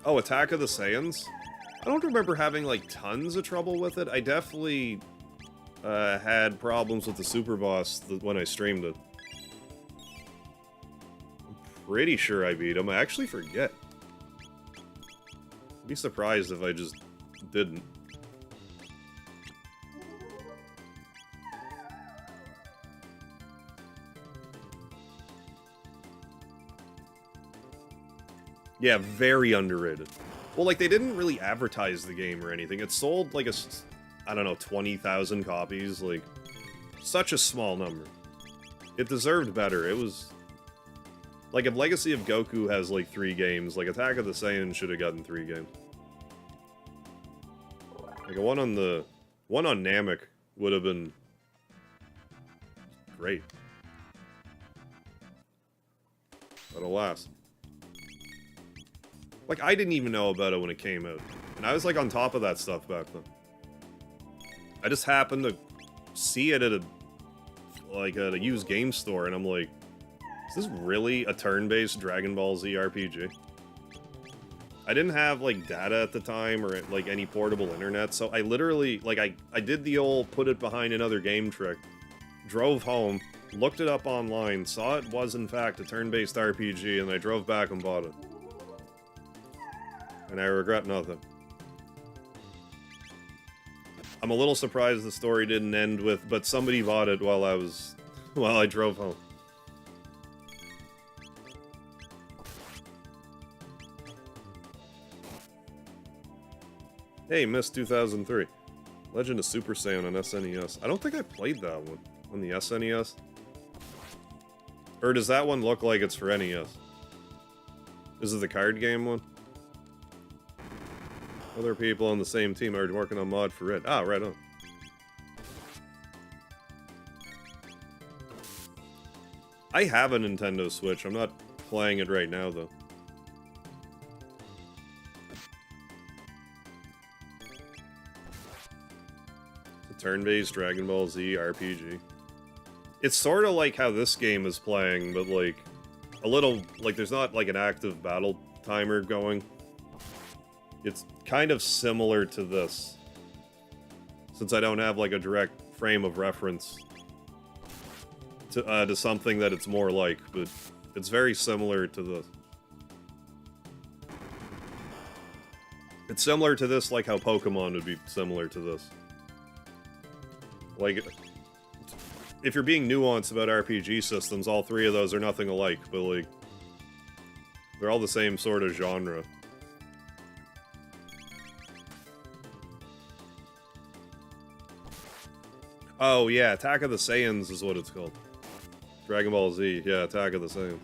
Oh, Attack of the Saiyans? I don't remember having, like, tons of trouble with it. I definitely had problems with the super boss when I streamed it. I'm pretty sure I beat him. I actually forget. I'd be surprised if I just didn't. Yeah, very underrated. Well, like, they didn't really advertise the game or anything. It sold, like, I don't know, 20,000 copies. Like, such a small number. It deserved better. It was... Like, if Legacy of Goku has, like, 3 games, like, Attack of the Saiyans should have gotten 3 games. Like, one on Namek would have been... great. But alas... Like, I didn't even know about it when it came out. And I was, like, on top of that stuff back then. I just happened to see it at a used game store, and I'm like, is this really a turn-based Dragon Ball Z RPG? I didn't have, like, data at the time, or, like, any portable internet, so I literally, like, I did the old put it behind another game trick, drove home, looked it up online, saw it was, in fact, a turn-based RPG, and I drove back and bought it. And I regret nothing. I'm a little surprised the story didn't end with, but somebody bought it while I drove home. Hey, Mist 2003. Legend of Super Saiyan on SNES. I don't think I played that one on the SNES. Or does that one look like it's for NES? Is it the card game one? Other people on the same team are working on mod for it. Ah, right on. I have a Nintendo Switch. I'm not playing it right now, though. Turn-based Dragon Ball Z RPG. It's sort of like how this game is playing, but like a little like there's not like an active battle timer going. It's kind of similar to this, since I don't have like a direct frame of reference to something that it's more like, but it's very similar to this. It's similar to this, like how Pokemon would be similar to this. Like, if you're being nuanced about RPG systems, all three of those are nothing alike, but, like, they're all the same sort of genre. Oh, yeah, Attack of the Saiyans is what it's called. Dragon Ball Z, yeah, Attack of the Saiyans.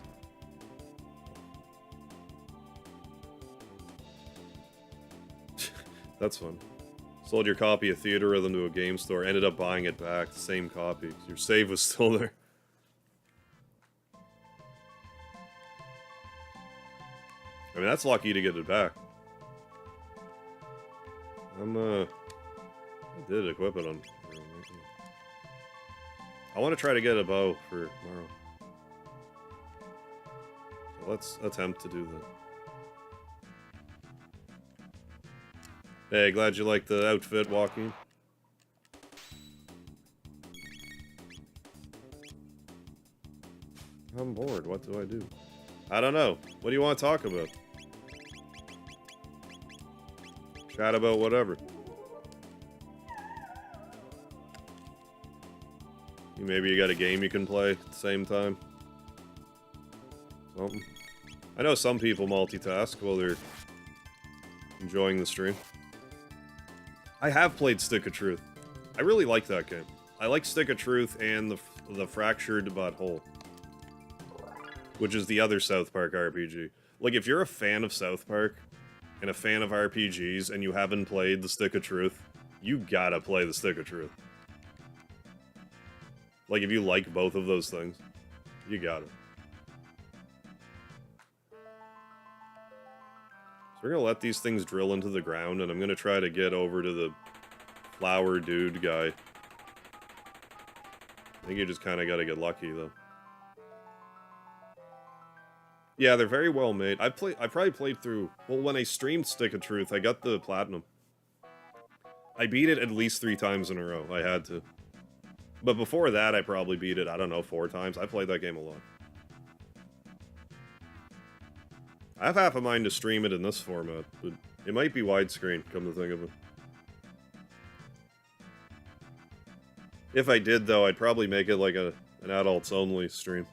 That's fun. Sold your copy of Theater Rhythm to a game store, ended up buying it back, the same copy. Your save was still there. I mean, that's lucky to get it back. I did equip it on... I want to try to get a bow for tomorrow. So let's attempt to do that. Hey, glad you liked the outfit, Joaquin. I'm bored. What do I do? I don't know. What do you want to talk about? Chat about whatever. Maybe you got a game you can play at the same time. Something. I know some people multitask while they're enjoying the stream. I have played Stick of Truth. I really like that game. I like Stick of Truth and the Fractured Butthole, which is the other South Park RPG. Like, if you're a fan of South Park and a fan of RPGs and you haven't played the Stick of Truth, you gotta play the Stick of Truth. Like, if you like both of those things, you got it. So we're gonna let these things drill into the ground, and I'm gonna try to get over to the flower dude guy. I think you just kind of gotta get lucky, though. Yeah, they're very well made. I probably played through... Well, when I streamed Stick of Truth, I got the platinum. I beat it at least 3 times in a row. I had to. But before that, I probably beat it, I don't know, 4 times. I played that game a lot. I have half a mind to stream it in this format, but it might be widescreen, come to think of it. If I did, though, I'd probably make it like an adults-only stream.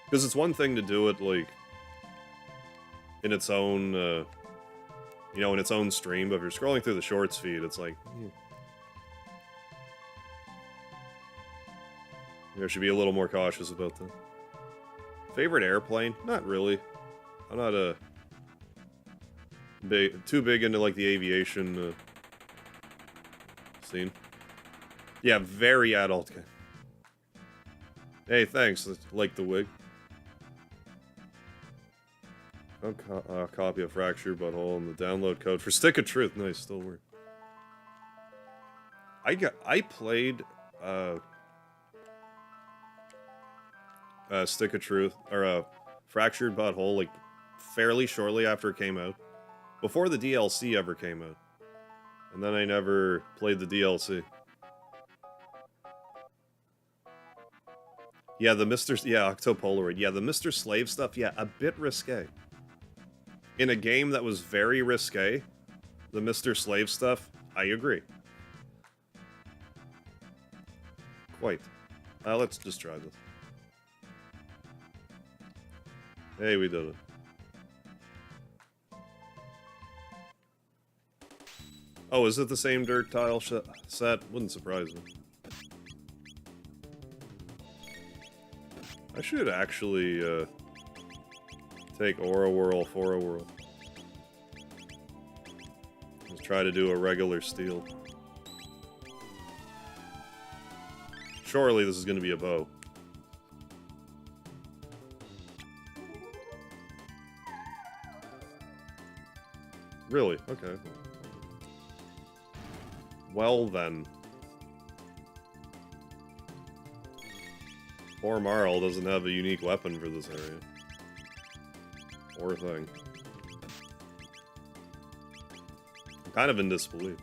Because it's one thing to do it, like, in its own, you know, in its own stream, but if you're scrolling through the shorts feed, it's like... I should be a little more cautious about that. Favorite airplane? Not really. I'm not too big into, like, the aviation scene. Yeah, very adult game. Hey, thanks. Like the wig. Copy of Fractured Butthole and the download code for Stick of Truth. Nice, still work. I played Stick of Truth or Fractured Butthole like fairly shortly after it came out, before the DLC ever came out, and then I never played the DLC. Yeah, the Octopolaroid. Yeah, the Mr. Slave stuff, yeah, a bit risque. In a game that was very risque, the Mr. Slave stuff, I agree. Quite. Let's just try this. Hey, we did it. Oh, is it the same dirt tile set? Wouldn't surprise me. I should actually take Aura Whirl, Fora Whirl. Let's try to do a regular steel. Surely this is going to be a bow. Really? Okay. Well then. Poor Marl doesn't have a unique weapon for this area. Poor thing. I'm kind of in disbelief.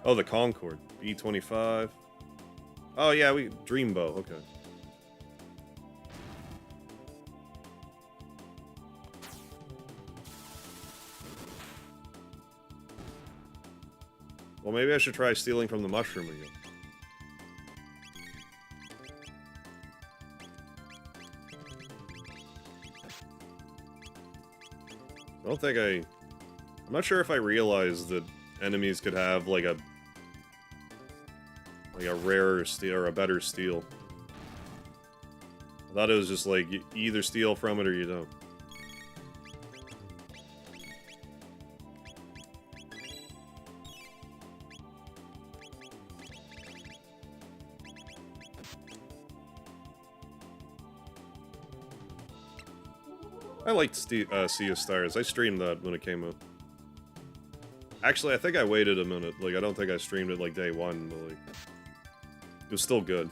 Oh, the Concord. B25. Oh yeah, Dreambow, okay. Well, maybe I should try stealing from the mushroom again. I don't think I'm not sure if I realized that enemies could have, like a rarer steel, or a better steel. I thought it was just like, you either steal from it or you don't. I liked Sea of Stars. I streamed that when it came out. Actually, I think I waited a minute. Like, I don't think I streamed it, like, day one, but, like, it was still good.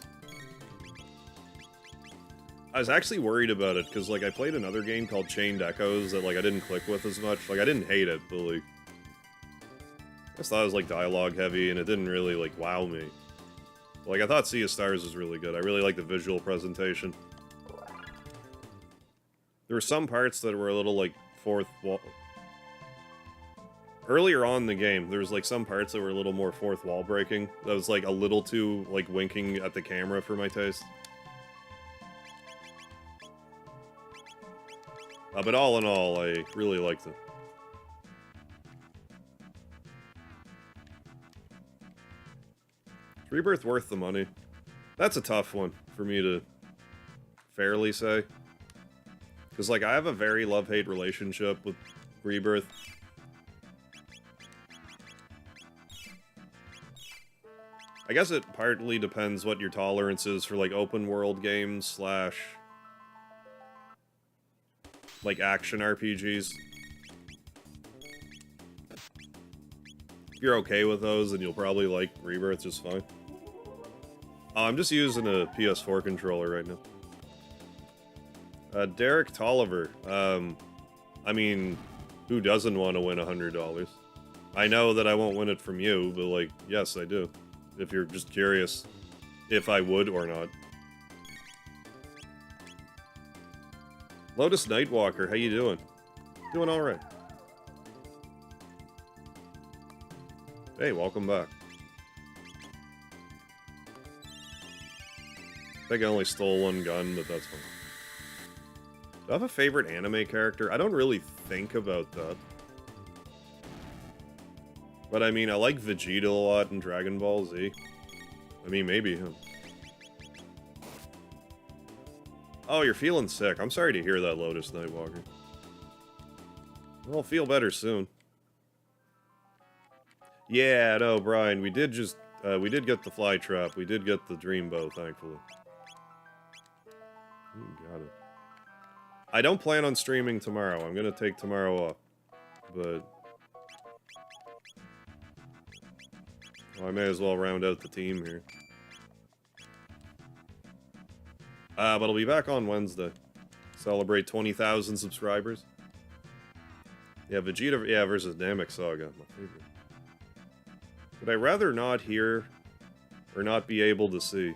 I was actually worried about it, because, like, I played another game called Chained Echoes that, like, I didn't click with as much. Like, I didn't hate it, but, like, I just thought it was, like, dialogue heavy, and it didn't really, like, wow me. Like, I thought Sea of Stars was really good. I really liked the visual presentation. There were some parts that were a little, like, fourth wall... Earlier on in the game, there was, like, some parts that were a little more fourth wall breaking. That was, like, a little too, like, winking at the camera for my taste. But all in all, I really liked it. Is Rebirth worth the money? That's a tough one for me to fairly say. Because, like, I have a very love-hate relationship with Rebirth. I guess it partly depends what your tolerance is for, like, open-world games slash, like, action RPGs. If you're okay with those, then you'll probably like Rebirth just fine. I'm just using a PS4 controller right now. Derek Tolliver. I mean, who doesn't want to win $100? I know that I won't win it from you, but, like, yes, I do. If you're just curious if I would or not. Lotus Nightwalker, how you doing? Doing alright. Hey, welcome back. I think I only stole one gun, but that's fine. Do I have a favorite anime character? I don't really think about that. But I mean, I like Vegeta a lot in Dragon Ball Z. I mean, maybe him. Oh, you're feeling sick. I'm sorry to hear that, Lotus Nightwalker. Well, feel better soon. Yeah, no, Brian, we did get the fly trap. We did get the dream bow, thankfully. Got it. I don't plan on streaming tomorrow. I'm gonna take tomorrow off. But... well, I may as well round out the team here. But I'll be back on Wednesday. Celebrate 20,000 subscribers. Yeah, Vegeta, yeah, versus Namek Saga, my favorite. Would I rather not hear or not be able to see?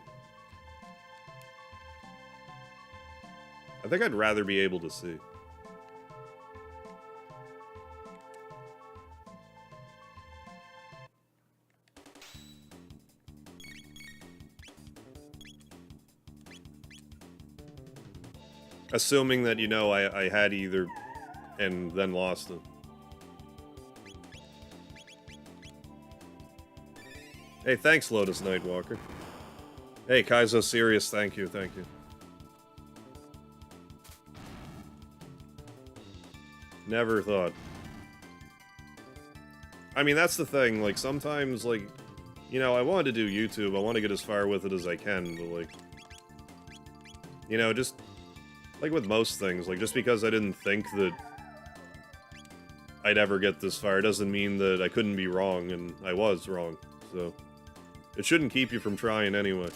I think I'd rather be able to see. Assuming that, you know, I had either and then lost it. Hey, thanks, Lotus Nightwalker. Hey, Kaizo Serious, thank you, thank you. Never thought. I mean, that's the thing, like, sometimes, like, you know, I wanted to do YouTube, I want to get as far with it as I can, but, like, you know, just, like with most things, like, just because I didn't think that I'd ever get this far doesn't mean that I couldn't be wrong, and I was wrong, so it shouldn't keep you from trying anyway,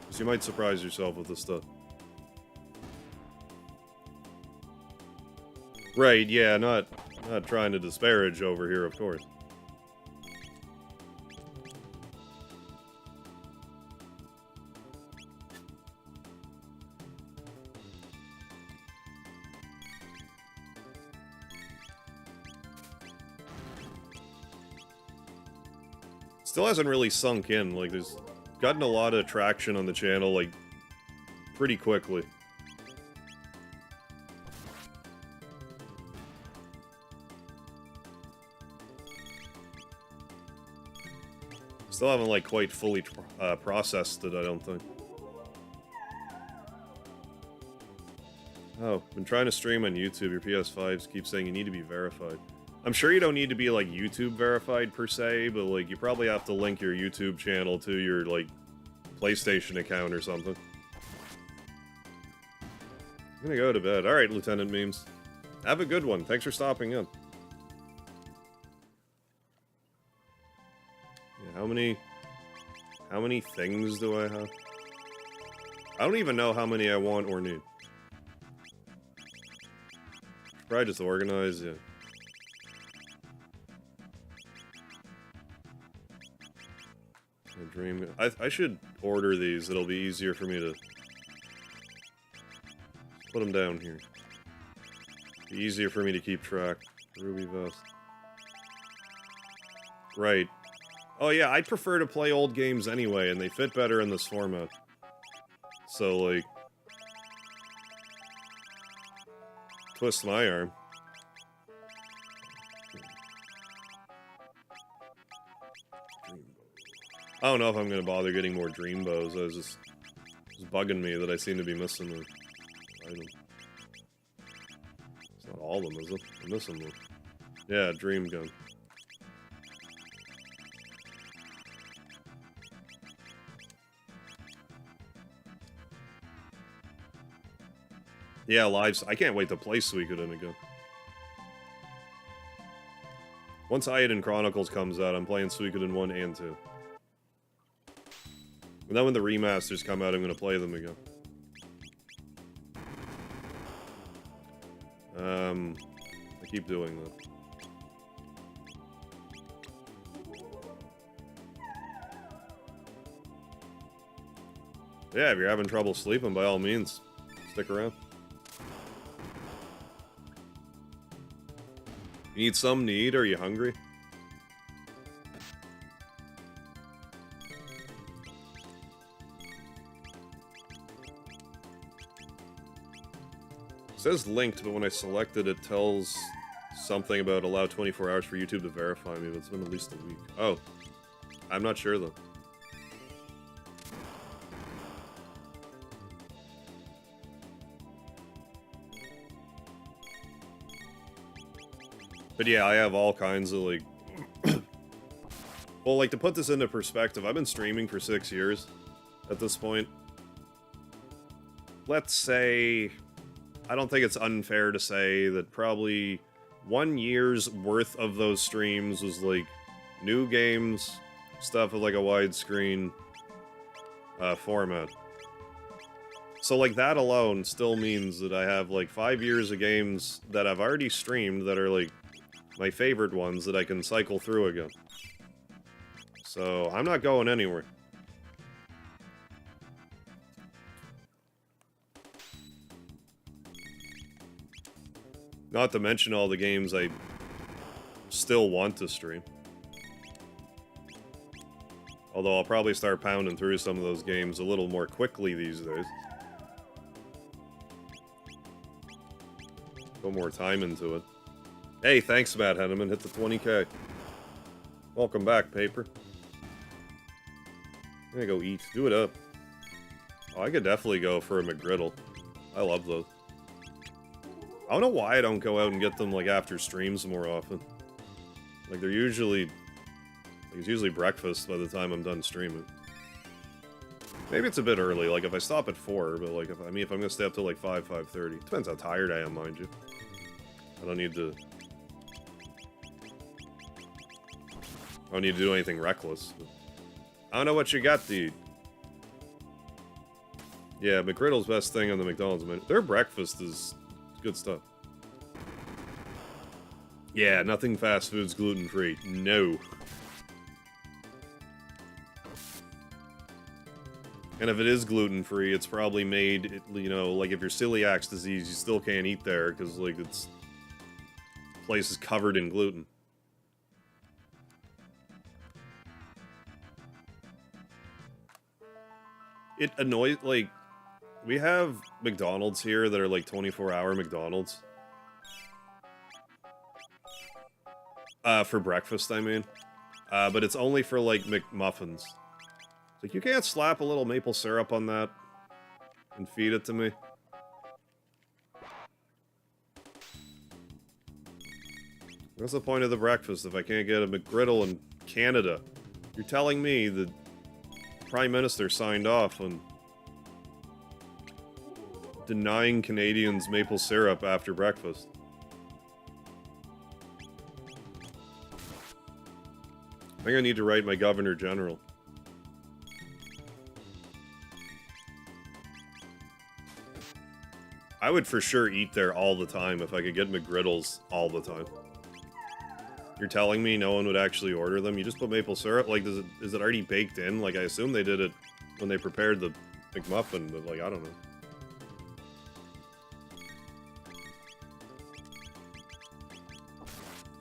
because you might surprise yourself with this stuff. Right, yeah, not trying to disparage over here, of course. Still hasn't really sunk in, like, there's gotten a lot of traction on the channel, like, pretty quickly. Still haven't, like, quite fully processed it, I don't think. Oh, been trying to stream on YouTube, your PS5s keep saying you need to be verified. I'm sure you don't need to be, like, YouTube verified per se, but, like, you probably have to link your YouTube channel to your, like, PlayStation account or something. I'm gonna go to bed. Alright, Lieutenant Memes. Have a good one. Thanks for stopping in. Yeah, how many things do I have? I don't even know how many I want or need. Probably just organize, yeah. Dream. I should order these. It'll be easier for me to put them down here. Be easier for me to keep track. Ruby vest. Right. Oh yeah, I prefer to play old games anyway, and they fit better in this format. So, like... Twist my arm. I don't know if I'm gonna bother getting more dream bows. I was just bugging me that I seem to be missing an item. It's not all of them, is it? I'm missing one. Yeah, dream gun. Yeah, lives. I can't wait to play Suikoden again. Once Ayla Chronicles comes out, I'm playing Suikoden 1 and 2. And then when the remasters come out, I'm going to play them again. I keep doing that. Yeah, if you're having trouble sleeping, by all means, stick around. You need something to eat? Are you hungry? It says linked, but when I select it, it tells something about allow 24 hours for YouTube to verify me, but it's been at least a week. Oh. I'm not sure, though. But yeah, I have all kinds of, like... Well, like, to put this into perspective, I've been streaming for 6 years at this point. Let's say... I don't think it's unfair to say that probably 1 year's worth of those streams was, like, new games, stuff with, like, a widescreen format. So, like, that alone still means that I have, like, 5 years of games that I've already streamed that are, like, my favorite ones that I can cycle through again. So, I'm not going anywhere. Not to mention all the games I still want to stream. Although I'll probably start pounding through some of those games a little more quickly these days. Put more time into it. Hey, thanks, Matt Henneman. Hit the 20K. Welcome back, Paper. I'm gonna go eat. Do it up. Oh, I could definitely go for a McGriddle. I love those. I don't know why I don't go out and get them, like, after streams more often. Like, they're usually... Like, it's usually breakfast by the time I'm done streaming. Maybe it's a bit early, like, if I stop at 4, but, like, if I'm gonna stay up till, like, 5:30. Depends how tired I am, mind you. I don't need to do anything reckless. I don't know what you got, dude. Yeah, McGriddle's best thing on the McDonald's menu. Their breakfast is good stuff. Yeah, nothing fast food's gluten-free. No. And if it is gluten-free, it's probably made, you know, like if you're celiac disease, you still can't eat there, because, like, it's... place is covered in gluten. It annoys, like, we have McDonald's here that are, like, 24-hour McDonald's. For breakfast, I mean. But it's only for, like, McMuffins. Like, you can't slap a little maple syrup on that and feed it to me. What's the point of the breakfast if I can't get a McGriddle in Canada? You're telling me the Prime Minister signed off on denying Canadians maple syrup after breakfast. I think I need to write my Governor General. I would for sure eat there all the time if I could get McGriddles all the time. You're telling me no one would actually order them? You just put maple syrup? Like, is it already baked in? Like, I assume they did it when they prepared the McMuffin, but, like, I don't know.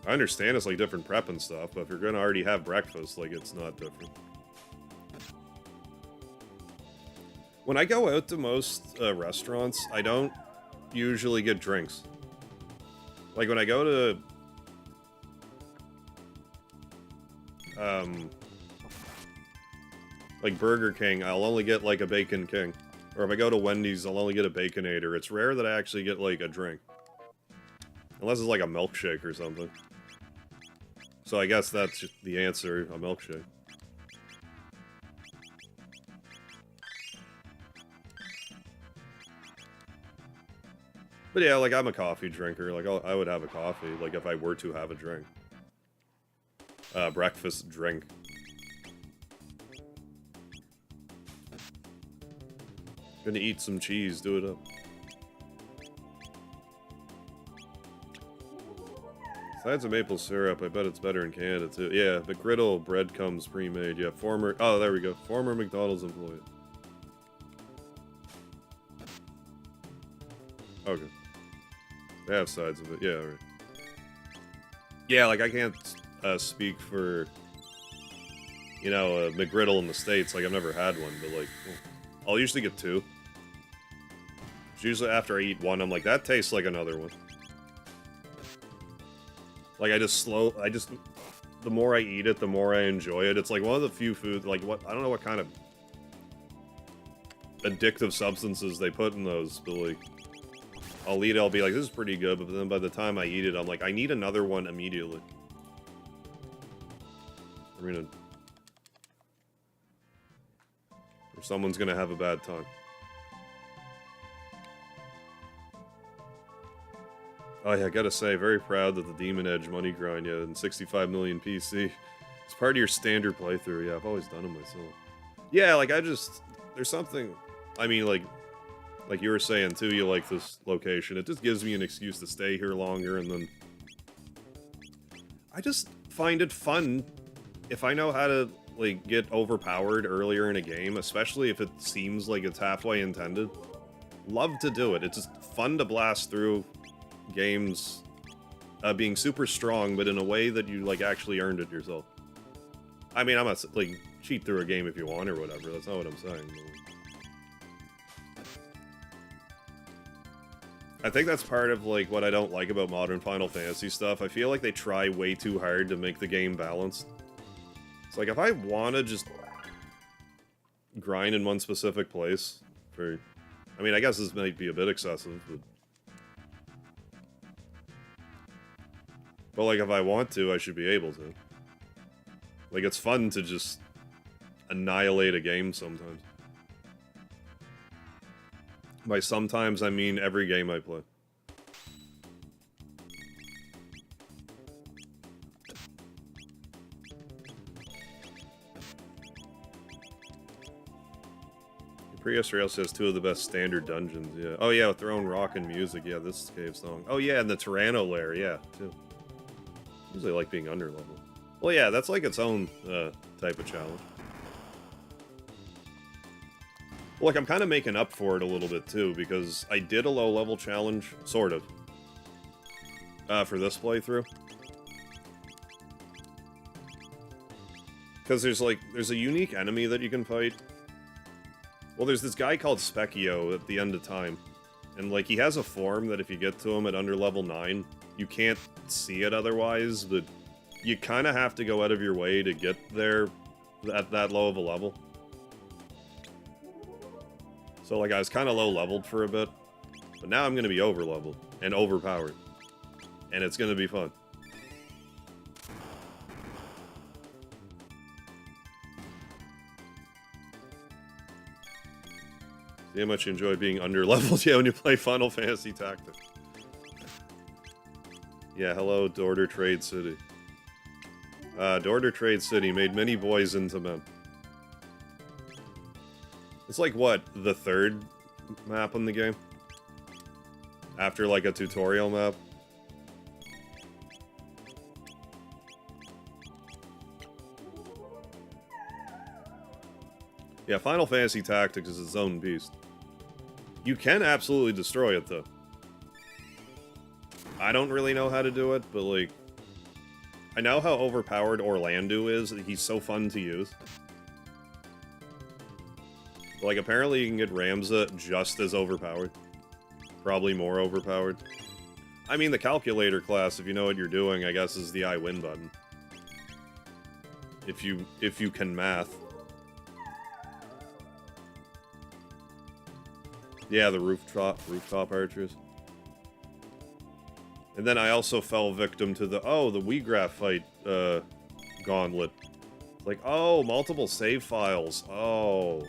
I understand it's, like, different prep and stuff, but if you're gonna already have breakfast, like, it's not different. When I go out to most restaurants, I don't usually get drinks. Like, when I go to... like Burger King, I'll only get, like, a Bacon King. Or if I go to Wendy's, I'll only get a Baconator. It's rare that I actually get, like, a drink. Unless it's, like, a milkshake or something. So I guess that's just the answer, a milkshake. But yeah, like, I'm a coffee drinker. Like, I would have a coffee, like, if I were to have a drink. Breakfast drink. Gonna eat some cheese, do it up. Besides the maple syrup, I bet it's better in Canada, too. Yeah, McGriddle bread comes pre-made. Yeah, former... Oh, there we go. Former McDonald's employee. Okay. They have sides of it. Yeah, right. Yeah, like, I can't speak for, you know, a McGriddle in the States. Like, I've never had one, but, like, I'll usually get 2. It's usually after I eat one, I'm like, that tastes like another one. Like, the more I eat it, the more I enjoy it. It's like one of the few foods, like, I don't know what kind of addictive substances they put in those, but, like, I'll eat it, I'll be like, this is pretty good, but then by the time I eat it, I'm like, I need another one immediately. I mean, or someone's gonna have a bad time. Oh yeah, I gotta say, very proud that the Demon Edge money grind, yeah, and 65 million PC. It's part of your standard playthrough, yeah, I've always done it myself. Yeah, like, there's something, I mean, like you were saying too, you like this location. It just gives me an excuse to stay here longer, and then... I just find it fun if I know how to, like, get overpowered earlier in a game, especially if it seems like it's halfway intended. Love to do it. It's just fun to blast through games being super strong, but in a way that you, like, actually earned it yourself. I mean, I'm not, like, cheat through a game if you want or whatever. That's not what I'm saying. I think that's part of, like, what I don't like about modern Final Fantasy stuff. I feel like they try way too hard to make the game balanced. It's like, if I want to just grind in one specific place for... I mean, I guess this might be a bit excessive, but like, if I want to, I should be able to. Like, it's fun to just annihilate a game sometimes. By sometimes, I mean every game I play. Prehistory also has 2 of the best standard dungeons, yeah. Oh yeah, with their own rock and music, yeah, this cave song. Oh yeah, and the Tyranno lair, yeah, too. Usually like being underleveled. Well yeah, that's like its own type of challenge. Well, like, I'm kind of making up for it a little bit too, because I did a low-level challenge, sort of, for this playthrough. Because there's a unique enemy that you can fight. Well, there's this guy called Specchio at the end of time. And, like, he has a form that if you get to him at under level 9, you can't see it otherwise, but you kind of have to go out of your way to get there at that low of a level. So, like, I was kind of low-leveled for a bit, but now I'm going to be over-leveled and overpowered. And it's going to be fun. See how much you enjoy being under-leveled, yeah, when you play Final Fantasy Tactics. Yeah, hello, Dorder Trade City. Dorder Trade City made many boys into men. It's like, what, the 3rd map in the game? After, like, a tutorial map? Yeah, Final Fantasy Tactics is its own beast. You can absolutely destroy it, though. I don't really know how to do it, but, like... I know how overpowered Orlando is. He's so fun to use. Like, apparently you can get Ramza just as overpowered. Probably more overpowered. I mean, the calculator class, if you know what you're doing, I guess is the I win button. If you can math. Yeah, the rooftop archers. And then I also fell victim to the Wii Graphite gauntlet. Like, oh, multiple save files. Oh.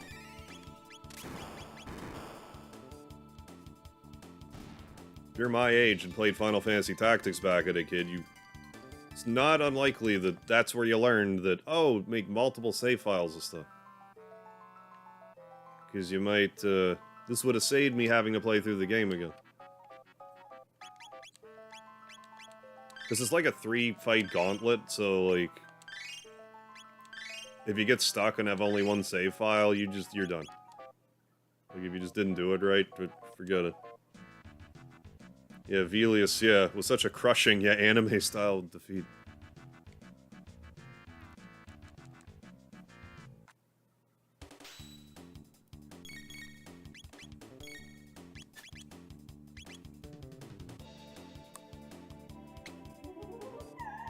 If you're my age and played Final Fantasy Tactics back at a kid, it's not unlikely that that's where you learned that, oh, make multiple save files and stuff. Because you might, this would have saved me having to play through the game again. Because it's like a 3-fight gauntlet, so, like... If you get stuck and have only one save file, you're done. Like, if you just didn't do it right, forget it. Yeah, Velius, yeah, was such a crushing, yeah, anime-style defeat.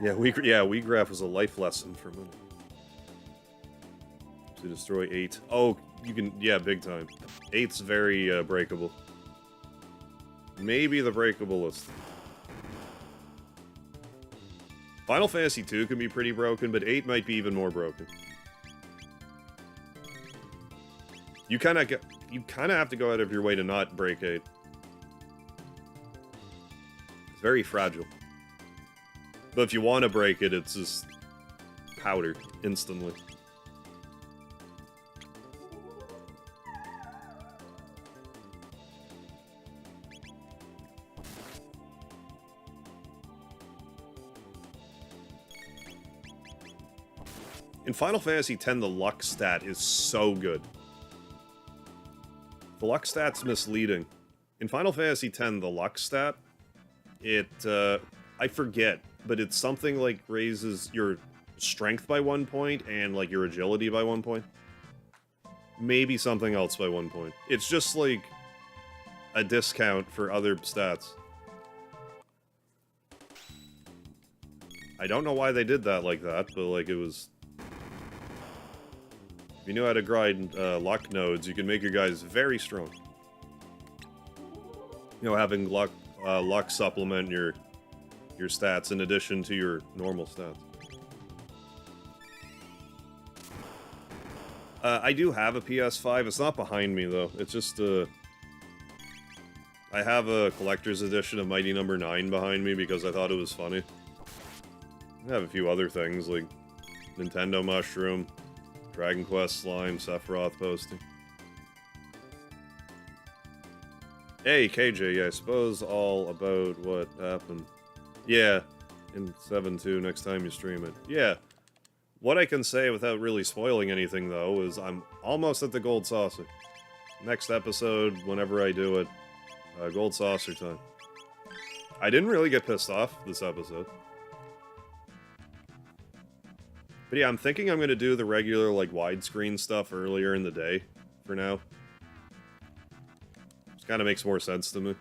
Yeah, WeGraph was a life lesson for me. To destroy 8. Oh, you can, yeah, big time. 8's very breakable. Maybe the breakablest. Final Fantasy 2 can be pretty broken, but 8 might be even more broken. You kind of have to go out of your way to not break 8. It's very fragile. But if you want to break it, it's just powder instantly. In Final Fantasy X, the luck stat is so good. The luck stat's misleading. In Final Fantasy X, the luck stat, I forget, but it's something like raises your strength by 1 point and like your agility by 1 point. Maybe something else by 1 point. It's just like a discount for other stats. I don't know why they did that like that, but like it was you know how to grind luck nodes, you can make your guys very strong. You know, having luck supplement your stats in addition to your normal stats. I do have a PS5. It's not behind me though. It's just I have a collector's edition of Mighty No. 9 behind me because I thought it was funny. I have a few other things like Nintendo Mushroom, Dragon Quest Slime, Sephiroth posting. Hey, KJ, yeah, I suppose all about what happened. Yeah, in 7.2 next time you stream it. Yeah. What I can say without really spoiling anything, though, is I'm almost at the Gold Saucer. Next episode, whenever I do it, Gold Saucer time. I didn't really get pissed off this episode. But yeah, I'm thinking I'm going to do the regular, like, widescreen stuff earlier in the day, for now. Just kind of makes more sense to me.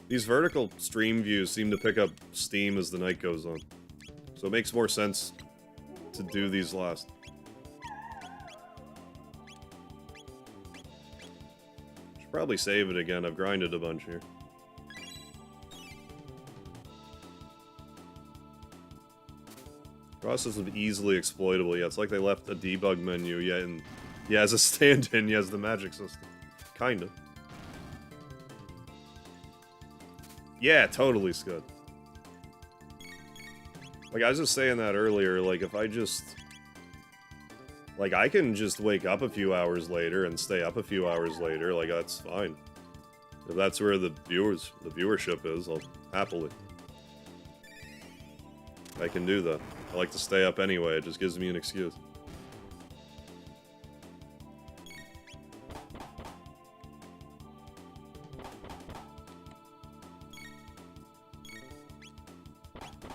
These vertical stream views seem to pick up steam as the night goes on. So it makes more sense to do these last. Should probably save it again. I've grinded a bunch here. Process of easily exploitable. Yeah, it's like they left a debug menu. Yeah, and yeah, as a stand-in, yeah, as the magic system. Kinda. Yeah, totally, Scud. Like, I was just saying that earlier, like, if I just... Like, I can just wake up a few hours later and stay up a few hours later, like, that's fine. If that's where the viewership is, I'll happily. I can do that. I like to stay up anyway, it just gives me an excuse.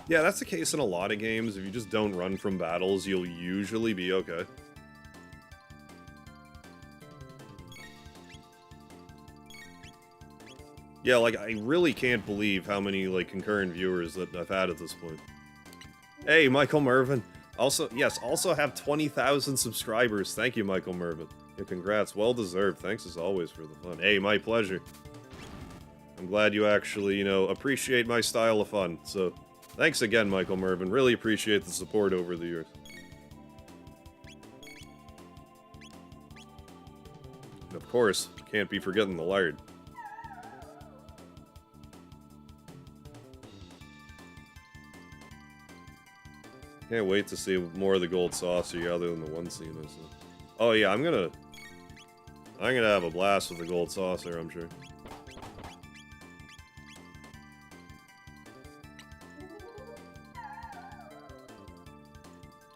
Yeah, that's the case in a lot of games. If you just don't run from battles, you'll usually be okay. Yeah, like, I really can't believe how many, like, concurrent viewers that I've had at this point. Hey, Michael Mervin. Also, yes, also have 20,000 subscribers. Thank you, Michael Mervin. Yeah, congrats. Well deserved. Thanks as always for the fun. Hey, my pleasure. I'm glad you actually, you know, appreciate my style of fun, so... Thanks again, Michael Mervin. Really appreciate the support over the years. And of course, can't be forgetting the lard. Can't wait to see more of the Gold Saucer other than the one scene I saw. Oh yeah, I'm gonna have a blast with the Gold Saucer, I'm sure.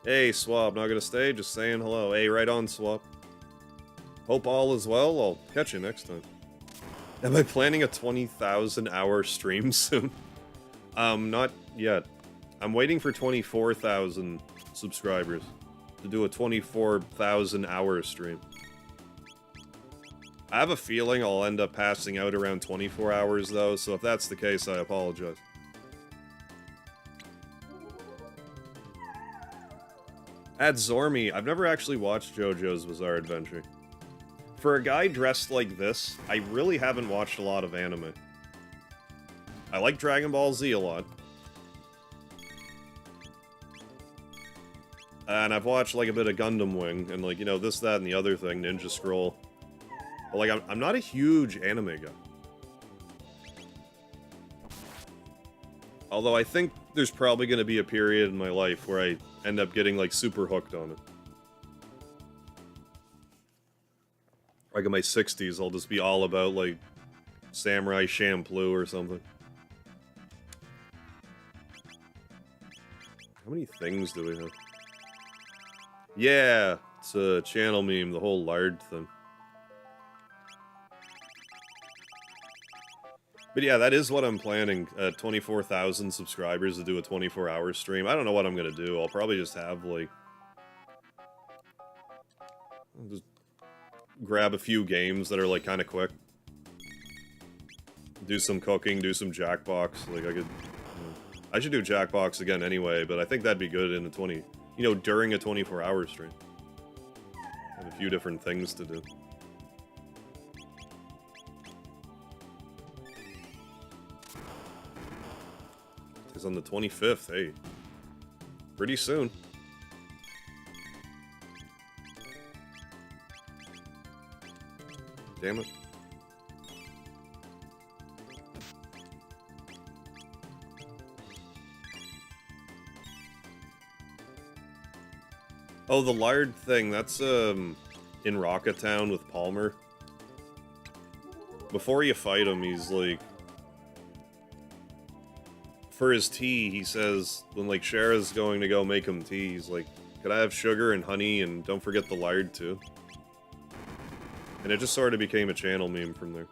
Hey, Swab, not gonna stay? Just saying hello. Hey, right on, Swab. Hope all is well. I'll catch you next time. Am I planning a 20,000 hour stream soon? Not yet. I'm waiting for 24,000 subscribers to do a 24,000 hour stream. I have a feeling I'll end up passing out around 24 hours, though, so if that's the case, I apologize. At Zormi, I've never actually watched JoJo's Bizarre Adventure. For a guy dressed like this, I really haven't watched a lot of anime. I like Dragon Ball Z a lot. And I've watched, like, a bit of Gundam Wing, and, like, you know, this, that, and the other thing, Ninja Scroll. But, like, I'm not a huge anime guy. Although I think there's probably going to be a period in my life where I end up getting, like, super hooked on it. Like, in my 60s, I'll just be all about, like, Samurai Champloo or something. How many things do we have? Yeah, it's a channel meme, the whole lard thing. But yeah, that is what I'm planning, 24,000 subscribers to do a 24-hour stream. I don't know what I'm gonna do. I'll probably just have, like... I'll just grab a few games that are, like, kind of quick. Do some cooking, do some Jackbox. Like, I could... I should do Jackbox again anyway, but I think that'd be good in a you know, during a 24-hour stream. I have a few different things to do. It's on the 25th, hey. Pretty soon. Damn it. Oh, the lard thing, that's, in Rocket Town with Palmer. Before you fight him, he's like... For his tea, he says, when, like, Shara's going to go make him tea, he's like, could I have sugar and honey, and don't forget the lard, too? And it just sort of became a channel meme from there.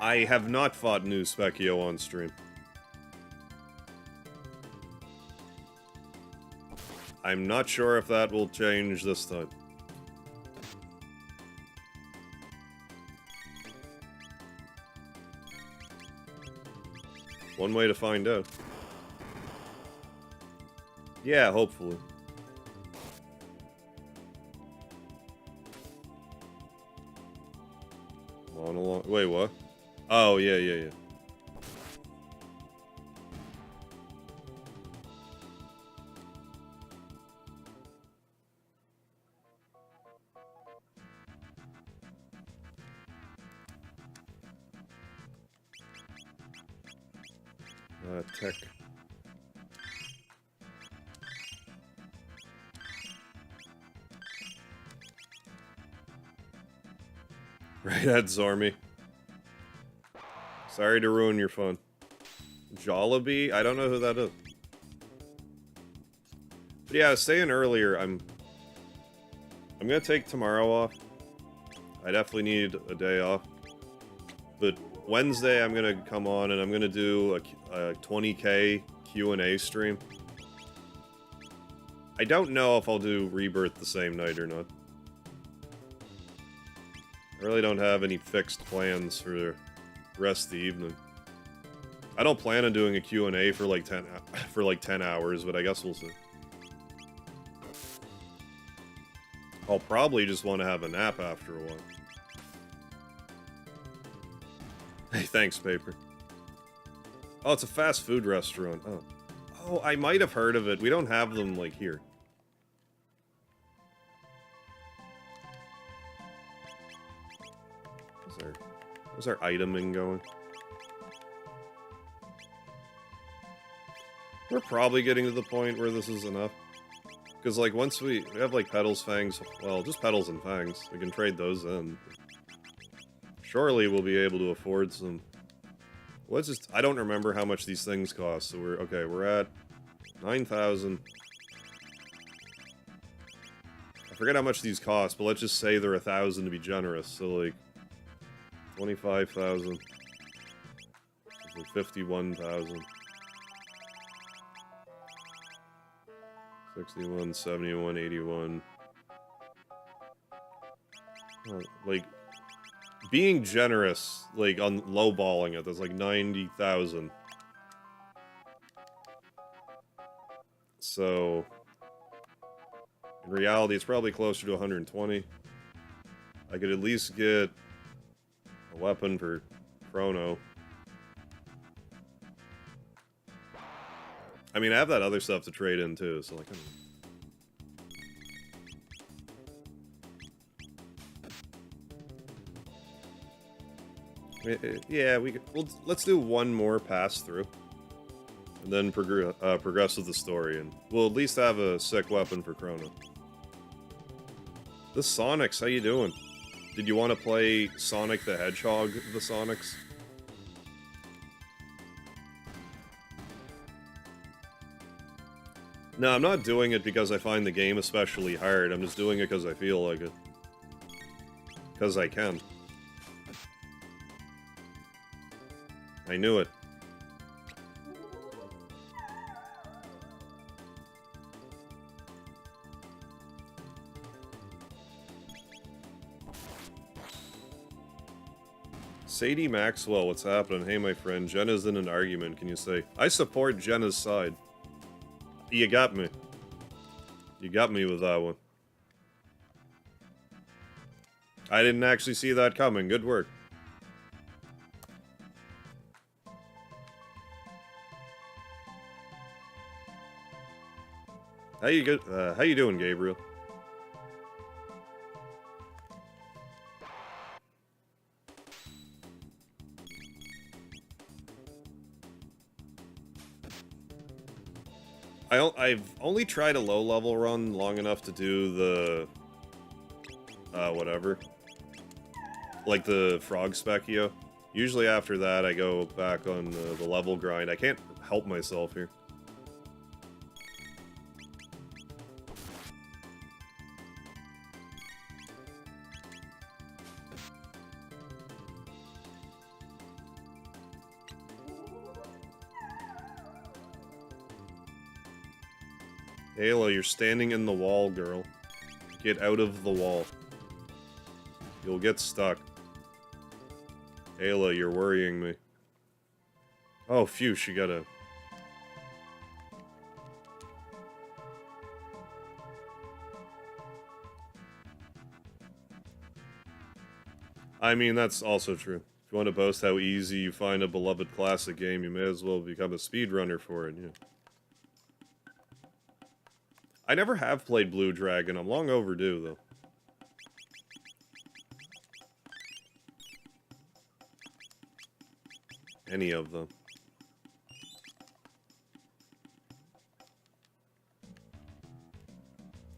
I have not fought New Specchio on stream. I'm not sure if that will change this time. One way to find out. Yeah, hopefully. Monologue. Wait, what? Oh, yeah. Tech. Right at Zormy. Sorry to ruin your fun. Jollibee? I don't know who that is. But yeah, I was saying earlier, I'm gonna take tomorrow off. I definitely need a day off. But Wednesday, I'm gonna come on and I'm gonna do a 20k Q&A stream. I don't know if I'll do Rebirth the same night or not. I really don't have any fixed plans for the rest of the evening. I don't plan on doing a Q&A for like 10 hours, but I guess we'll see. I'll probably just want to have a nap after a while. Hey, thanks, Paper. Oh, it's a fast food restaurant. Oh, I might have heard of it. We don't have them, like, here. Where's our iteming going? We're probably getting to the point where this is enough. Because, like, once we have, like, Petals, Fangs... Well, just Petals and Fangs. We can trade those in. Surely we'll be able to afford some... Let's just... I don't remember how much these things cost, so we're... Okay, we're at 9,000. I forget how much these cost, but let's just say they're 1,000 to be generous, so, like... 25,000. Like 51,000. 61, 71, 81. Like, being generous, like, on lowballing it, that's like 90,000. So, in reality, it's probably closer to 120. I could at least get a weapon for Chrono. I mean, I have that other stuff to trade in, too, so, like, I don't know. Yeah, let's do one more pass-through. And then progress with the story, and we'll at least have a sick weapon for Chrono. This Sonics, how you doing? Did you want to play Sonic the Hedgehog, the Sonics? No, I'm not doing it because I find the game especially hard. I'm just doing it because I feel like it. Because I can. I knew it. Sadie Maxwell, what's happening? Hey, my friend, Jenna's in an argument. Can you say, I support Jenna's side? You got me. You got me with that one. I didn't actually see that coming. Good work. How you doing, Gabriel? I've only tried a low-level run long enough to do the... whatever. Like the frog specchio. Usually after that, I go back on the level grind. I can't help myself here. Ayla, you're standing in the wall, girl. Get out of the wall. You'll get stuck. Ayla, you're worrying me. Oh, phew, she got a... I mean, that's also true. If you want to boast how easy you find a beloved classic game, you may as well become a speedrunner for it, yeah. I never have played Blue Dragon. I'm long overdue, though. Any of them.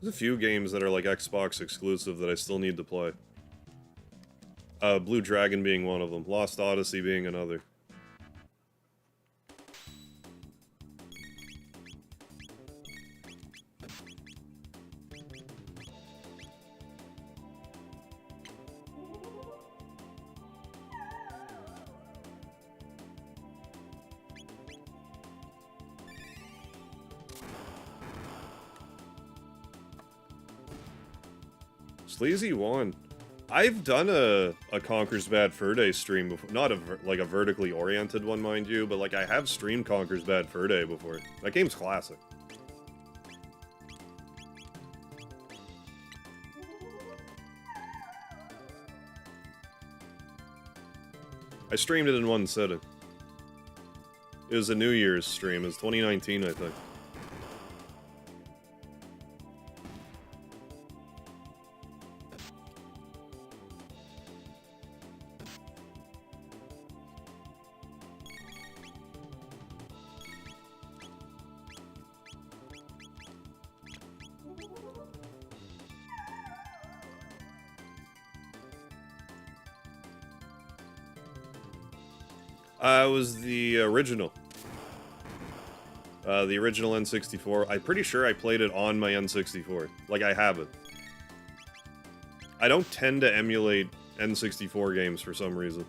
There's a few games that are like Xbox exclusive that I still need to play. Blue Dragon being one of them. Lost Odyssey being another. Sleazy one. I've done a Conker's Bad Fur Day stream before. Not like a vertically oriented one, mind you, but like I have streamed Conker's Bad Fur Day before. That game's classic. I streamed it in one sitting. It was a New Year's stream. It was 2019, I think. It was the original. The original N64. I'm pretty sure I played it on my N64. Like, I have it. I don't tend to emulate N64 games for some reason.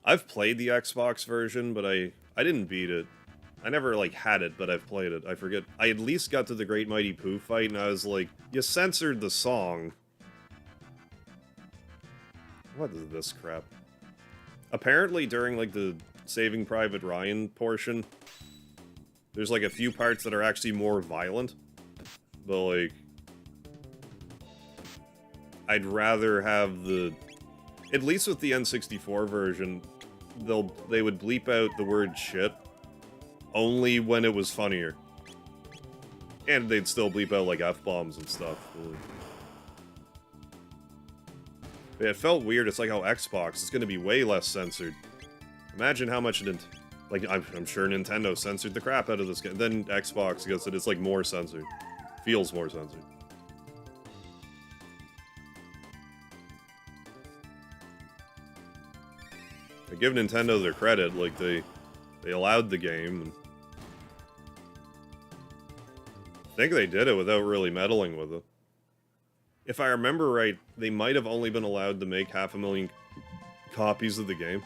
I've played the Xbox version, but I didn't beat it. I never, like, had it, but I've played it. I forget. I at least got to the Great Mighty Pooh fight, and I was like, you censored the song. What is this crap? Apparently, during, like, the Saving Private Ryan portion, there's, like, a few parts that are actually more violent. But, like, I'd rather have the... At least with the N64 version, they would bleep out the word shit. Only when it was funnier. And they'd still bleep out, like, F-bombs and stuff. Yeah, it felt weird. It's like how Xbox is going to be way less censored. Imagine how much it... Like, I'm sure Nintendo censored the crap out of this game. Then Xbox gets it. It's, like, more censored. Feels more censored. I give Nintendo their credit. Like, they allowed the game, and I think they did it without really meddling with it. If I remember right, they might have only been allowed to make 500,000 copies of the game.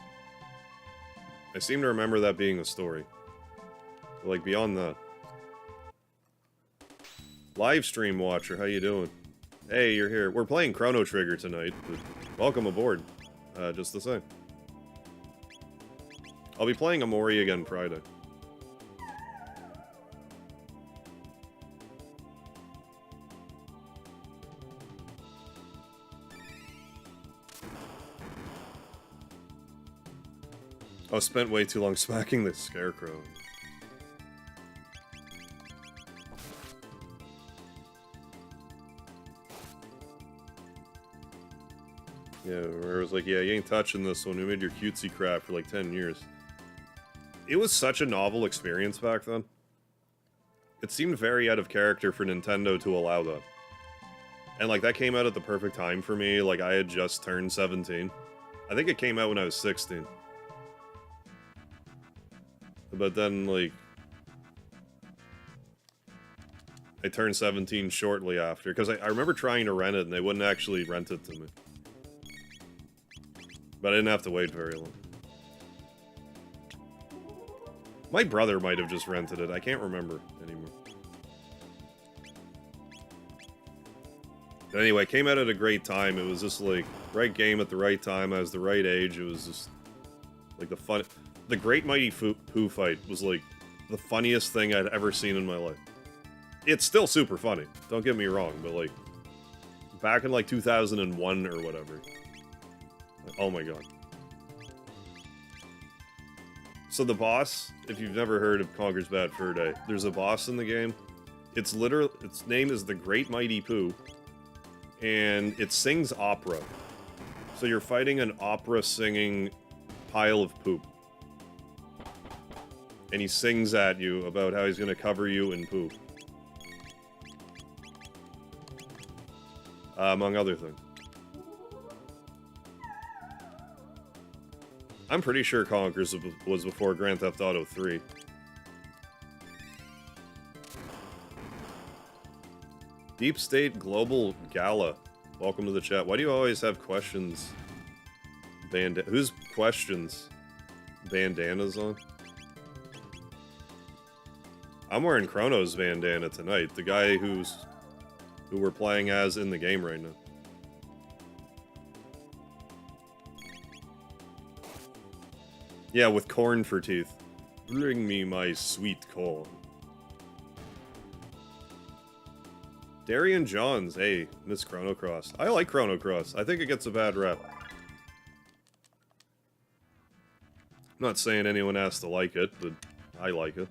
I seem to remember that being the story. But, like, beyond that. Livestream watcher, how you doing? Hey, you're here. We're playing Chrono Trigger tonight, but welcome aboard. Just the same. I'll be playing Amori again Friday. I spent way too long smacking this scarecrow. Yeah, where it was like, yeah, you ain't touching this one. We made your cutesy crap for like 10 years. It was such a novel experience back then. It seemed very out of character for Nintendo to allow that. And like, that came out at the perfect time for me. Like, I had just turned 17. I think it came out when I was 16. But then, like, I turned 17 shortly after. Because I remember trying to rent it, and they wouldn't actually rent it to me. But I didn't have to wait very long. My brother might have just rented it. I can't remember anymore. But anyway, it came out at a great time. It was just like, right game at the right time. I was the right age. It was just like the Great Mighty Pooh fight was like the funniest thing I'd ever seen in my life. It's still super funny. Don't get me wrong, but like back in like 2001 or whatever. Like, oh my god. So the boss, if you've never heard of Conker's Bad Fur Day, there's a boss in the game. Its name is the Great Mighty Pooh, and it sings opera. So you're fighting an opera-singing pile of poop. And he sings at you about how he's gonna cover you in poop. Among other things. I'm pretty sure Conker's was before Grand Theft Auto 3. Deep State Global Gala. Welcome to the chat. Why do you always have questions? Whose questions? Bandanas on? I'm wearing Chrono's bandana tonight. The guy who we're playing as in the game right now. Yeah, with corn for teeth. Bring me my sweet corn. Darian Johns, hey, Miss Chrono Cross. I like Chrono Cross. I think it gets a bad rep. I'm not saying anyone has to like it, but I like it.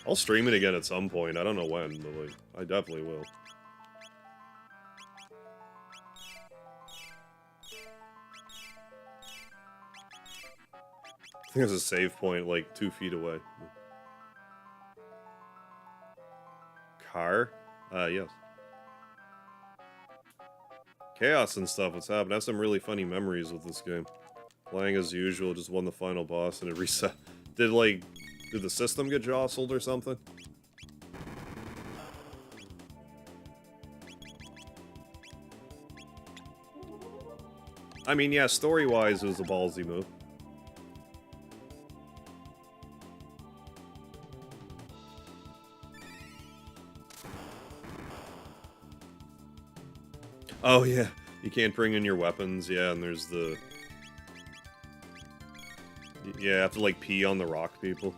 I'll stream it again at some point. I don't know when, but like, I definitely will. I think there's a save point like 2 feet away. Car? Yes. Chaos and stuff, what's happened? I have some really funny memories with this game. Playing as usual, just won the final boss and it reset. Did the system get jostled or something? I mean, yeah, story-wise, it was a ballsy move. Oh, yeah. You can't bring in your weapons, yeah, and there's the... Yeah, you have to, like, pee on the rock people.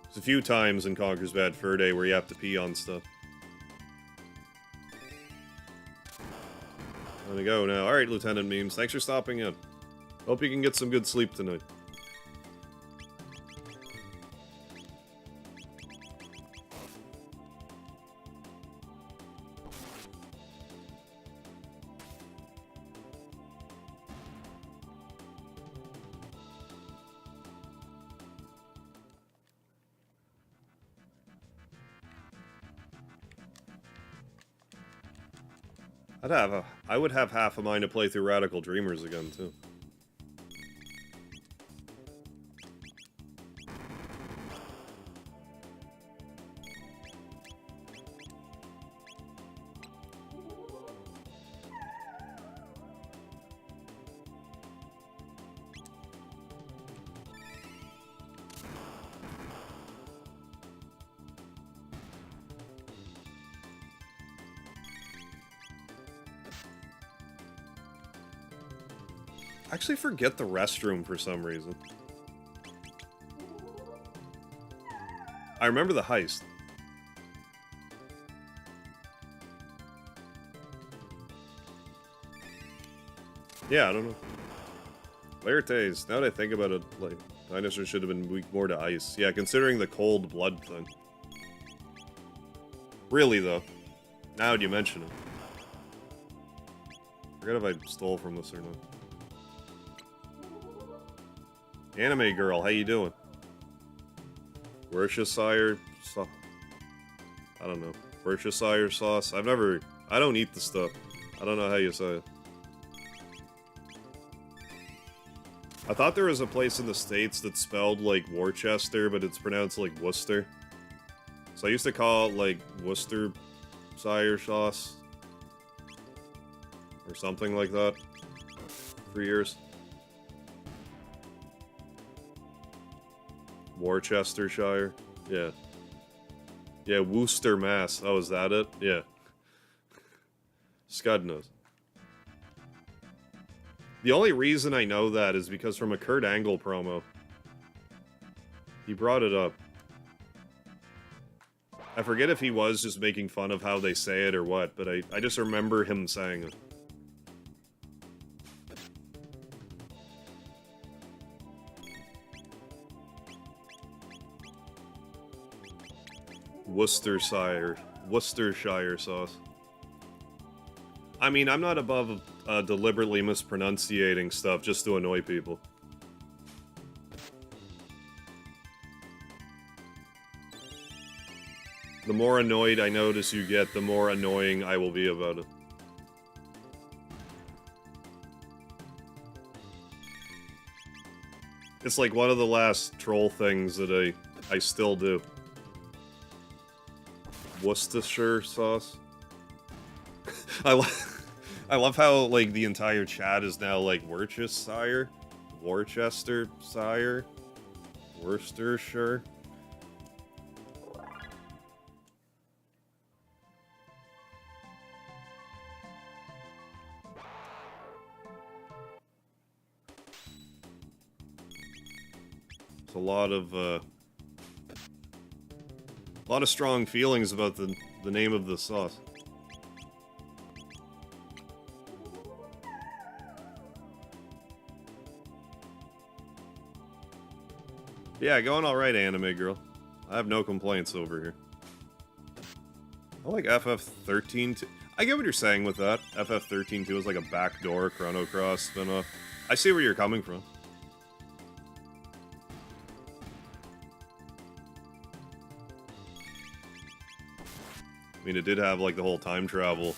There's a few times in Conker's Bad Fur Day where you have to pee on stuff. I'm gonna go now. Alright, Lieutenant Memes, thanks for stopping in. Hope you can get some good sleep tonight. I would have half a mind to play through Radical Dreamers again, too. I actually forget the restroom for some reason. I remember the heist. Yeah, I don't know. Laertes, now that I think about it, like, dinosaurs should have been weak more to ice. Yeah, considering the cold blood thing. Really, though. Now that you mention it. I forget if I stole from this or not. Anime girl, how you doing? Worcestershire sauce. I don't know. Worcestershire sauce. I don't eat the stuff. I don't know how you say it. I thought there was a place in the States that spelled like Worcester, but it's pronounced like Worcester. So I used to call it like Worcestershire sauce. Or something like that. For years. Worcestershire. Yeah. Yeah, Worcester, Mass. Oh, is that it? Yeah. Scud knows. The only reason I know that is because from a Kurt Angle promo. He brought it up. I forget if he was just making fun of how they say it or what, but I just remember him saying it. Worcestershire sauce. I mean, I'm not above deliberately mispronunciating stuff just to annoy people. The more annoyed I notice you get, the more annoying I will be about it. It's like one of the last troll things that I still do. Worcestershire sauce. I love how like the entire chat is now like Worcestershire, Worcestershire, Worcestershire. It's a lot of strong feelings about the name of the sauce. Yeah, going alright, anime girl. I have no complaints over here. I like FF13 too. I get what you're saying with that. FF13 too is like a backdoor Chrono Cross spinoff. I see where you're coming from. I mean, it did have like the whole time travel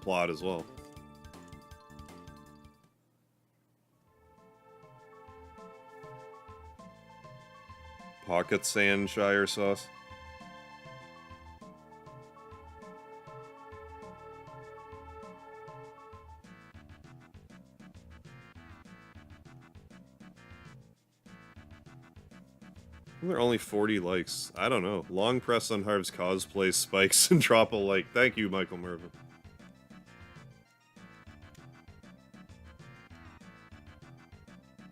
plot as well. Pocket Sandshire sauce. There are only 40 likes. I don't know. Long press on Harv's cosplay spikes and drop a like. Thank you, Michael Mervin.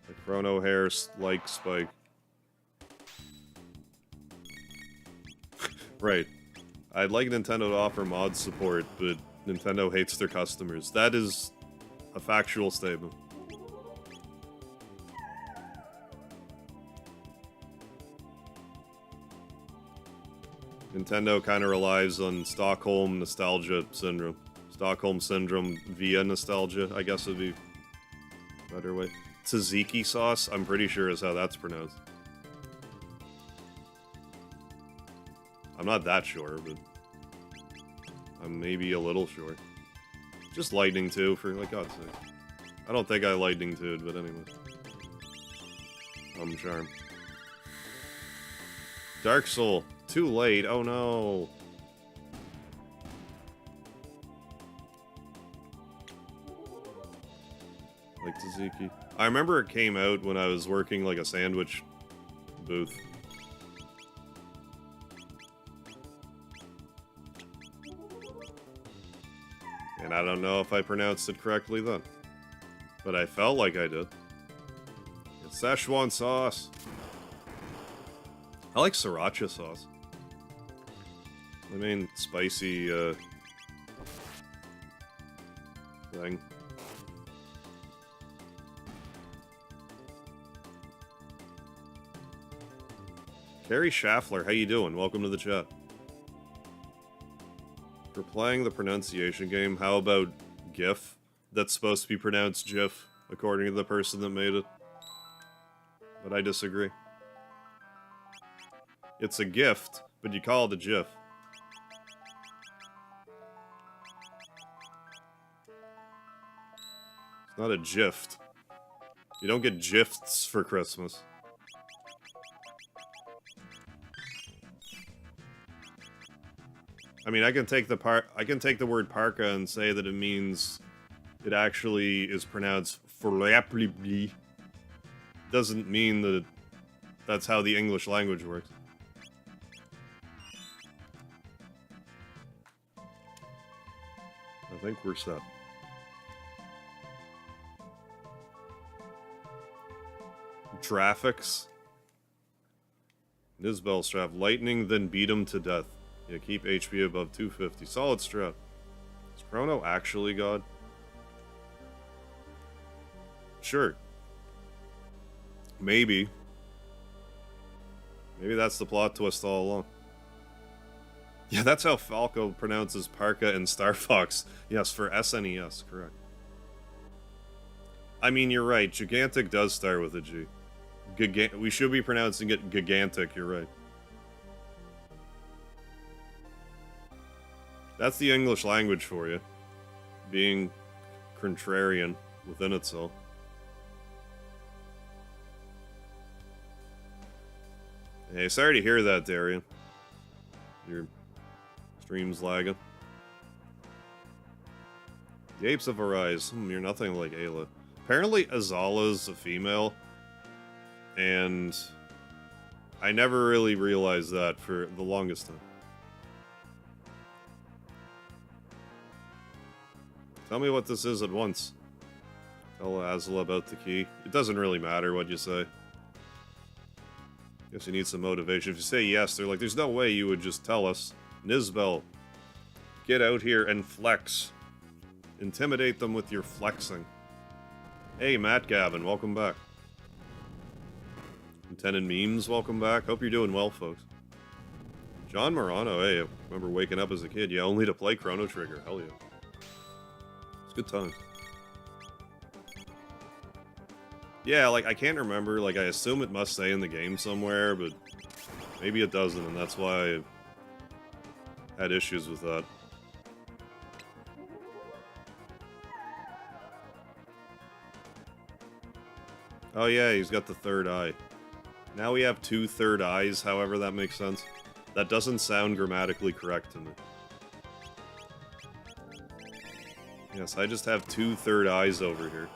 The Chrono Hair like spike. Right. I'd like Nintendo to offer mod support, but Nintendo hates their customers. That is a factual statement. Nintendo kind of relies on Stockholm Nostalgia Syndrome. Stockholm Syndrome via nostalgia, I guess would be a better way. Tzatziki sauce, I'm pretty sure is how that's pronounced. I'm not that sure, but I'm maybe a little sure. Just lightning too, for like God's sake. I don't think I lightning too'd, but anyway. Charm. Dark Soul. Too late. Oh no. Like tzatziki. I remember it came out when I was working like a sandwich booth. And I don't know if I pronounced it correctly then. But I felt like I did. It's Szechuan sauce. I like sriracha sauce. I mean, spicy, thing. Carrie Schaffler, how you doing? Welcome to the chat. We're playing the pronunciation game. How about GIF? That's supposed to be pronounced GIF, according to the person that made it. But I disagree. It's a gift, but you call it a GIF. It's not a gift. You don't get gifts for Christmas. I mean, I can take the word parka and say that it means it actually is pronounced forlaply. Doesn't mean that that's how the English language works. I think we're set. Traffics. Nisbel strap. Lightning, then beat him to death. Yeah, keep HP above 250. Solid strat. Is Chrono actually God? Sure. Maybe. Maybe that's the plot twist all along. Yeah, that's how Falco pronounces Parka in Star Fox. Yes, for SNES, correct. I mean, you're right. Gigantic does start with a G. We should be pronouncing it gigantic, you're right. That's the English language for you. Being contrarian within itself. Hey, sorry to hear that, Darian. Your stream's lagging. The apes have arisen. You're nothing like Ayla. Apparently, Azala's a female. And I never really realized that for the longest time. Tell me what this is at once. Tell Azala about the key. It doesn't really matter what you say. Guess you need some motivation. If you say yes, they're like, there's no way you would just tell us. Nisbel, get out here and flex. Intimidate them with your flexing. Hey, Matt Gavin, welcome back. Lieutenant Memes, welcome back. Hope you're doing well, folks. John Morano, hey, I remember waking up as a kid. Yeah, only to play Chrono Trigger. Hell yeah. Good time. Yeah, like, I can't remember. Like, I assume it must say in the game somewhere, but maybe it doesn't, and that's why I had issues with that. Oh yeah, he's got the third eye. Now we have 2 third eyes, however that makes sense. That doesn't sound grammatically correct to me. Yes, I just have 2 third eyes over here.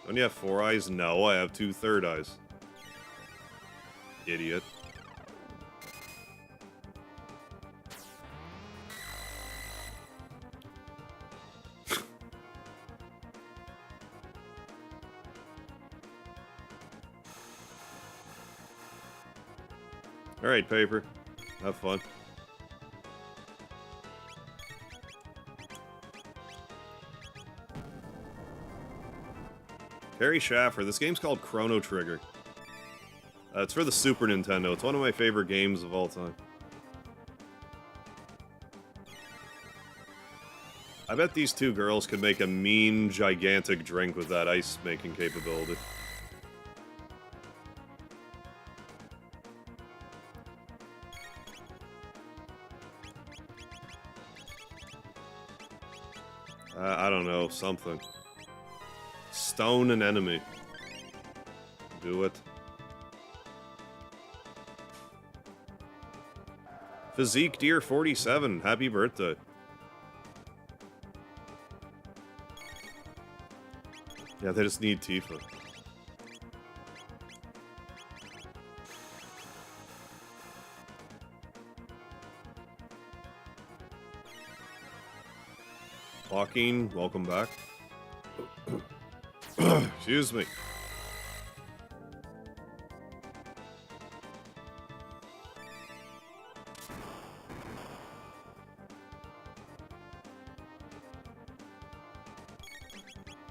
Don't you have 4 eyes? No, I have 2 third eyes. Idiot. Alright, Paper. Have fun. Harry Schaffer. This game's called Chrono Trigger. It's for the Super Nintendo. It's one of my favorite games of all time. I bet these 2 girls could make a mean, gigantic drink with that ice-making capability. I don't know, something. Stone an enemy. Do it. Physique Deer 47, happy birthday. Yeah, they just need Tifa. Joaquin, welcome back. Excuse me.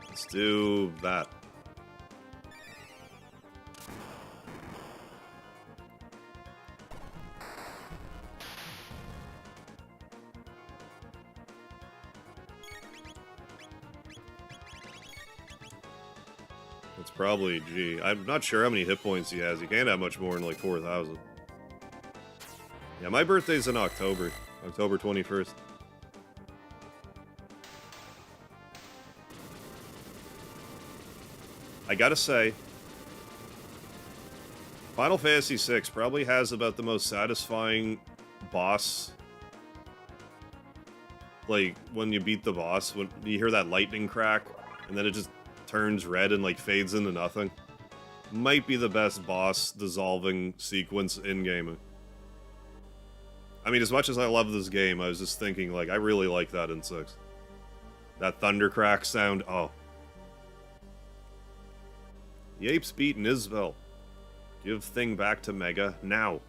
Let's do that. It's probably G. I'm not sure how many hit points he has. He can't have much more than like 4,000. Yeah, my birthday's in October. October 21st. I gotta say, Final Fantasy VI probably has about the most satisfying boss. Like, when you beat the boss, when you hear that lightning crack, and then it just turns red and, like, fades into nothing. Might be the best boss dissolving sequence in gaming. I mean, as much as I love this game, I was just thinking, like, I really like that in 6. That thunder crack sound, oh. The ape's beaten Isabel. Give thing back to Mega, now.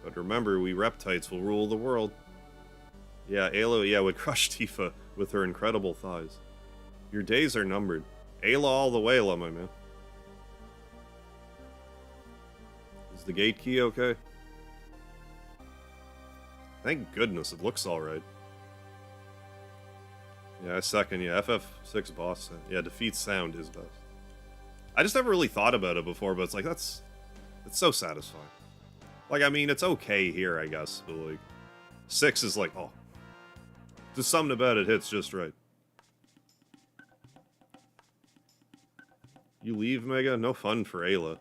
But remember, we reptites will rule the world. Yeah, Ayla, yeah, would crush Tifa with her incredible thighs. Your days are numbered. Ayla all the way, my man. Is the gate key okay? Thank goodness, it looks alright. Yeah, I second, yeah, FF6 boss. Yeah, defeat sound is best. I just never really thought about it before, but it's like, it's so satisfying. Like, I mean, it's okay here, I guess, but like, 6 is like, oh. Just something about it hits just right. You leave, Mega? No fun for Ayla.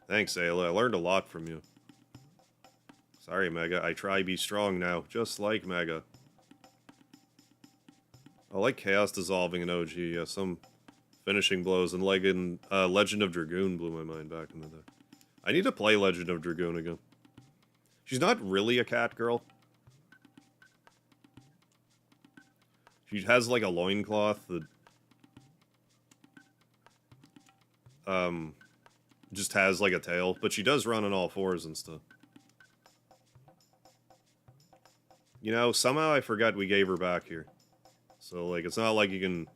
Thanks, Ayla. I learned a lot from you. Sorry, Mega. I try be strong now, just like Mega. I like Chaos dissolving in OG. Yeah, some finishing blows and Legend of Dragoon blew my mind back in the day. I need to play Legend of Dragoon again. She's not really a cat girl. She has like a loincloth that just has like a tail, but she does run on all fours and stuff. You know, somehow I forgot we gave her back here. So like, it's not like you can.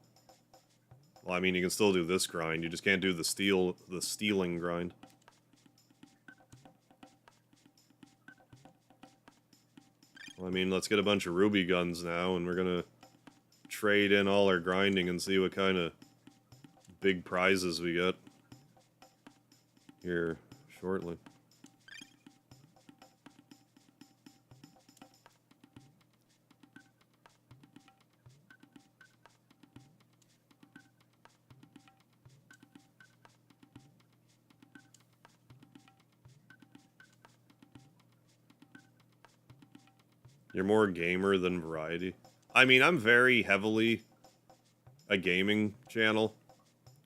Well, I mean, you can still do this grind. You just can't do the stealing grind. Well, I mean, let's get a bunch of ruby guns now, and we're gonna trade in all our grinding and see what kind of big prizes we get here shortly. You're more gamer than variety. I mean, I'm very heavily a gaming channel,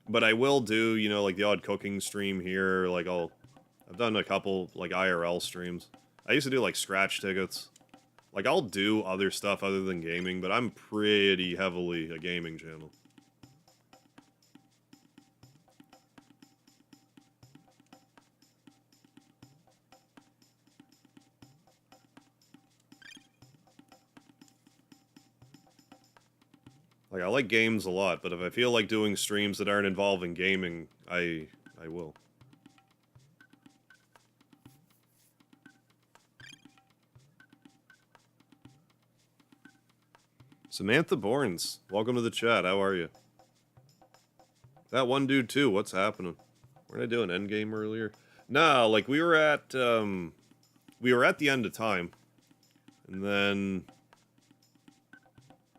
but I will do, you know, like the odd cooking stream here. Like I've done a couple like IRL streams. I used to do like scratch tickets. Like I'll do other stuff other than gaming, but I'm pretty heavily a gaming channel. Like, I like games a lot, but if I feel like doing streams that aren't involving gaming, I will. Samantha Borns, welcome to the chat. How are you? That one dude too. What's happening? Weren't I doing endgame earlier? No, like we were at the end of time, and then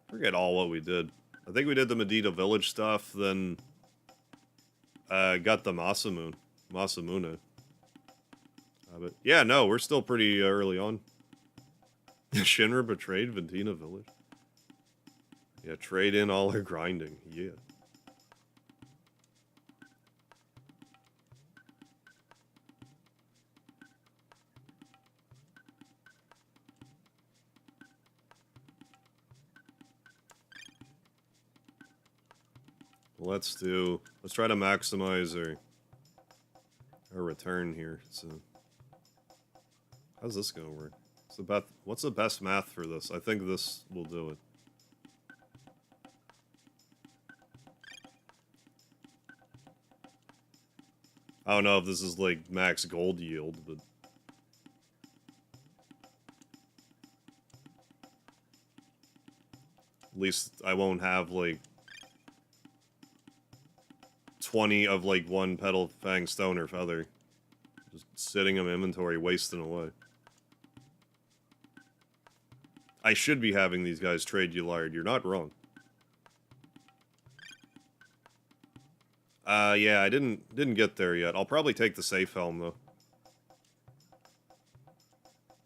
I forget all what we did. I think we did the Medina Village stuff, then got the Masamune. But yeah, no, we're still pretty early on. Shinra betrayed Medina Village. Yeah, trade in all our grinding. Yeah. Let's try to maximize our return here. So, how's this gonna work? What's the best math for this? I think this will do it. I don't know if this is like max gold yield, but at least I won't have like 20 of like one petal fang stone or feather just sitting in my inventory wasting away. I should be having these guys trade you lard. You're not wrong. Yeah, I didn't get there yet. I'll probably take the safe helm though.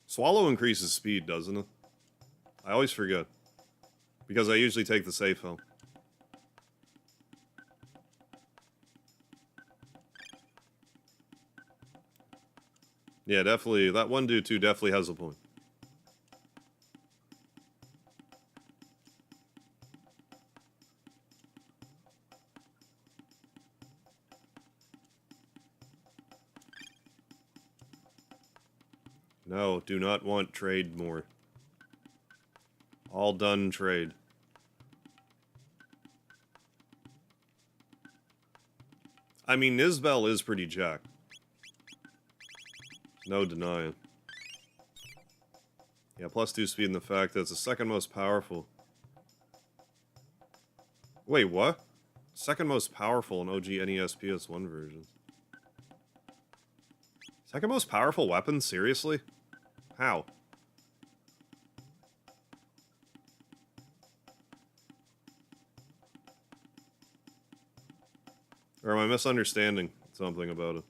Swallow increases speed, doesn't it? I always forget. Because I usually take the safe helm. Yeah, definitely. That 1-2 definitely has a point. No, do not want trade more. All done trade. I mean, Nisbel is pretty jacked. No denying. Yeah, +2 speed and the fact that it's the second most powerful. Wait, what? Second most powerful in OG NES PS1 versions. Second most powerful weapon? Seriously? How? Or am I misunderstanding something about it?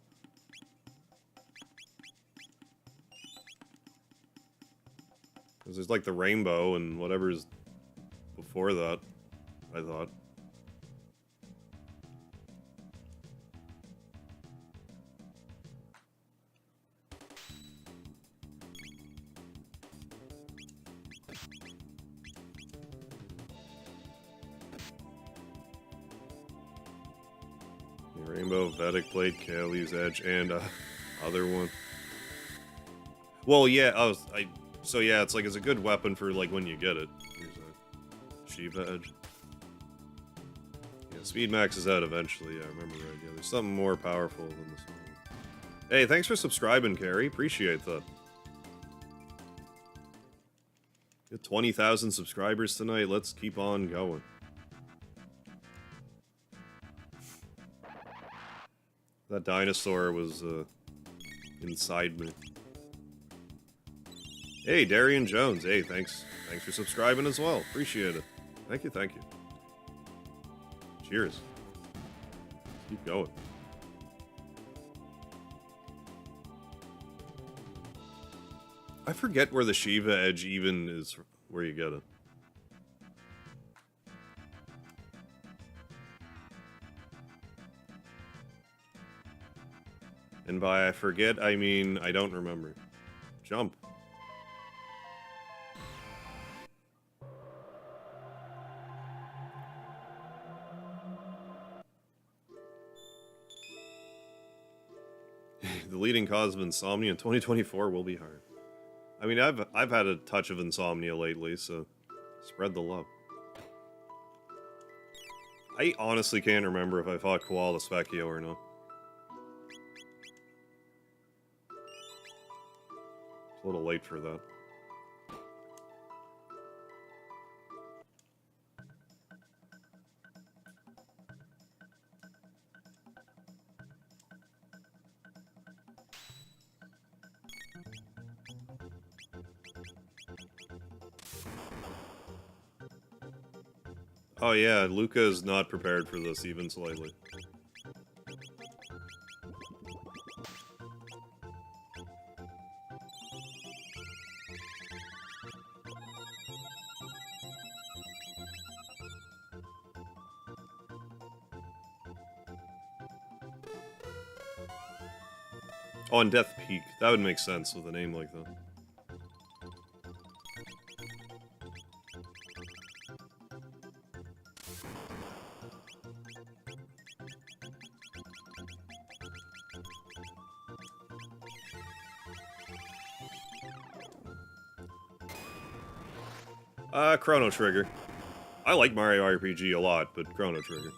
Because there's like the rainbow and whatever's before that, I thought. Rainbow, Vedic Blade, Kali's Edge, and other one. Well, yeah, so yeah, it's like it's a good weapon for like when you get it. Here's a Shiva Edge. Yeah, speed maxes out eventually. Yeah, I remember right. Yeah, there's something more powerful than this one. Hey, thanks for subscribing, Carrie. Appreciate that. Get 20,000 subscribers tonight. Let's keep on going. That dinosaur was inside me. Hey, Darian Jones. Hey, thanks for subscribing as well. Appreciate it. Thank you. Cheers. Keep going. I forget where the Shiva Edge even is, where you get it. And by I forget, I mean I don't remember. Jump. The leading cause of insomnia in 2024 will be hard. I mean, I've had a touch of insomnia lately, so spread the love. I honestly can't remember if I fought Koala Specchio or not. It's a little late for that. Oh yeah, Luca is not prepared for this even slightly. Oh, and Death Peak. That would make sense with a name like that. Chrono Trigger. I like Mario RPG a lot, but Chrono Trigger.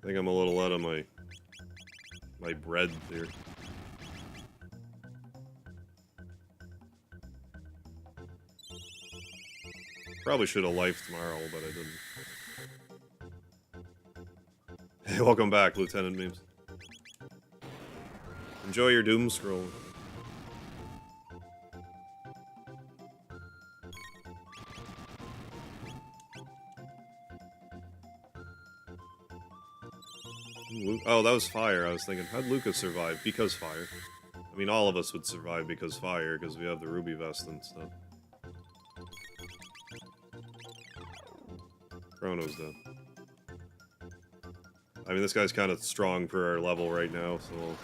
I think I'm a little out of my bread here. Probably should have lifed tomorrow, but I didn't. Hey, welcome back, Lieutenant Memes. Enjoy your doom scroll. Oh, that was fire. I was thinking, how'd Lucas survive? Because fire. I mean, all of us would survive because fire, because we have the ruby vest and stuff. Chrono's dead. I mean, this guy's kind of strong for our level right now, so we'll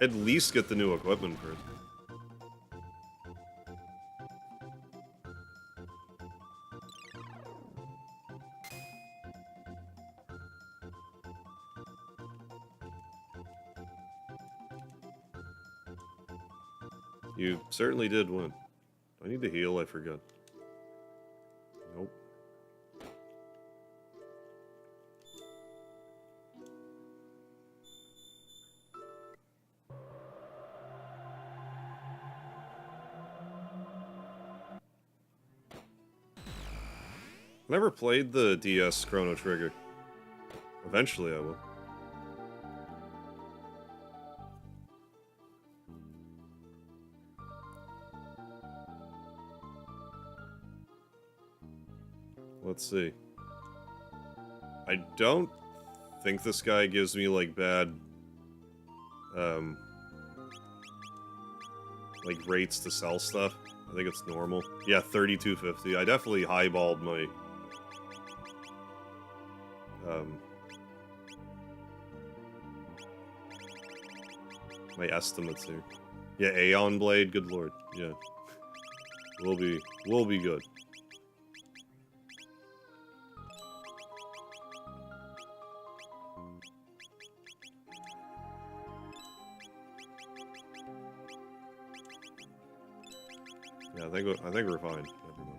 at least get the new equipment first. You certainly did win. Do I need to heal? I forgot. Nope. Never played the DS Chrono Trigger. Eventually I will. Let's see. I don't think this guy gives me, like, bad, like, rates to sell stuff. I think it's normal. Yeah, 3250. I definitely highballed my, my estimates here. Yeah, Aeon Blade, good lord. Yeah. We'll be good. Yeah, I think we're fine, everybody.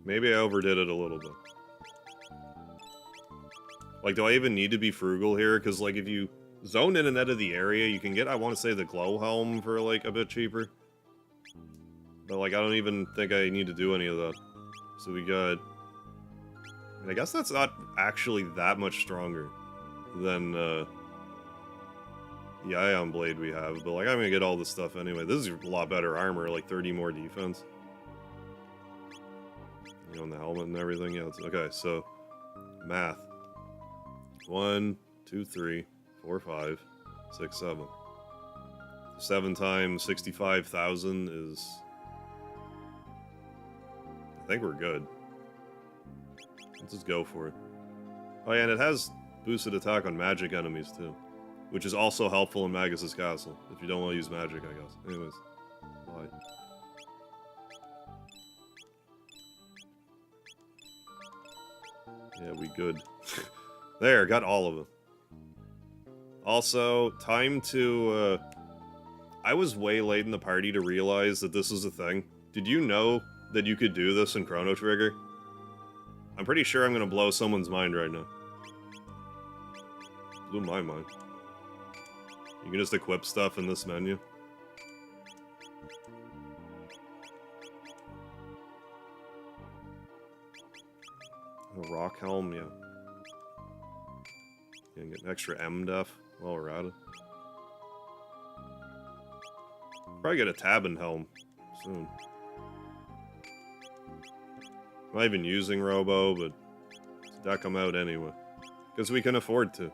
Maybe I overdid it a little bit. Like, do I even need to be frugal here? Because, like, if you zone in and out of the area, you can get, I want to say, the glow helm for, like, a bit cheaper. But, like, I don't even think I need to do any of that. So we got... I guess that's not actually that much stronger than the Ion Blade we have, but like I'm gonna get all this stuff anyway. This is a lot better armor, like 30 more defense. You know, and the helmet and everything. Yeah, okay, so math. 1, 2, 3, 4, 5, 6, 7. 7 times 65,000 is... I think we're good. Let's just go for it. Oh yeah, and it has boosted attack on magic enemies too, which is also helpful in Magus' castle, if you don't want to use magic, I guess. Anyways, bye. Yeah, we good. There, got all of them. Also, time to, I was way late in the party to realize that this was a thing. Did you know that you could do this in Chrono Trigger? I'm pretty sure I'm gonna blow someone's mind right now. Blew my mind. You can just equip stuff in this menu. A rock helm, yeah. You can get an extra M def while we're at it. Probably get a Tabin helm soon. I'm not even using Robo, but that come out anyway. Because we can afford to.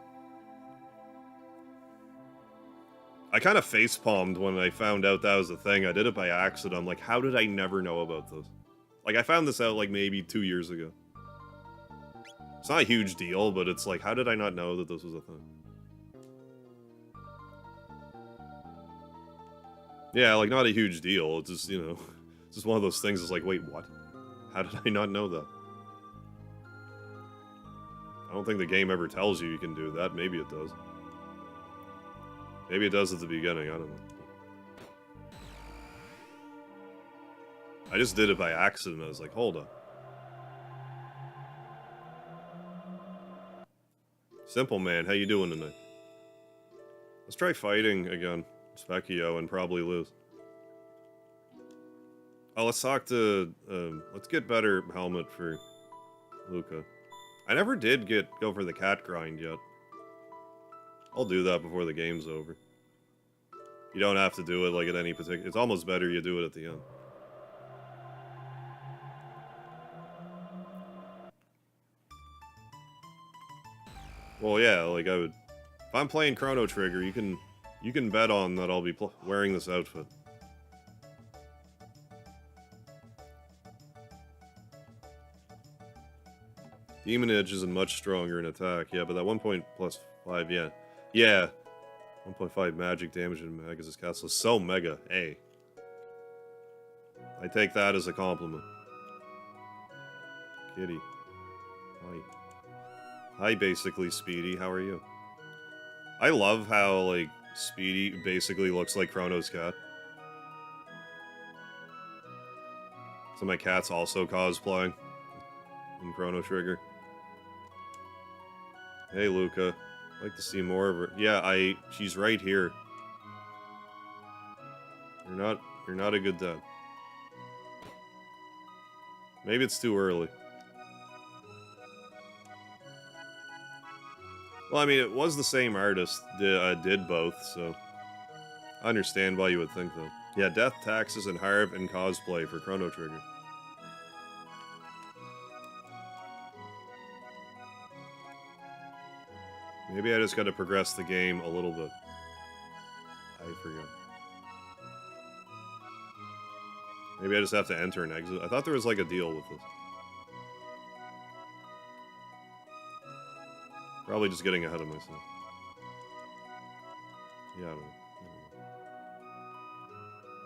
I kind of facepalmed when I found out that was a thing. I did it by accident. I'm like, how did I never know about this? Like, I found this out like maybe 2 years ago. It's not a huge deal, but it's like, how did I not know that this was a thing? Yeah, like, not a huge deal. It's just, you know, it's just one of those things that's like, wait, what? How did I not know that? I don't think the game ever tells you can do that. Maybe it does. Maybe it does at the beginning. I don't know. I just did it by accident. I was like, hold up. Simple Man, how you doing tonight? Let's try fighting again. Specchio and probably lose. Oh, let's talk to, let's get better helmet for Luca. I never did go for the cat grind yet. I'll do that before the game's over. You don't have to do it like at any particular... It's almost better you do it at the end. Well, yeah, like I would... If I'm playing Chrono Trigger, you can bet on that I'll be wearing this outfit. Demon Edge isn't much stronger in attack. Yeah, but that 1 point plus 5, yeah. Yeah. 1.5 magic damage in Magus' castle is so mega. Hey. I take that as a compliment. Kitty. Hi. Hi, basically, Speedy. How are you? I love how, like, Speedy basically looks like Chrono's cat. So my cat's also cosplaying in Chrono Trigger. Hey, Luca. I'd like to see more of her. Yeah, she's right here. You're not a good dad. Maybe it's too early. Well, I mean, it was the same artist did both, so I understand why you would think that. Yeah, Death, Taxes, and Harv and Cosplay for Chrono Trigger. Maybe I just gotta progress the game a little bit. I forgot. Maybe I just have to enter and exit. I thought there was like a deal with this. Probably just getting ahead of myself. Yeah, I don't know.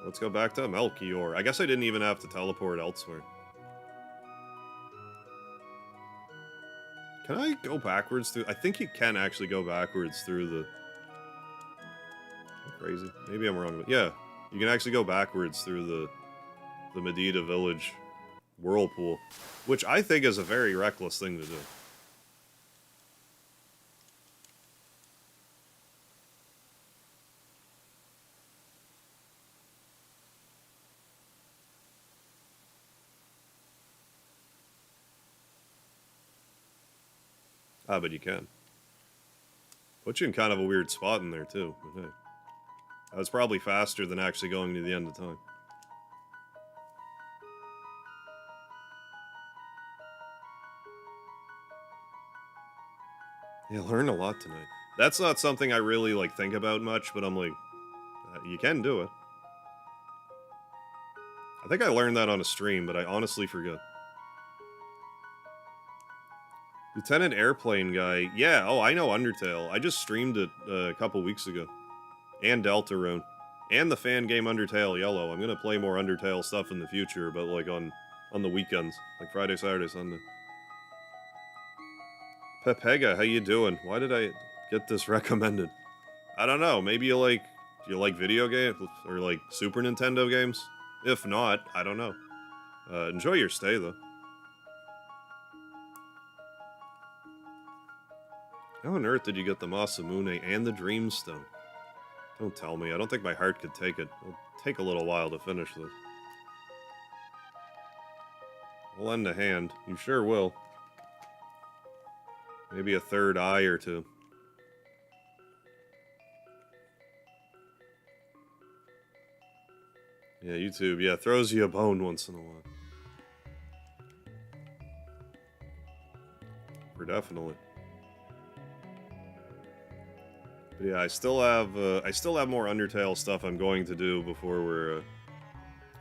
Let's go back to Melchior. I guess I didn't even have to teleport elsewhere. Can I go backwards through? I think you can actually go backwards through the... Crazy. Maybe I'm wrong. But yeah, you can actually go backwards through the Medina village whirlpool, which I think is a very reckless thing to do. Ah, but you can. Put you in kind of a weird spot in there, too. But hey. That was probably faster than actually going to the end of time. Yeah, learned a lot tonight. That's not something I really, like, think about much, but I'm like, you can do it. I think I learned that on a stream, but I honestly forget. Lieutenant Airplane Guy. Yeah, oh, I know Undertale. I just streamed it a couple weeks ago. And Deltarune. And the fan game Undertale Yellow. I'm gonna play more Undertale stuff in the future, but like on the weekends. Like Friday, Saturday, Sunday. Pepega, how you doing? Why did I get this recommended? I don't know. Maybe you like... Do you like video games? Or like Super Nintendo games? If not, I don't know. Enjoy your stay, though. How on earth did you get the Masamune and the Dreamstone? Don't tell me. I don't think my heart could take it. It'll take a little while to finish this. I'll lend a hand. You sure will. Maybe a third eye or two. Yeah, YouTube. Yeah, throws you a bone once in a while. For definitely. But yeah, I still have more Undertale stuff I'm going to do before we're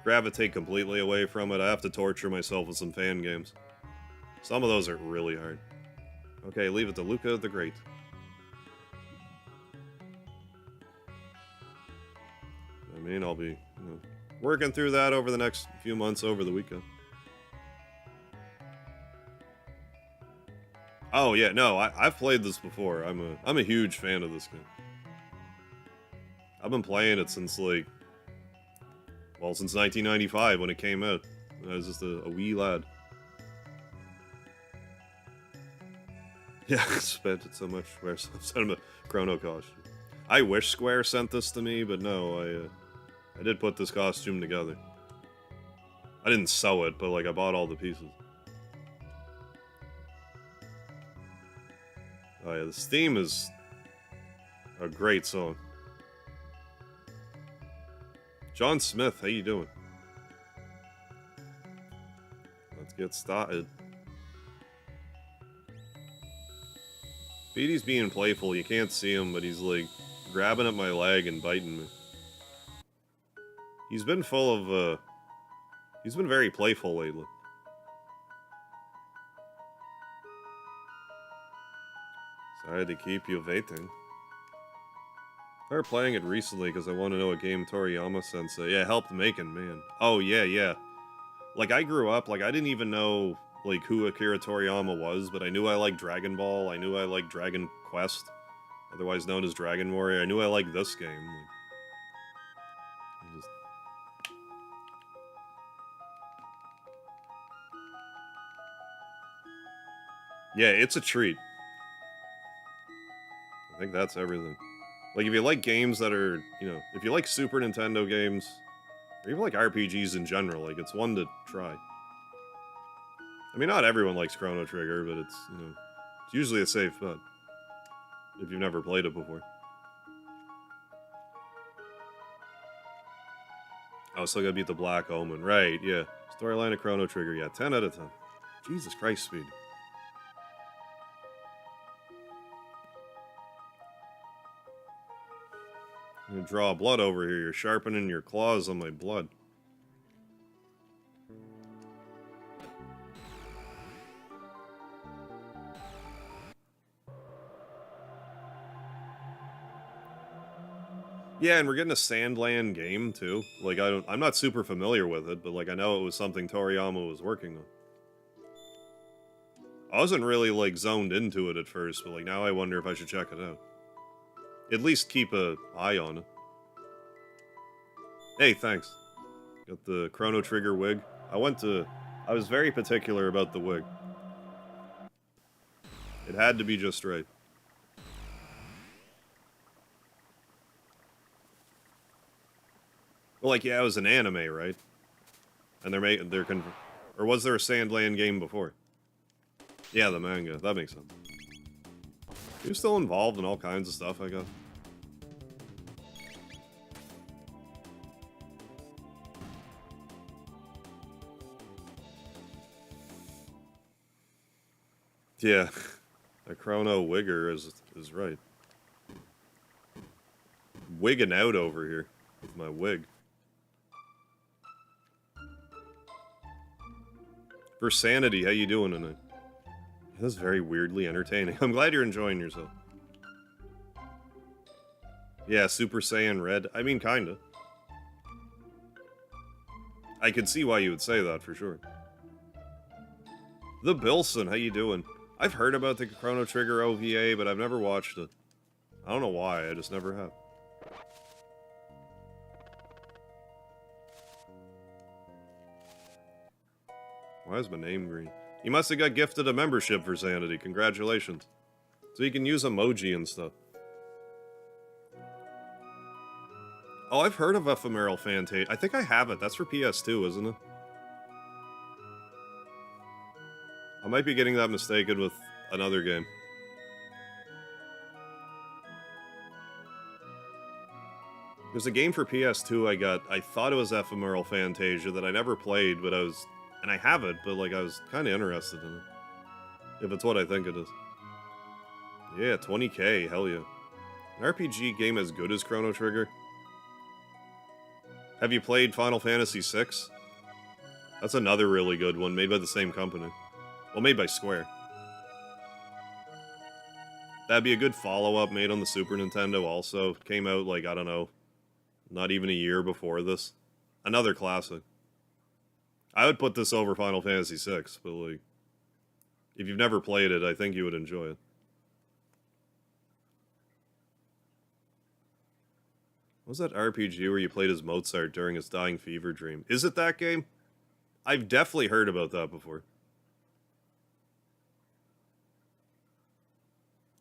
gravitate completely away from it. I have to torture myself with some fan games. Some of those are really hard. Okay, leave it to Luca the Great. mean? I'll be, working through that over the next few months over the weekend. Oh yeah, no, I've played this before. I'm a huge fan of this game. I've been playing it since since 1995 when it came out. I was just a wee lad. Yeah, I spent it so much. Square sent him a Chrono costume. I wish Square sent this to me, but no, I did put this costume together. I didn't sew it, but I bought all the pieces. Oh yeah, this theme is a great song. John Smith, how you doing? Let's get started. Petey's being playful. You can't see him, but he's grabbing at my leg and biting me. He's been he's been very playful lately. Sorry to keep you waiting. I started playing it recently because I want to know what game Toriyama-sensei, helped making, man. Oh, yeah. I grew up, I didn't even know, who Akira Toriyama was, but I knew I liked Dragon Ball, I knew I liked Dragon Quest, otherwise known as Dragon Warrior. I knew I liked this game. Yeah, it's a treat. I think that's everything. If you like games that are, if you like Super Nintendo games, or even RPGs in general, it's one to try. I mean, not everyone likes Chrono Trigger, but it's, it's usually a safe bet. If you've never played it before. Oh, still gotta beat the Black Omen. Right, yeah. Storyline of Chrono Trigger, yeah. 10 out of 10. Jesus Christ, Speed. I'm gonna draw blood over here. You're sharpening your claws on my blood. Yeah, and we're getting a Sandland game too. I'm not super familiar with it, but I know it was something Toriyama was working on. I wasn't really zoned into it at first, but now I wonder if I should check it out. At least keep an eye on it. Hey, thanks. Got the Chrono Trigger wig. I was very particular about the wig. It had to be just right. Well, yeah, it was an anime, right? And or was there a Sandland game before? Yeah, the manga. That makes sense. You're still involved in all kinds of stuff, I guess. Yeah, a Chrono Wigger is right. Wigging out over here with my wig. For sanity, how you doing tonight? That's very weirdly entertaining. I'm glad you're enjoying yourself. Yeah, Super Saiyan Red. I mean, kinda. I could see why you would say that, for sure. The Bilson, how you doing? I've heard about the Chrono Trigger OVA, but I've never watched it. I don't know why, I just never have. Why is my name green? You must have got gifted a membership for Sanity. Congratulations. So you can use emoji and stuff. Oh, I've heard of Ephemeral Fantasia. I think I have it. That's for PS2, isn't it? I might be getting that mistaken with another game. There's a game for PS2 I thought it was Ephemeral Fantasia that I never played, but and I have it, but I was kind of interested in it. If it's what I think it is. Yeah, 20k, hell yeah. An RPG game as good as Chrono Trigger? Have you played Final Fantasy VI? That's another really good one, made by the same company. Well, made by Square. That'd be a good follow-up made on the Super Nintendo also. Came out, I don't know, Not even a year before this. Another classic. I would put this over Final Fantasy VI, but like, if you've never played it, I think you would enjoy it. What was that RPG where you played as Mozart during his dying fever dream? Is it that game? I've definitely heard about that before.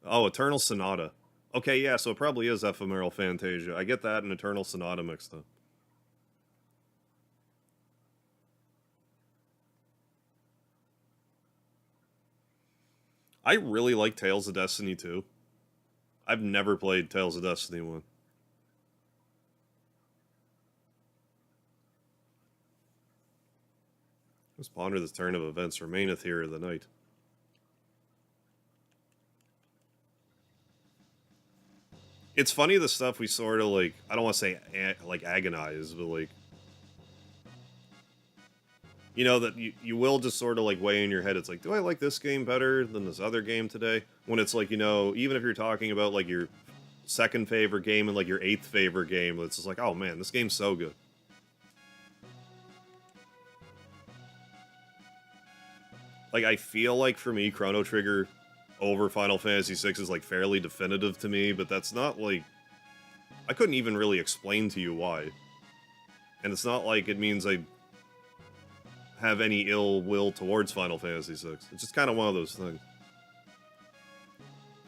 Oh, Eternal Sonata. Okay, yeah, so it probably is Ephemeral Fantasia. I get that and Eternal Sonata mixed up. I really like Tales of Destiny 2. I've never played Tales of Destiny 1. Let's ponder this turn of events. Remaineth here the night. It's funny the stuff we sort of like, I don't want to say like agonize, but like, you know, that you will just sort of like weigh in your head. It's like, do I like this game better than this other game today? When it's like, you know, even if you're talking about like your second favorite game and like your 8th favorite game, it's just like, oh man, this game's so good. Like, I feel like for me, Chrono Trigger over Final Fantasy VI is like fairly definitive to me, but that's not like, I couldn't even really explain to you why. And it's not like it means I have any ill will towards Final Fantasy VI. It's just kind of one of those things.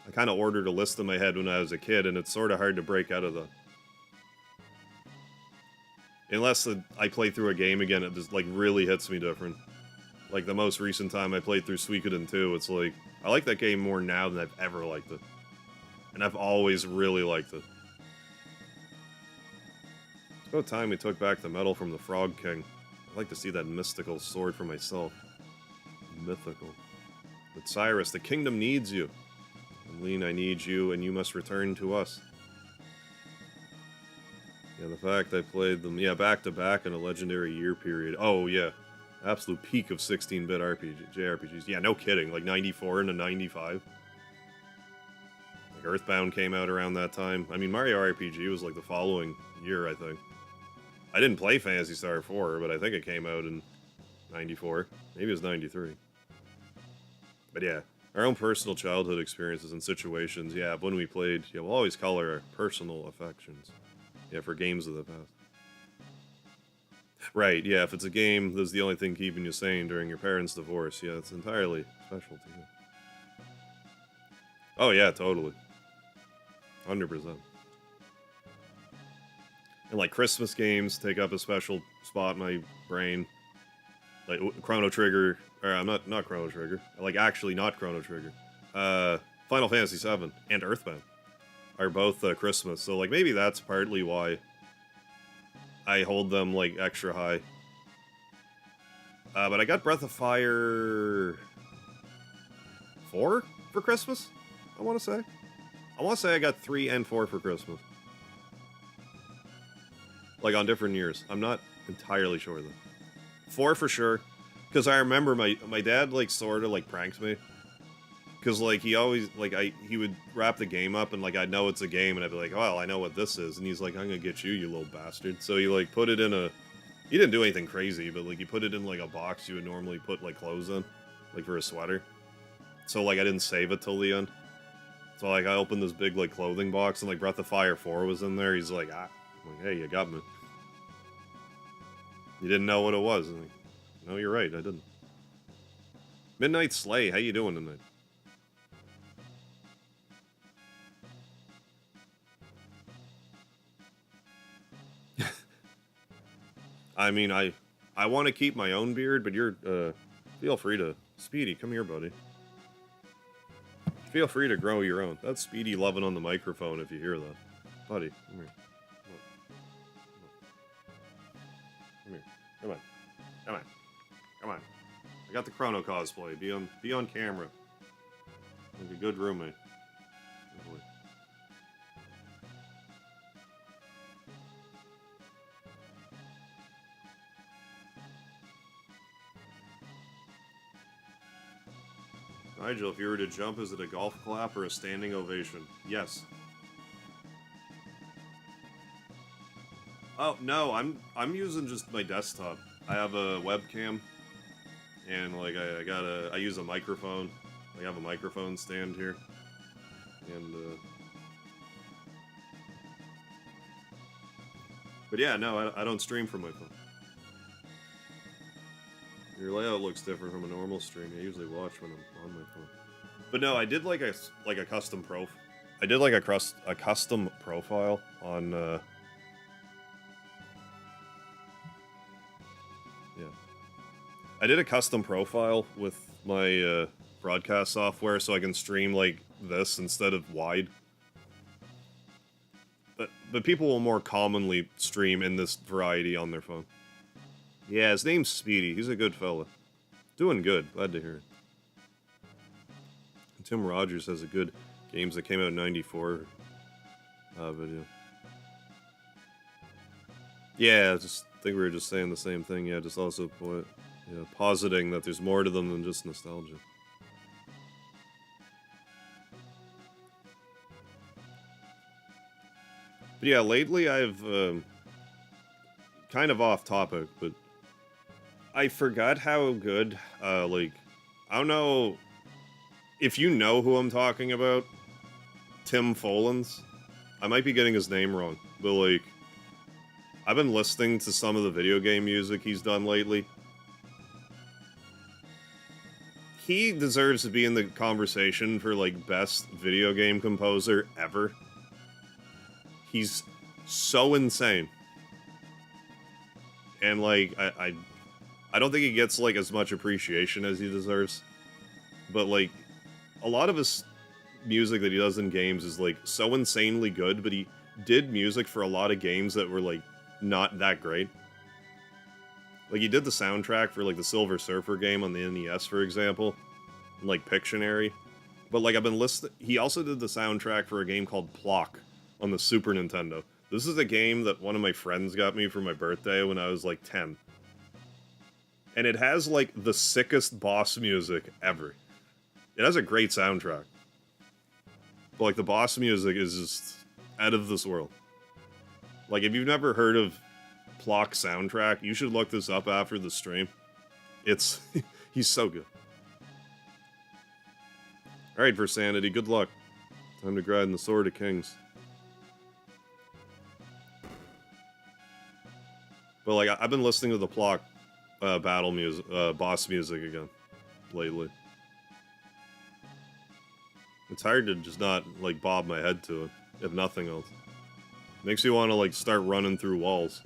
I kind of ordered a list in my head when I was a kid, and it's sort of hard to break out of that. Unless I play through a game again, it just like really hits me different. Like the most recent time I played through Suikoden 2, it's like, I like that game more now than I've ever liked it. And I've always really liked it. It's about time we took back the medal from the Frog King. I'd like to see that mystical sword for myself. Mythical. But Cyrus, the kingdom needs you. And Lean, I need you, and you must return to us. Yeah, the fact I played them, yeah, back-to-back in a legendary year period. Oh, yeah. Absolute peak of 16-bit JRPGs. Yeah, no kidding. Like 94 into 95. Like Earthbound came out around that time. I mean, Mario RPG was like the following year, I think. I didn't play Phantasy Star 4, but I think it came out in 94. Maybe it was 93. But yeah, our own personal childhood experiences and situations. Yeah, when we played, yeah, we'll always color our personal affections. Yeah, for games of the past. Right, yeah, if it's a game that's the only thing keeping you sane during your parents' divorce, yeah, it's entirely special to you. Oh yeah, totally. 100%. And like Christmas games take up a special spot in my brain. Like Chrono Trigger, or I'm not Chrono Trigger. Like actually not Chrono Trigger. Final Fantasy VII and Earthbound are both Christmas, so like maybe that's partly why I hold them like extra high. But I got Breath of Fire 4 for Christmas, I want to say. I want to say I got 3 and 4 for Christmas. Like on different years. I'm not entirely sure though. 4 for sure. Because I remember my dad like sort of like pranks me. Because like he always like he would wrap the game up and like I'd know it's a game and I'd be like, well, I know what this is. And he's like, I'm gonna get you, you little bastard. So he like put it in a, he didn't do anything crazy, but like he put it in like a box you would normally put like clothes in, like for a sweater. So like I didn't save it till the end. So like I opened this big like clothing box and like Breath of Fire 4 was in there. He's like, I'm like, hey, you got me. You didn't know what it was. And like, no, you're right, I didn't. Midnight Slay, how you doing tonight? I mean, I want to keep my own beard, but you're, feel free to... Speedy, come here, buddy. Feel free to grow your own. That's Speedy loving on the microphone if you hear that. Buddy, come here. Come here. Come on. Come on. Come on. I got the Chrono cosplay. Be on camera. Like a good roommate. Good boy. Nigel, if you were to jump, is it a golf clap or a standing ovation? Yes. Oh no, I'm using just my desktop. I have a webcam, and like I use a microphone. I have a microphone stand here, and but yeah, no, I don't stream from my phone. Your layout looks different from a normal stream. I usually watch when I'm on my phone. But no, I did like a custom I did like a custom profile on yeah. I did a custom profile with my broadcast software so I can stream like this instead of wide. But people will more commonly stream in this variety on their phone. Yeah, his name's Speedy. He's a good fella. Doing good. Glad to hear it. And Tim Rogers has a good games that came out in '94 video. Yeah, just think we were just saying the same thing. Yeah, just also positing that there's more to them than just nostalgia. But yeah, lately I've kind of off topic, but I forgot how good like I don't know if you know who I'm talking about. Tim Follins. I might be getting his name wrong, but like I've been listening to some of the video game music he's done lately. He deserves to be in the conversation for like best video game composer ever. He's so insane. And like I don't think he gets like as much appreciation as he deserves. But like a lot of his music that he does in games is like so insanely good, but he did music for a lot of games that were like not that great. Like he did the soundtrack for like the Silver Surfer game on the NES, for example, and, like Pictionary. But like I've been listening, he also did the soundtrack for a game called Plock on the Super Nintendo. This is a game that one of my friends got me for my birthday when I was like 10. And it has like the sickest boss music ever. It has a great soundtrack. But like the boss music is just out of this world. Like if you've never heard of Plock soundtrack, you should look this up after the stream. It's he's so good. Alright, Versanity, good luck. Time to grind the Sword of Kings. But like I've been listening to the Plock battle music, boss music again lately. It's hard to just not like bob my head to it, if nothing else. Makes you want to like start running through walls.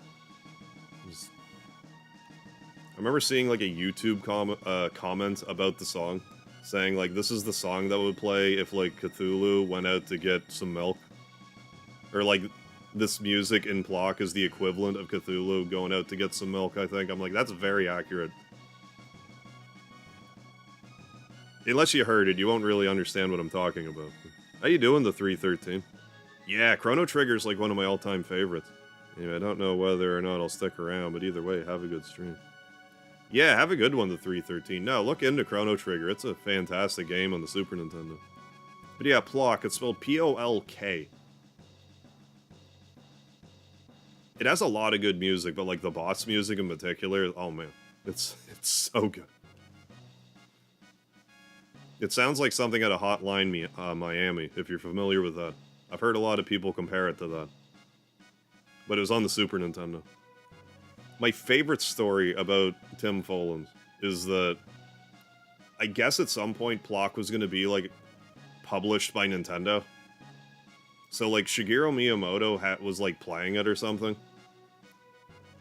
I remember seeing like a YouTube comment about the song, saying like this is the song that would play if like Cthulhu went out to get some milk, or like this music in Plock is the equivalent of Cthulhu going out to get some milk. I think I'm like that's very accurate. Unless you heard it, you won't really understand what I'm talking about. How you doing, the 313? Yeah, Chrono Trigger's like one of my all-time favorites. Anyway, I don't know whether or not I'll stick around, but either way, have a good stream. Yeah, have a good one, the 313. No, look into Chrono Trigger. It's a fantastic game on the Super Nintendo. But yeah, Plock, it's spelled P-O-L-K. It has a lot of good music, but like the boss music in particular, oh man, it's so good. It sounds like something at a Hotline Miami, if you're familiar with that. I've heard a lot of people compare it to that. But it was on the Super Nintendo. My favorite story about Tim Follins is that I guess at some point Plock was going to be like published by Nintendo. So like Shigeru Miyamoto was like playing it or something.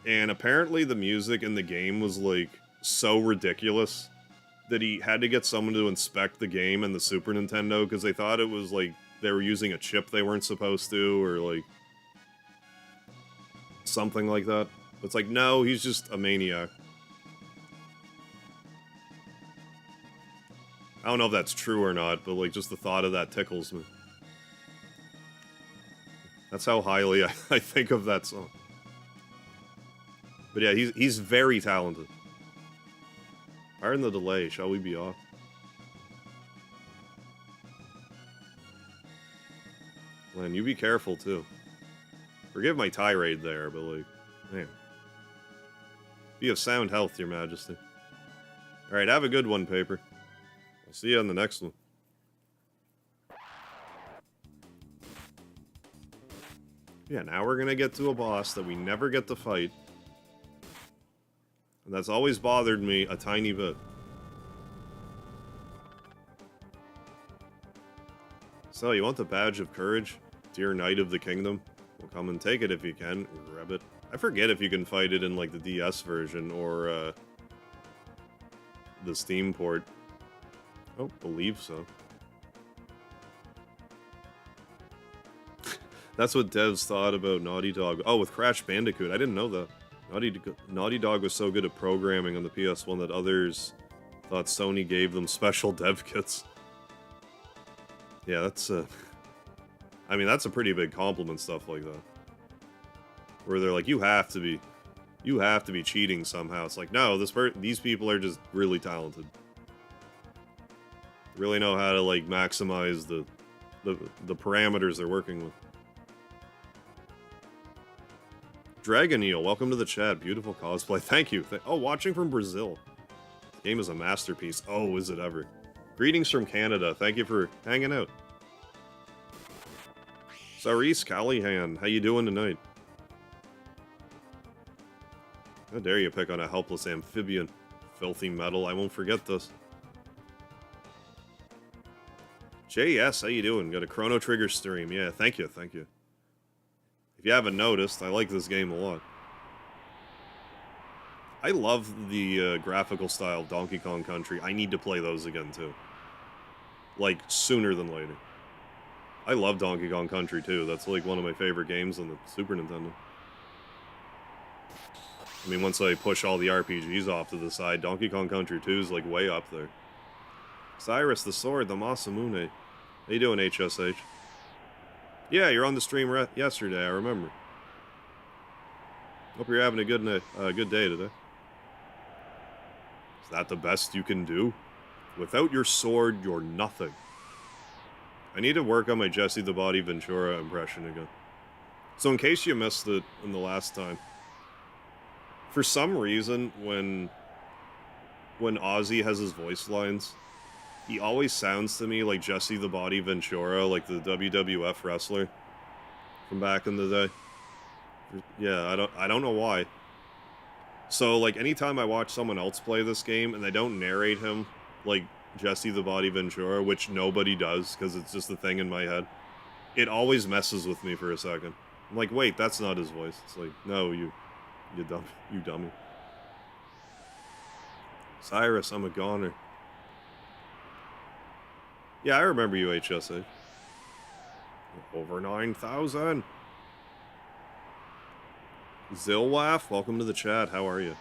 And apparently the music in the game was like so ridiculous that he had to get someone to inspect the game and the Super Nintendo because they thought it was like they were using a chip they weren't supposed to, or like something like that. It's like, no, he's just a maniac. I don't know if that's true or not, but like just the thought of that tickles me. That's how highly I think of that song. But yeah, he's very talented. Pardon the delay, shall we be off? Len, you be careful too. Forgive my tirade there, but like, Man. Be of sound health, Your Majesty. Alright, have a good one, Paper. I'll see you on the next one. Yeah, now we're gonna get to a boss that we never get to fight. And that's always bothered me a tiny bit. So, you want the Badge of Courage? Dear Knight of the Kingdom? Well, come and take it if you can. Grab it. I forget if you can fight it in, like, the DS version or, the Steam port. Oh, believe so. That's what devs thought about Naughty Dog. Oh, with Crash Bandicoot. I didn't know that. Naughty Dog was so good at programming on the PS1 that others thought Sony gave them special dev kits. Yeah, that's I mean, that's a pretty big compliment, stuff like that. Where they're like, you have to be cheating somehow. It's like, no, these people are just really talented. Really know how to, like, maximize the parameters they're working with. Dragon Eel, welcome to the chat. Beautiful cosplay. Thank you. Oh, watching from Brazil. The game is a masterpiece. Oh, is it ever. Greetings from Canada. Thank you for hanging out. Saris Callahan, how you doing tonight? How dare you pick on a helpless amphibian? Filthy metal, I won't forget this. JS, how you doing? Got a Chrono Trigger stream. Yeah, thank you, thank you. If you haven't noticed, I like this game a lot. I love the graphical style of Donkey Kong Country. I need to play those again, too. Like, sooner than later. I love Donkey Kong Country, too. That's, like, one of my favorite games on the Super Nintendo. I mean, once I push all the RPGs off to the side, Donkey Kong Country 2 is, like, way up there. Cyrus, the Sword, the Masamune. How you doing, HSH? Yeah, you're on the stream yesterday, I remember. Hope you're having a good day today. Is that the best you can do? Without your sword, you're nothing. I need to work on my Jesse the Body Ventura impression again. So in case you missed it in the last time, for some reason, when Ozzy has his voice lines, he always sounds to me like Jesse the Body Ventura, like the WWF wrestler from back in the day. Yeah, I don't know why. So, like, anytime I watch someone else play this game and they don't narrate him like Jesse the Body Ventura, which nobody does because it's just a thing in my head, it always messes with me for a second. I'm like, wait, that's not his voice. It's like, no, you dummy. Cyrus, I'm a goner. Yeah, I remember you, HSA. Over 9,000. Zilwaf, welcome to the chat. How are you?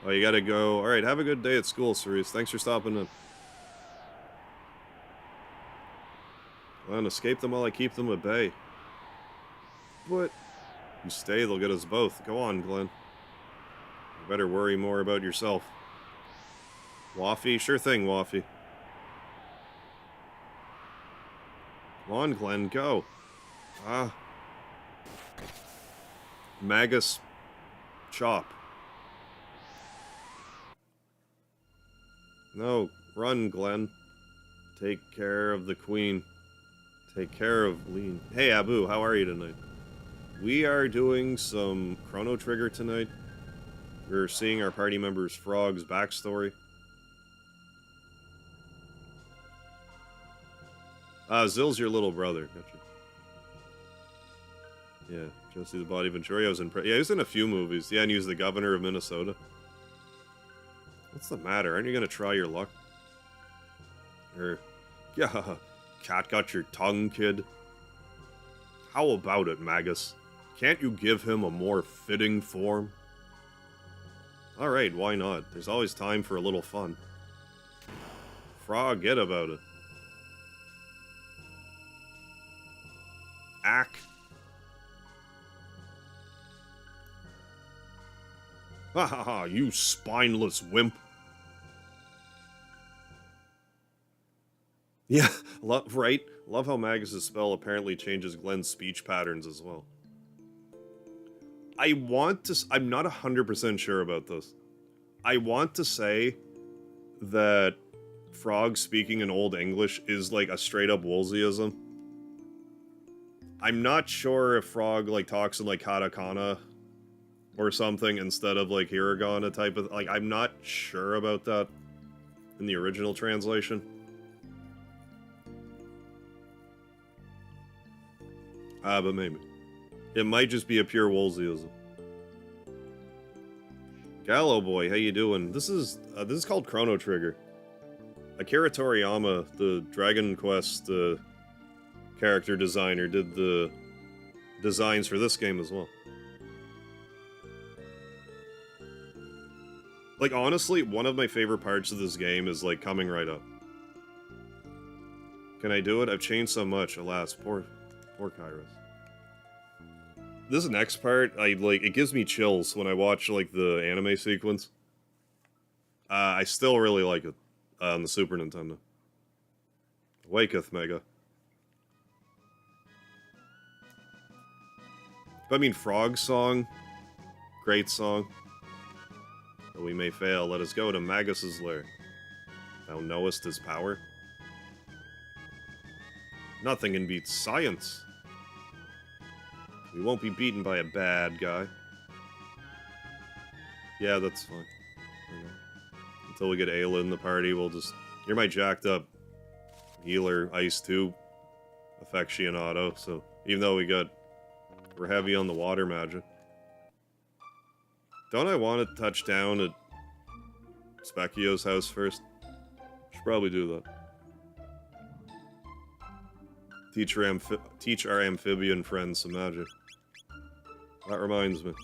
Oh, you gotta go. Alright, have a good day at school, Cerise. Thanks for stopping in. Glenn, escape them while I keep them at bay. What? You stay, they'll get us both. Go on, Glenn. You better worry more about yourself. Waffy? Sure thing, Waffy. Come on, Glenn, go. Ah. Magus. Chop. No, run, Glenn. Take care of the queen. Take care of Lean. Hey, Abu, how are you tonight? We are doing some Chrono Trigger tonight. We're seeing our party member's Frog's backstory. Zill's your little brother. Gotcha. Yeah, Jesse the Body Ventura was in... Yeah, he was in a few movies. Yeah, and he was the governor of Minnesota. What's the matter? Aren't you gonna try your luck? Yeah, cat got your tongue, kid. How about it, Magus? Can't you give him a more fitting form? Alright, why not? There's always time for a little fun. Forget about it. Ack. Ha ha ha, you spineless wimp. Yeah, right? Love how Magus' spell apparently changes Glenn's speech patterns as well. I'm not 100% sure about this. I want to say that Frog speaking in Old English is like a straight up Woolseyism. I'm not sure if Frog like talks in like katakana or something instead of like hiragana type of, like, I'm not sure about that in the original translation. But maybe. It might just be a pure Woolseyism. Gallo boy, how you doing? This is called Chrono Trigger. Akira Toriyama, the Dragon Quest character designer, did the designs for this game as well. Like, honestly, one of my favorite parts of this game is, like, coming right up. Can I do it? I've changed so much, alas. Poor Kairos. This next part, it gives me chills when I watch, like, the anime sequence. I still really like it on the Super Nintendo. Waketh, Mega. But I mean, Frog song, great song. Though we may fail, let us go to Magus's lair. Thou knowest his power? Nothing can beat science. We won't be beaten by a bad guy. Yeah, that's fine. Until we get Ayla in the party, we'll just... You're my jacked up healer, Ice 2 aficionado, so even though we're heavy on the water magic. Don't I want to touch down at Specchio's house first? Should probably do that. Teach our amphibian friends some magic. That reminds me.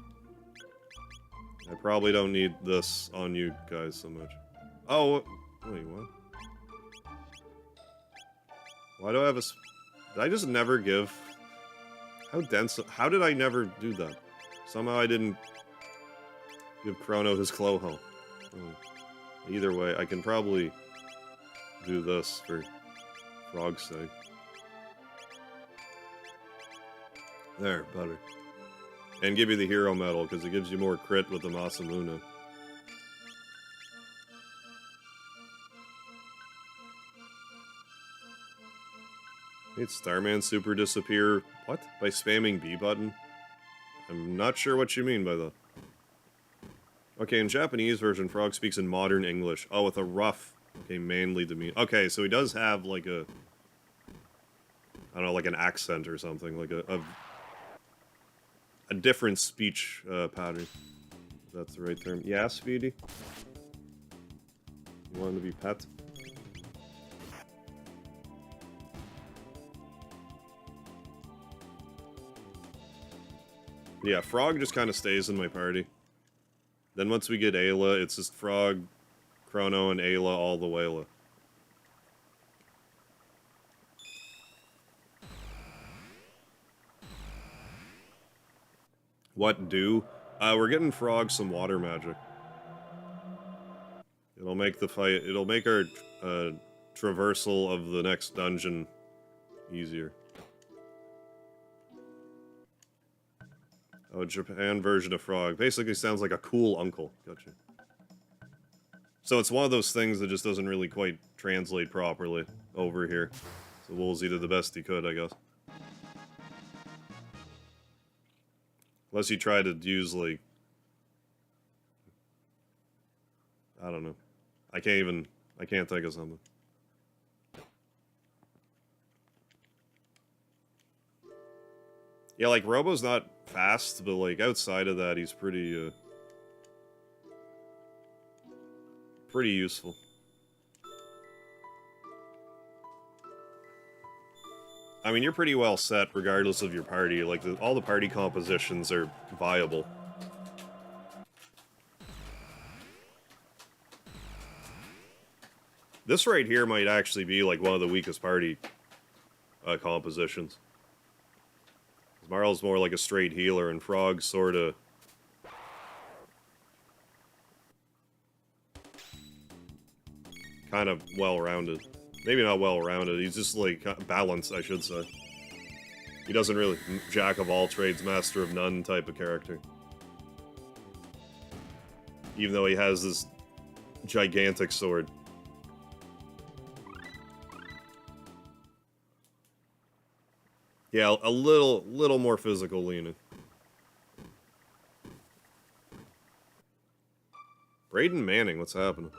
I probably don't need this on you guys so much. Oh, wait, what? Why do I have a... Did I just never give... How dense... How did I never do that? Somehow I didn't give Chrono his Cloho. Oh. Either way, I can probably do this for Frog's sake. There, better. And give you the hero medal, because it gives you more crit with the Masamune. Made Starman Super disappear, what? By spamming B button? I'm not sure what you mean by that. Okay, in Japanese version, Frog speaks in modern English. Oh, with a rough, okay, manly demeanor. Okay, so he does have, like, a... I don't know, like an accent or something, like a different speech pattern. If that's the right term. Yeah, Speedy? You want him to be pet? Yeah, Frog just kind of stays in my party. Then once we get Ayla, it's just Frog, Chrono, and Ayla all the way. What do? We're getting Frog some water magic. It'll make the fight, it'll make our traversal of the next dungeon easier. Oh, Japan version of Frog. Basically sounds like a cool uncle. Gotcha. So it's one of those things that just doesn't really quite translate properly over here. So Woolsey did the best he could, I guess. Unless you try to use, like... I don't know. I can't think of something. Yeah, like, Robo's not fast, but, like, outside of that, he's pretty, pretty useful. I mean, you're pretty well set, regardless of your party. Like, all the party compositions are viable. This right here might actually be, like, one of the weakest party compositions. Marl's more like a straight healer, and Frog's sorta... kind of well-rounded. Maybe not well-rounded, he's just, like, balanced, I should say. He doesn't really... jack of all trades, master of none type of character. Even though he has this gigantic sword. Yeah, a little more physical leaning. Braden Manning, what's happening?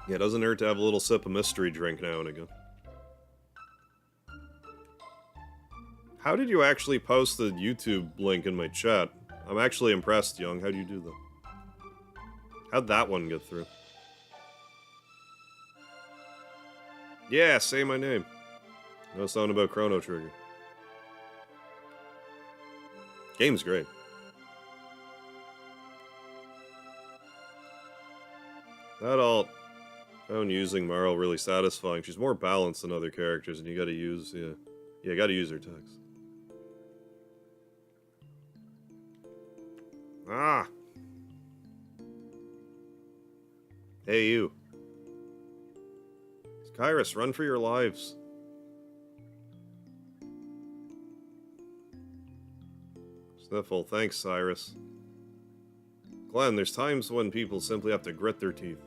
Yeah, it doesn't hurt to have a little sip of mystery drink now and again. How did you actually post the YouTube link in my chat? I'm actually impressed, Young. How'd you do that? How'd that one get through? Yeah, say my name. No sound about Chrono Trigger. Game's great. That all found using Marl really satisfying. She's more balanced than other characters, and you gotta use, yeah, you gotta use her text. Ah! Hey, you. Kyrus, run for your lives. Sniffle, thanks, Cyrus. Glenn, there's times when people simply have to grit their teeth.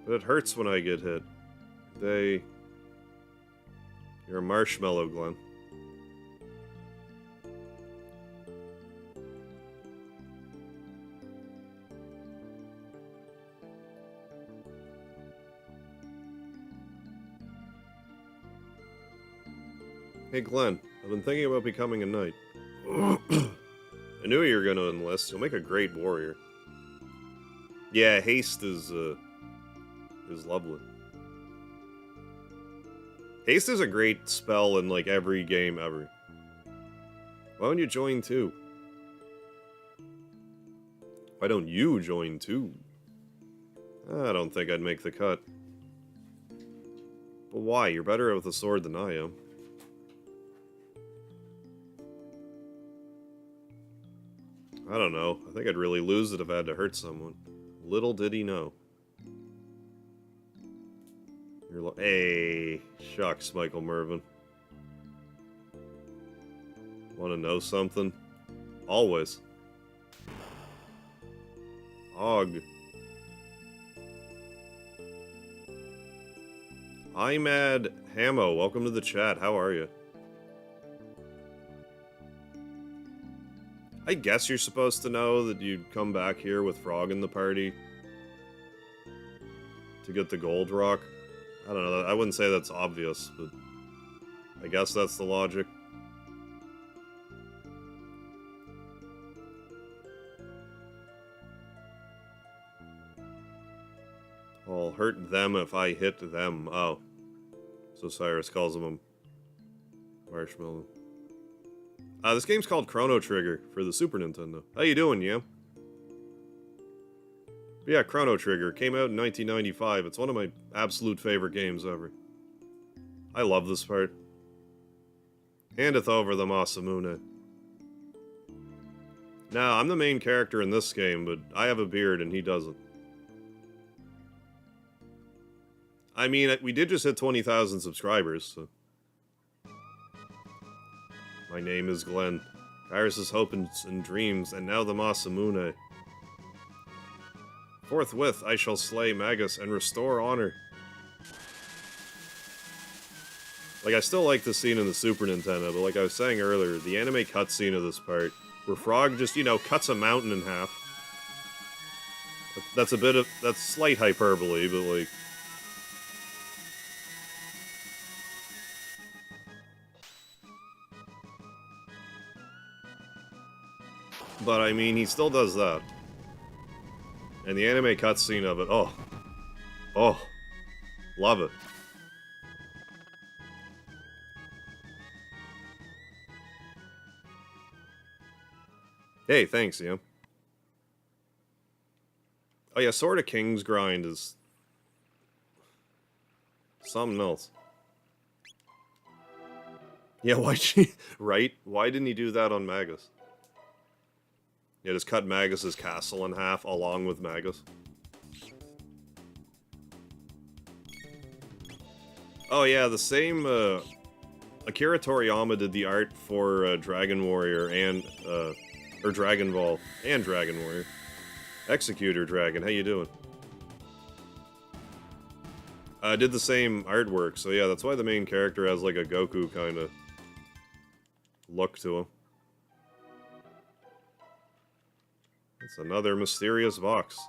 But it hurts when I get hit. You're a marshmallow, Glenn. Hey Glenn, I've been thinking about becoming a knight. I knew you were going to enlist. You'll make a great warrior. Yeah, haste is lovely. Haste is a great spell in like every game ever. Why don't you join too? Why don't you join too? I don't think I'd make the cut. But why? You're better with a sword than I am. I don't know. I think I'd really lose it if I had to hurt someone. Little did he know. Hey, shucks, Michael Mervin. Want to know something? Always. Og. Imad Hamo, welcome to the chat. How are you? I guess you're supposed to know that you'd come back here with Frog in the party to get the gold rock. I don't know, I wouldn't say that's obvious, but I guess that's the logic. I'll hurt them if I hit them. Oh. So Cyrus calls him a marshmallow. This game's called Chrono Trigger for the Super Nintendo. How you doing, Yam? Yeah, Chrono Trigger. Came out in 1995. It's one of my absolute favorite games ever. I love this part. Handeth over the Masamune. Now, I'm the main character in this game, but I have a beard and he doesn't. I mean, we did just hit 20,000 subscribers, so... My name is Glenn. Iris' hopes and dreams, and now the Masamune. Forthwith I shall slay Magus and restore honor. Like, I still like the scene in the Super Nintendo, but like I was saying earlier, the anime cutscene of this part, where Frog just, you know, cuts a mountain in half. That's slight hyperbole, but like... But, I mean, he still does that. And the anime cutscene of it, oh. Oh. Love it. Hey, thanks, Ian. Oh yeah, Sword of King's grind is... something else. Yeah, why'd she... right? Why didn't he do that on Magus? Yeah, just cut Magus' castle in half along with Magus. Oh yeah, the same Akira Toriyama did the art for Dragon Warrior and, or Dragon Ball and Dragon Warrior. Executor Dragon, how you doing? Did the same artwork, so yeah, that's why the main character has like a Goku kind of look to him. It's another mysterious box.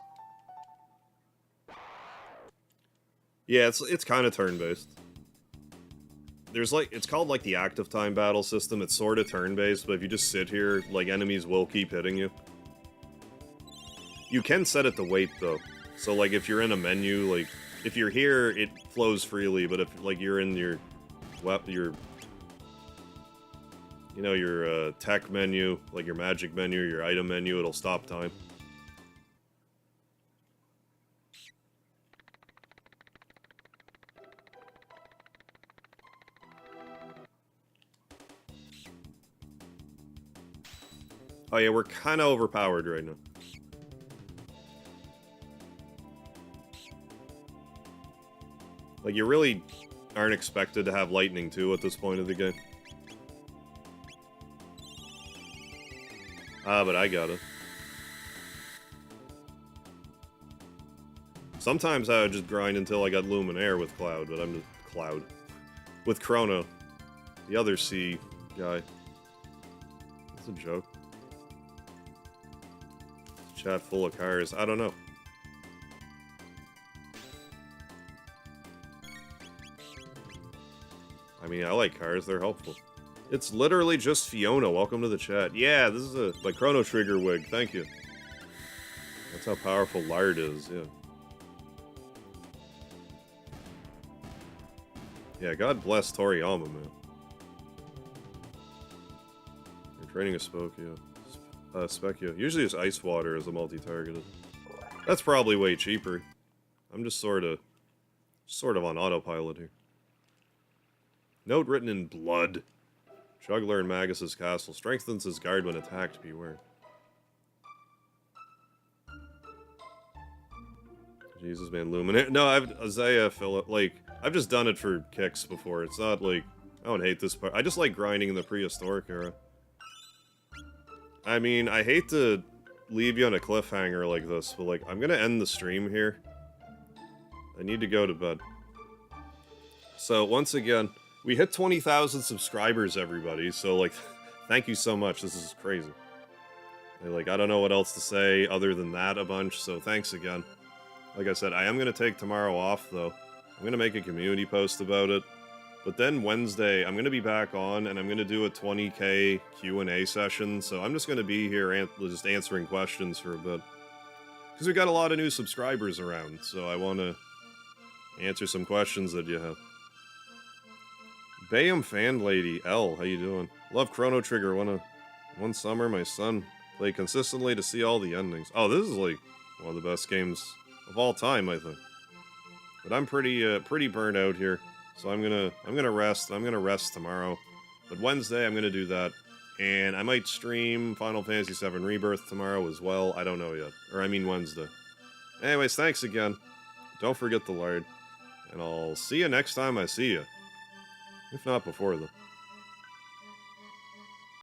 Yeah, it's kind of turn-based. There's like, it's called like the active time battle system. It's sort of turn-based, but if you just sit here, like enemies will keep hitting you. You can set it to wait though. So like if you're in a menu, like if you're here, it flows freely, but if like you're in your you know, your tech menu, like your magic menu, your item menu, it'll stop time. Oh yeah, we're kind of overpowered right now. Like, you really aren't expected to have lightning, too, at this point of the game. Ah, but I got it. Sometimes I would just grind until I got Luminaire with Cloud, but I'm just... Cloud. With Chrono. The other C guy. That's a joke. Chat full of cars. I don't know. I mean, I like cars. They're helpful. It's literally just Fiona. Welcome to the chat. Yeah, this is my Chrono Trigger wig. Thank you. That's how powerful Lard is, yeah. Yeah, God bless Toriyama, man. You're training a Spokio. Specchio. Usually it's ice water as a multi-targeted. That's probably way cheaper. I'm just sort of on autopilot here. Note written in blood. Juggler in Magus's castle. Strengthens his guard when attacked. Beware. Jesus, man, Luminaire. No, Isaiah, Philip, like, I've just done it for kicks before. It's not like, I don't hate this part. I just like grinding in the prehistoric era. I mean, I hate to leave you on a cliffhanger like this, but, like, I'm gonna end the stream here. I need to go to bed. So, once again, we hit 20,000 subscribers, everybody, so, like, thank you so much. This is crazy. Like, I don't know what else to say other than that a bunch, so thanks again. Like I said, I am going to take tomorrow off, though. I'm going to make a community post about it. But then Wednesday, I'm going to be back on, and I'm going to do a 20k Q&A session, so I'm just going to be here just answering questions for a bit. Because we got a lot of new subscribers around, so I want to answer some questions that you have. Bayham fan lady, L, how you doing? Love Chrono Trigger. One summer, my son played consistently to see all the endings. Oh, this is like one of the best games of all time, I think. But I'm pretty burnt out here, so I'm gonna rest. I'm gonna rest tomorrow, but Wednesday I'm gonna do that, and I might stream Final Fantasy VII Rebirth tomorrow as well. I don't know yet, or I mean Wednesday. Anyways, thanks again. Don't forget the lard, and I'll see you next time I see you, if not before then.